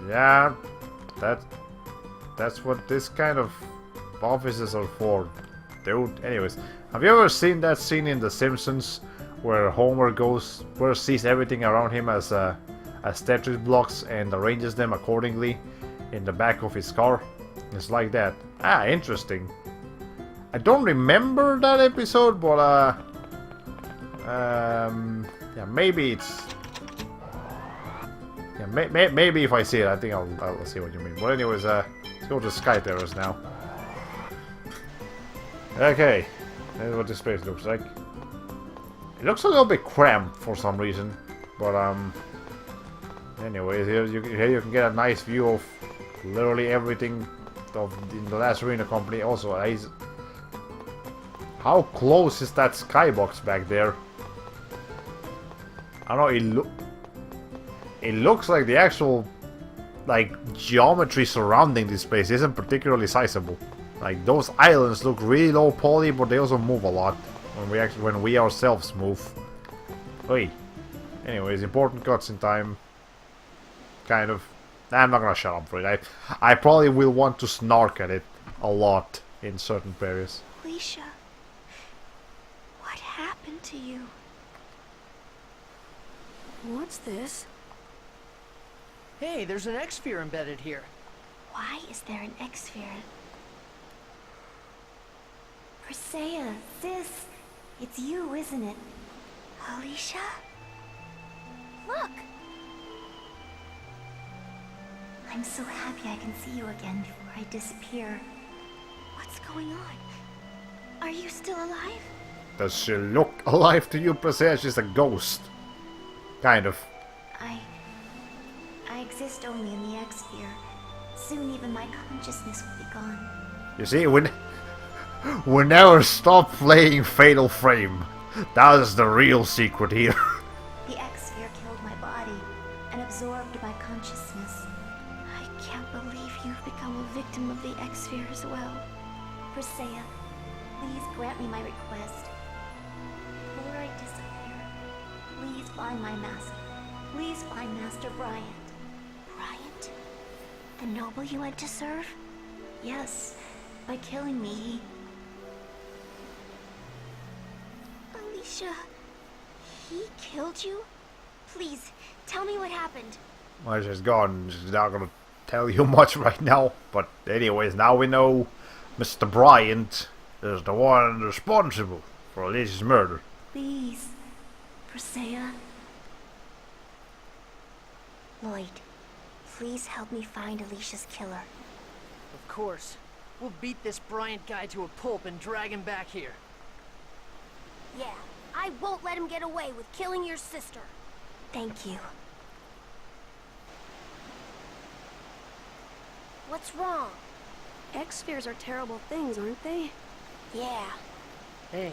Yeah, that's what this kind of offices are for, dude. Anyways, have you ever seen that scene in The Simpsons where Homer sees everything around him as Tetris blocks and arranges them accordingly in the back of his car? It's like that. Ah, interesting. I don't remember that episode, but yeah, maybe it's maybe if I see it, I think I'll see what you mean. But anyways, let's go to Sky Terrace now. Okay, that's what this place looks like. It looks a little bit cramped for some reason. But anyways, here you can get a nice view of literally everything in the last arena company. Also, how close is that skybox back there? I don't know. It looks like the actual geometry surrounding this place isn't particularly sizable. Like, those islands look really low poly, but they also move a lot when we ourselves move. Wait. Anyways, important cutscene time. Kind of. I'm not gonna shut up for it. I probably will want to snark at it a lot in certain areas. Alicia, what happened to you? What's this? Hey, there's an X-sphere embedded here. Why is there an X-sphere? Persea, sis, it's you, isn't it? Alicia? Look! I'm so happy I can see you again before I disappear. What's going on? Are you still alive? Does she look alive to you, Persea? She's a ghost. Kind of. I exist only in the X-sphere. Soon even my consciousness will be gone. You see, we never stop playing Fatal Frame. That is the real secret here. The X-sphere killed my body and absorbed my consciousness. I can't believe you've become a victim of the X-sphere as well. Persea, please grant me my request. Before I disappear, please find my master. Please find Master Bryant. Bryant? The noble you went to serve? Yes, by killing me, Alicia, he killed you? Please, tell me what happened. Well, she's gone. She's not gonna tell you much right now. But anyways, now we know Mr. Bryant is the one responsible for Alicia's murder. Please, Persea. Lloyd, please help me find Alicia's killer. Of course. We'll beat this Bryant guy to a pulp and drag him back here. Yeah, I won't let him get away with killing your sister. Thank you. What's wrong? X-spheres are terrible things, aren't they? Yeah. Hey,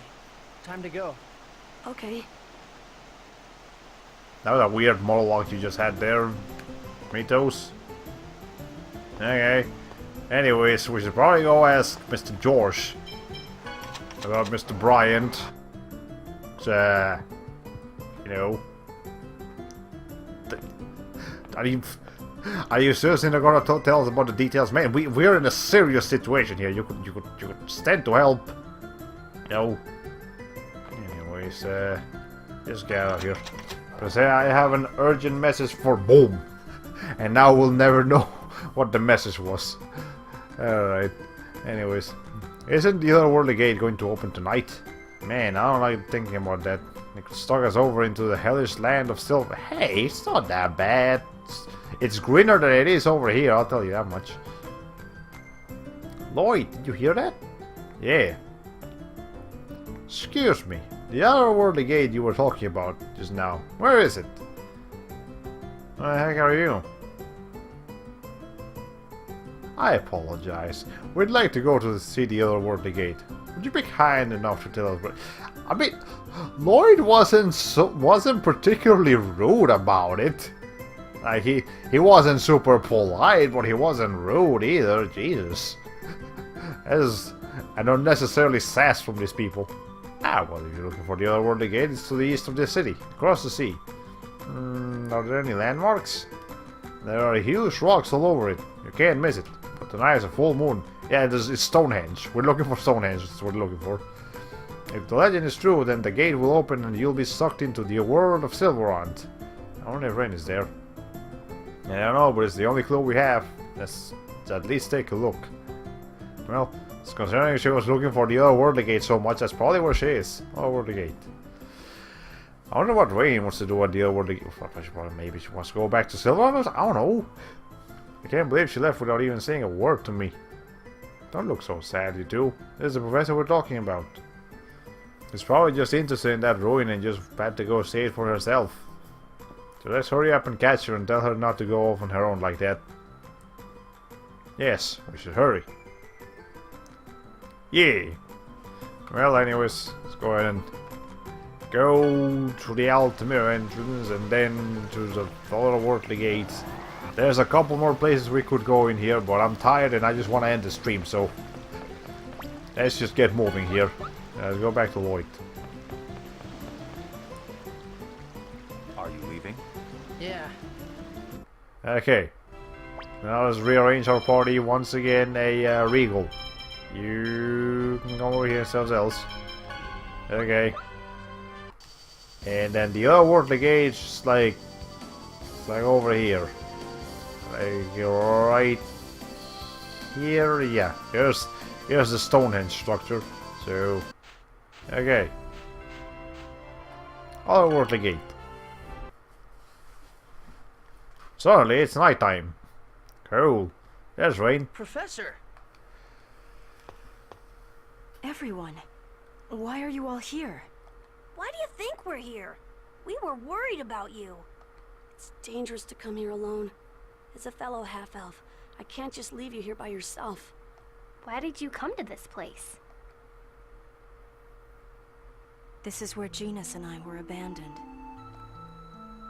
time to go. Okay. That was a weird monologue you just had there, Mitos. Okay. Anyways, we should probably go ask Mr. George about Mr. Bryant. You know. Are you seriously not gonna tell us about the details, man? We're in a serious situation here. You could stand to help. You know. Anyways, just get out of here. Because I have an urgent message for Boom. And now we'll never know what the message was. Alright. Anyways. Isn't the otherworldly gate going to open tonight? Man, I don't like thinking about that. It could stuck us over into the hellish land of silver. Hey, it's not that bad. It's greener than it is over here, I'll tell you that much. Lloyd, did you hear that? Yeah. Excuse me. The otherworldly gate you were talking about just now. Where is it? Where the heck are you? I apologize. We'd like to go to see the otherworldly gate. Would you be kind enough to tell us where? I mean, Lloyd wasn't particularly rude about it. Like he wasn't super polite, but he wasn't rude either. Jesus, as an unnecessarily sass from these people. Ah, well, if you're looking for the otherworldly gate, it's to the east of the city, across the sea. Are there any landmarks? There are huge rocks all over it. You can't miss it. But tonight is a full moon. Yeah, it's Stonehenge. We're looking for Stonehenge. That's what we're looking for. If the legend is true, then the gate will open and you'll be sucked into the world of Silverant. I wonder if Rain is there. I don't know, but it's the only clue we have. Let's at least take a look. Well, considering she was looking for the otherworldly gate so much, that's probably where she is. Otherworldly gate. I wonder what Rain wants to do at the otherworldly gate. Maybe she wants to go back to Silverant? I don't know. I can't believe she left without even saying a word to me. Don't look so sad, you two. This is the professor we're talking about. She's probably just interested in that ruin and just had to go see it for herself. So let's hurry up and catch her and tell her not to go off on her own like that. Yes, we should hurry. Yeah. Well, anyways, let's go ahead and go through the Altamira entrance and then to the otherworldly gates. There's a couple more places we could go in here, but I'm tired and I just want to end the stream, so let's just get moving here. Let's go back to Lloyd. Are you leaving? Yeah. Okay. Now let's rearrange our party once again. A Regal. You can come over here yourselves else. Okay. And then the otherworldly gate is like over here. Like right here. Yeah. Here's the Stonehenge structure. So okay. Otherworldly gate. Suddenly it's nighttime. Cool. There's rain. Professor! Everyone, why are you all here? Why do you think we're here? We were worried about you. It's dangerous to come here alone. As a fellow half-elf, I can't just leave you here by yourself. Why did you come to this place? This is where Genus and I were abandoned.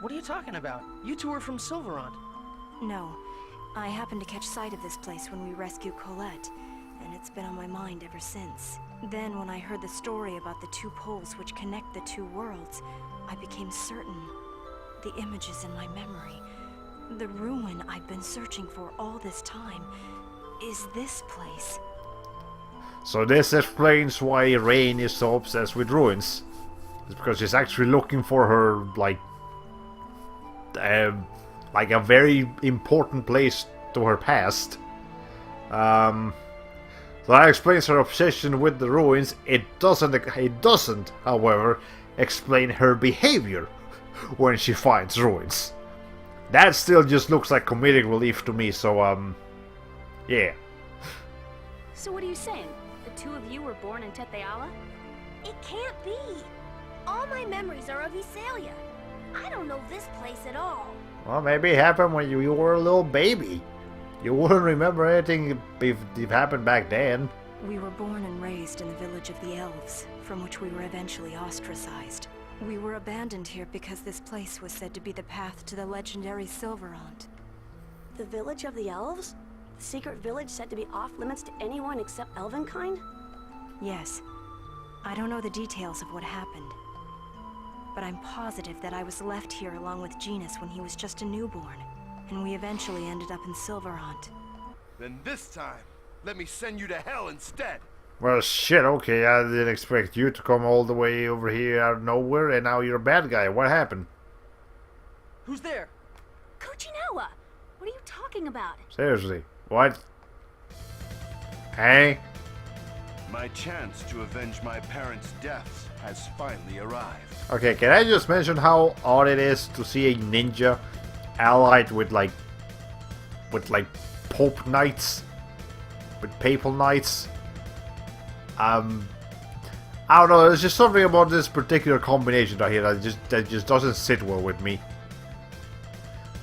What are you talking about? You two are from Silverant. No, I happened to catch sight of this place when we rescued Colette, and it's been on my mind ever since. Then, when I heard the story about the two poles which connect the two worlds, I became certain. The images in my memory, the ruin I've been searching for all this time, is this place. So this explains why Rain is so obsessed with ruins. It's because she's actually looking for her, like a very important place to her past. So that explains her obsession with the ruins. It doesn't, however, explain her behavior when she finds ruins. That still just looks like comedic relief to me, so yeah. So what are you saying? The two of you were born in Tetheala? It can't be. All my memories are of Iselia. I don't know this place at all. Well, maybe it happened when you were a little baby. You wouldn't remember anything if it happened back then. We were born and raised in the village of the Elves, from which we were eventually ostracized. We were abandoned here because this place was said to be the path to the legendary Silverant. The village of the elves? The secret village said to be off-limits to anyone except Elvenkind? Yes. I don't know the details of what happened, but I'm positive that I was left here along with Genus when he was just a newborn, and we eventually ended up in Silverant. Then this time, let me send you to hell instead. Well, shit, okay, I didn't expect you to come all the way over here out of nowhere, and now you're a bad guy. What happened? Who's there? Kuchinawa! What are you talking about? Seriously, what? Hey? My chance to avenge my parents' deaths has finally arrived. Okay, can I just mention how odd it is to see a ninja allied with Pope Knights? With Papal Knights? I don't know, there's just something about this particular combination right here that just doesn't sit well with me.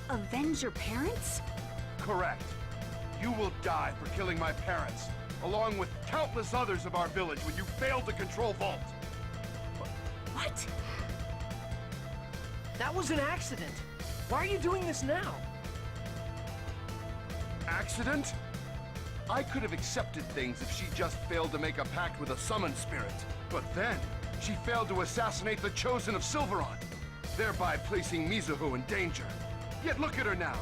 Avenge your parents? Correct. You will die for killing my parents, along with countless others of our village when you failed to control Vault. What? That was an accident. Why are you doing this now? Accident? I could have accepted things if she just failed to make a pact with a summon spirit. But then, she failed to assassinate the Chosen of Silverant, thereby placing Mizuho in danger. Yet look at her now.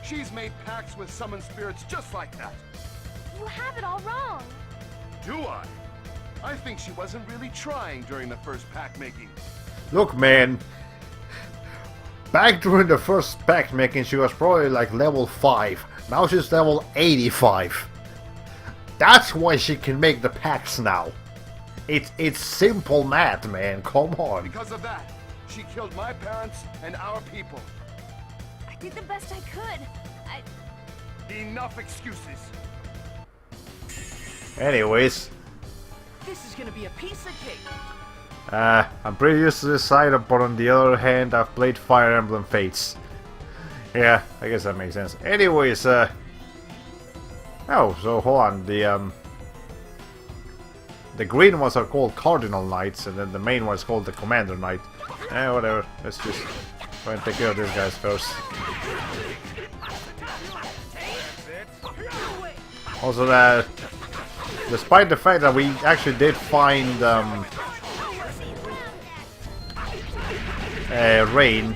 She's made pacts with summon spirits just like that. You have it all wrong. Do I? I think she wasn't really trying during the first pact making. Look, man. Back during the first pact making, she was probably like level 5. Now she's level 85. That's why she can make the pacts now. It's simple math, man. Come on. Because of that, she killed my parents and our people. I did the best I could. Enough excuses. Anyways. This is gonna be a piece of cake. I'm pretty used to this side, but on the other hand, I've played Fire Emblem Fates. Yeah, I guess that makes sense. Anyways, oh, so hold on. The green ones are called Cardinal Knights, and then the main one is called the Commander Knight. Whatever. Let's just try and take care of these guys first. Also, despite the fact that we actually did find Rain,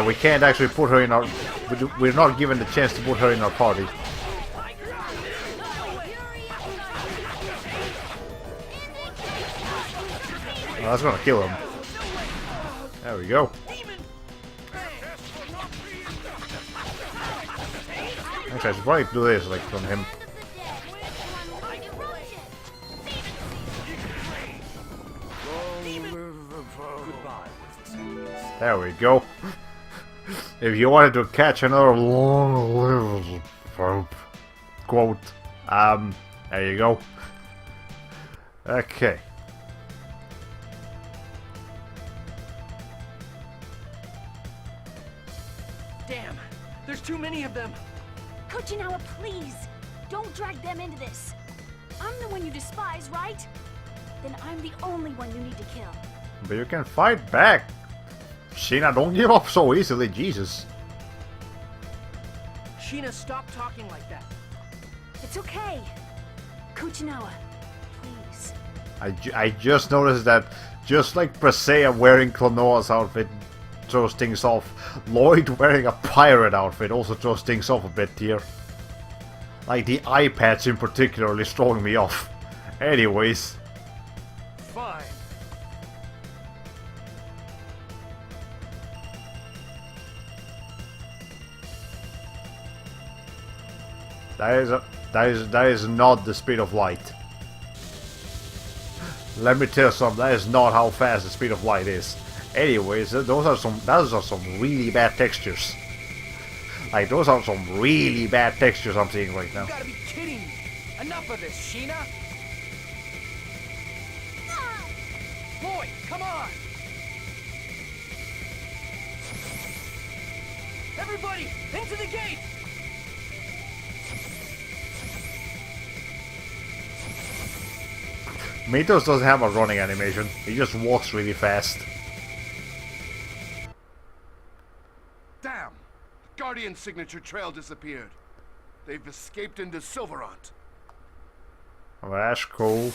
we can't actually put her in our. We're not given the chance to put her in our party. Oh, that's gonna kill him. There we go. Actually, I should probably do this, like, from him. There we go. If you wanted to catch another long-lived quote, there you go. Okay. Damn, there's too many of them. Kuchinawa, please! Don't drag them into this! I'm the one you despise, right? Then I'm the only one you need to kill. But you can fight back. Sheena, don't give up so easily, Jesus. Sheena, stop talking like that. It's okay. Kuchinawa, please. I just noticed that just like Presea wearing Klonoa's outfit throws things off, Lloyd wearing a pirate outfit also throws things off a bit here. Like the eye patch in particular is throwing me off. Anyways. Fine. That is not the speed of light. Let me tell you something, that is not how fast the speed of light is. Anyways, those are some really bad textures. Like, those are some really bad textures I'm seeing right now. You gotta be kidding me. Enough of this, Sheena. Boy, come on. Everybody, into the gate. Mythos doesn't have a running animation. He just walks really fast. Damn! The Guardian signature trail disappeared. They've escaped into Silverant. Well, that's cool.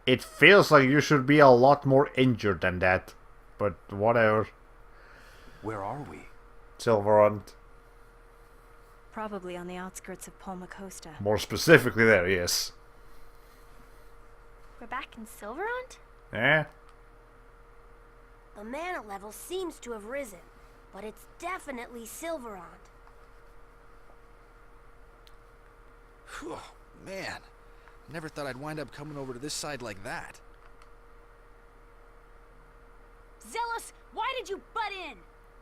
It feels like you should be a lot more injured than that. But whatever. Where are we? Silverant. Probably on the outskirts of Palma Costa. More specifically there, yes. We're back in Silverant? Yeah. The mana level seems to have risen, but it's definitely Silverant. Whew, man. Never thought I'd wind up coming over to this side like that. Zealous, why did you butt in?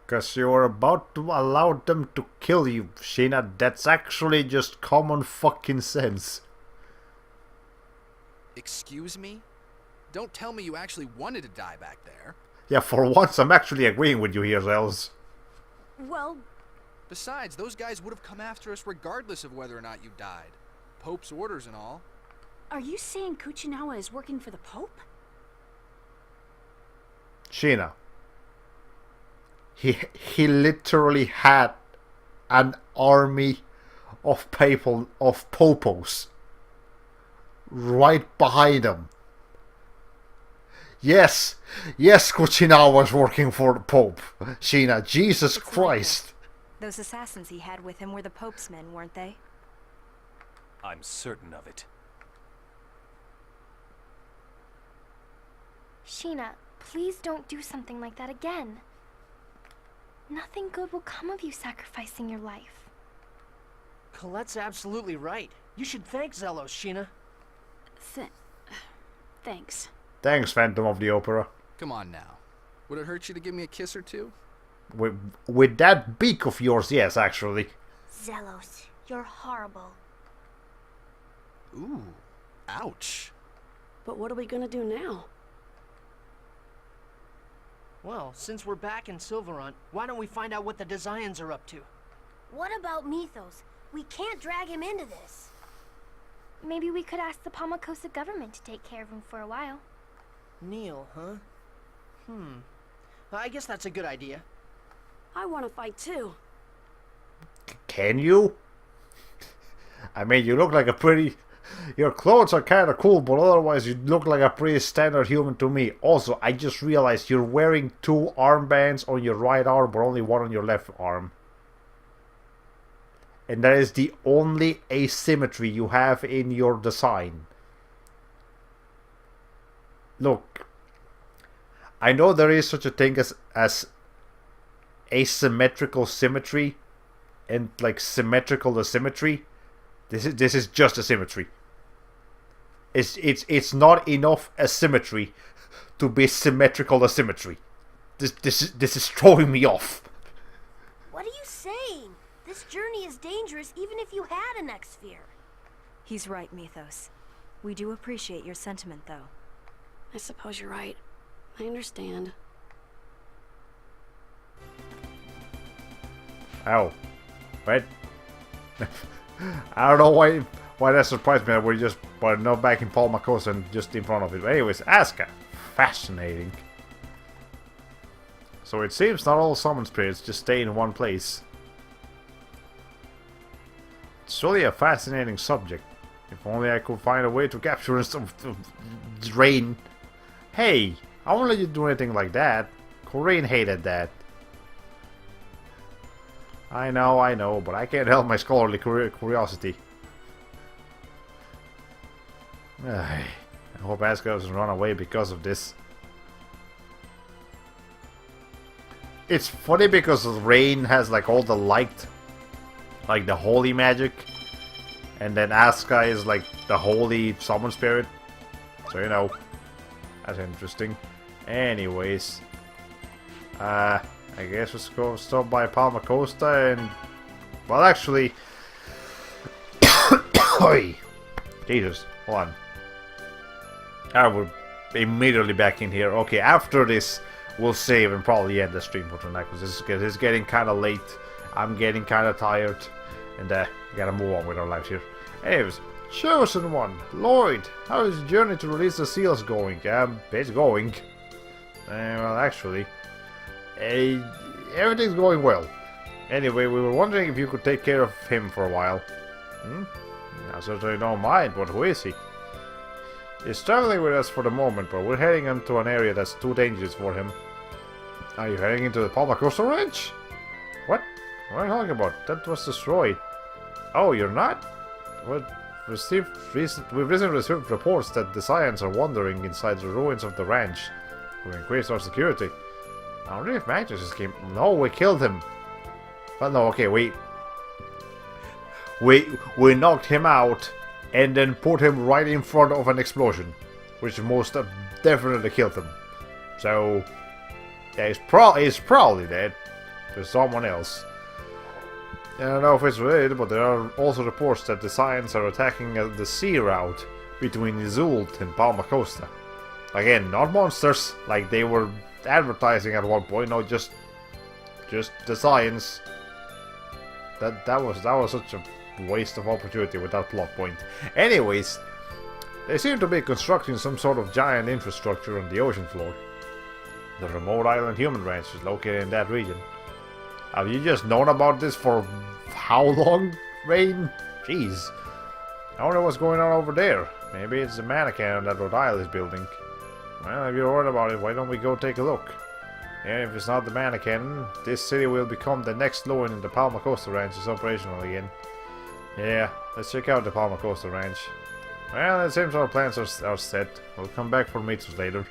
Because you were about to allow them to kill you, Sheena. That's actually just common fucking sense. Excuse me? Don't tell me you actually wanted to die back there. Yeah, for once I'm actually agreeing with you here, Zealous. Well... Besides, those guys would have come after us regardless of whether or not you died. Pope's orders and all. Are you saying Kuchinawa is working for the Pope? Sheena. He literally had an army of popos right behind him. Yes, Kuchinawa was working for the Pope. Sheena, Jesus Christ. Those assassins he had with him were the Pope's men, weren't they? I'm certain of it. Sheena, please don't do something like that again. Nothing good will come of you sacrificing your life. Colette's absolutely right. You should thank Zelos, Sheena. Thanks. Thanks, Phantom of the Opera. Come on now. Would it hurt you to give me a kiss or two? with that beak of yours, yes, actually. Zelos, you're horrible. Ooh, ouch. But what are we gonna do now? Well, since we're back in Silverant, why don't we find out what the Desians are up to? What about Mythos? We can't drag him into this. Maybe we could ask the Palmacosta government to take care of him for a while. Neil, huh? I guess that's a good idea. I want to fight too. Can you? I mean, you look like a pretty... Your clothes are kind of cool, but otherwise you look like a pretty standard human to me. Also, I just realized you're wearing 2 armbands on your right arm, but only one on your left arm. And that is the only asymmetry you have in your design. Look, I know there is such a thing as asymmetrical symmetry and like symmetrical asymmetry. This is just asymmetry. It's not enough asymmetry to be symmetrical asymmetry. This is throwing me off. What are you saying? This journey is dangerous even if you had an X-Sphere. He's right, Mythos. We do appreciate your sentiment, though. I suppose you're right. I understand. Oh. What? I don't know why that surprised me that we're just not back in Palmacosta and just in front of it. But anyways, Asuka. Fascinating. So it seems not all summon spirits just stay in one place. It's really a fascinating subject. If only I could find a way to capture some Rain. Hey, I won't let you do anything like that. Corinne hated that. I know, but I can't help my scholarly curiosity. I hope Asuka doesn't run away because of this. It's funny because Rain has like all the light, like the holy magic, and then Asuka is like the holy summon spirit. So you know, that's interesting. Anyways, I guess let's go stop by Palmacosta and... Well, actually... Oi! Jesus, hold on. I will immediately back in here. Okay, after this, we'll save and probably end the stream for tonight, because it's getting kind of late. I'm getting kind of tired, and we gotta move on with our lives here. Anyways, Chosen One, Lloyd, how is the journey to release the seals going? It's going. Well, actually... everything's going well. Anyway, we were wondering if you could take care of him for a while. I certainly don't mind, but who is he? He's traveling with us for the moment, but we're heading into an area that's too dangerous for him. Are you heading into the Palmacosta Ranch? What? What are you talking about? That was destroyed. Oh, you're not? We've recently received reports that the Scions are wandering inside the ruins of the ranch. We've increased our security. I wonder if Magnus just came... No, we killed him. Well, no, okay, we knocked him out and then put him right in front of an explosion, which most definitely killed him. So, yeah, he's probably dead. There's someone else. I don't know if it's related, but there are also reports that the Scions are attacking the sea route between Izult and Palmacosta. Again, not monsters, like they were advertising at one point. No, just the Scions. That was such a waste of opportunity with that plot point. Anyways, they seem to be constructing some sort of giant infrastructure on the ocean floor. The remote island human ranch is located in that region. Have you just known about this for how long, Rain? Jeez. I wonder what's going on over there. Maybe it's the mannequin that Rhode Island is building. Well, if you're worried about it, why don't we go take a look? And if it's not the mannequin, this city will become the next loan in the Palmacosta Ranch is operational again. Yeah, let's check out the Palmacosta Ranch. Well, it seems our plans are set. We'll come back for meetings later.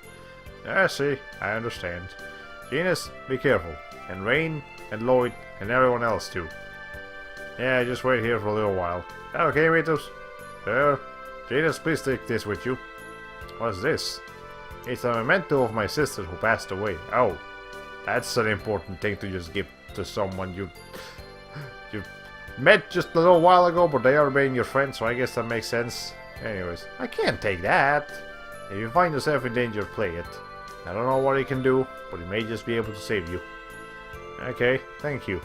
Yeah, see, I understand. Genus, be careful. And Rain, and Lloyd, and everyone else too. Yeah, just wait here for a little while. Okay, Mitos? Sure. Genus, please take this with you. What's this? It's a memento of my sister who passed away. Oh. That's an important thing to just give to someone you met just a little while ago, but they are being your friend, so I guess that makes sense. Anyways, I can't take that. If you find yourself in danger, play it. I don't know what he can do, but he may just be able to save you. Okay, thank you.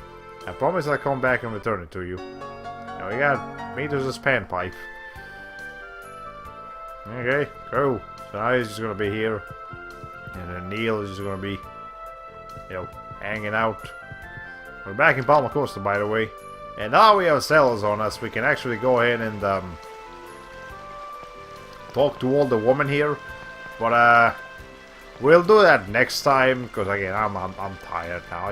I promise I'll come back and return it to you. Now we got Meters' panpipe. Okay, cool. So now he's just gonna be here. And then Neil is just gonna be, you know, hanging out. We're back in Palma Costa, by the way. And now we have cells on us. We can actually go ahead and talk to all the women here. But we'll do that next time, because again, I'm tired now.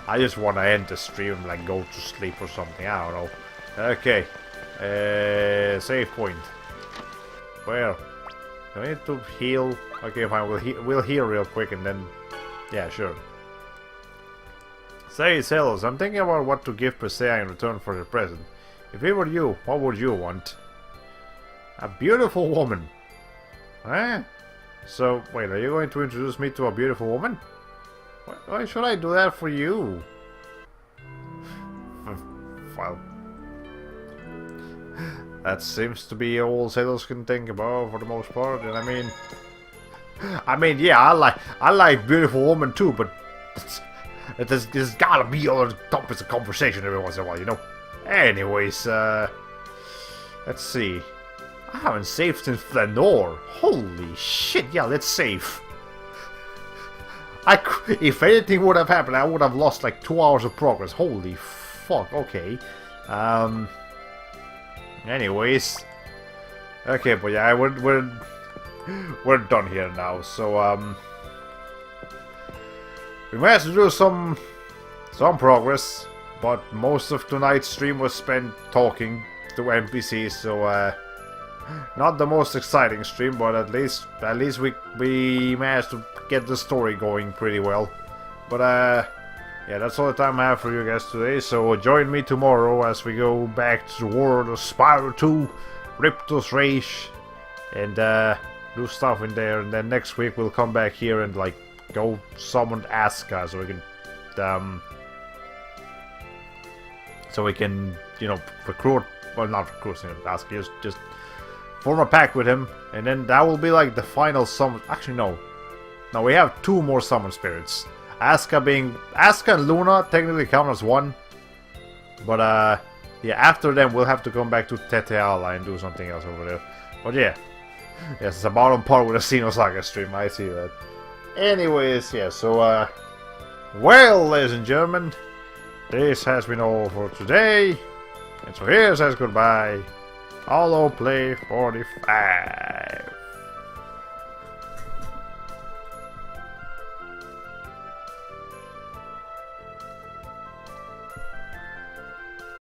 I just wanna end the stream and like go to sleep or something. I don't know. Okay. Save point. Where? Do I need to heal? Okay, fine. We'll heal real quick and then, yeah, sure. Say, Celos, I'm thinking about what to give Persea in return for the present. If it were you, what would you want? A beautiful woman. Eh? So, wait, are you going to introduce me to a beautiful woman? Why should I do that for you? Well, that seems to be all Celos can think about for the most part. And I mean, yeah, I like beautiful women too, but there's gotta be other topics of conversation every once in a while, you know. Anyways, let's see. I haven't saved since Flanor. Holy shit! Yeah, let's save. If anything would have happened, I would have lost like 2 hours of progress. Holy fuck. Okay. Anyways. Okay, but yeah, we're done here now. So we managed to do some progress, but most of tonight's stream was spent talking to NPCs. So not the most exciting stream, but at least we managed to get the story going pretty well. But yeah, that's all the time I have for you guys today. So join me tomorrow as we go back to the world of Spyro 2, Riptos Rage, and do stuff in there. And then next week we'll come back here and like go summon Asuka so we can you know recruit, well, not recruit Asuka, just form a pact with him, and then that will be like the final summon. Actually, no, we have 2 more summon spirits. Asuka and Luna technically count as 1, but yeah, after them we'll have to come back to Teteala and do something else over there. But yeah, yes, it's about on par with a Xenosaga stream. I see that. Anyways, yeah. So well, ladies and gentlemen, this has been all for today, and so here says goodbye. Hollow Play 45.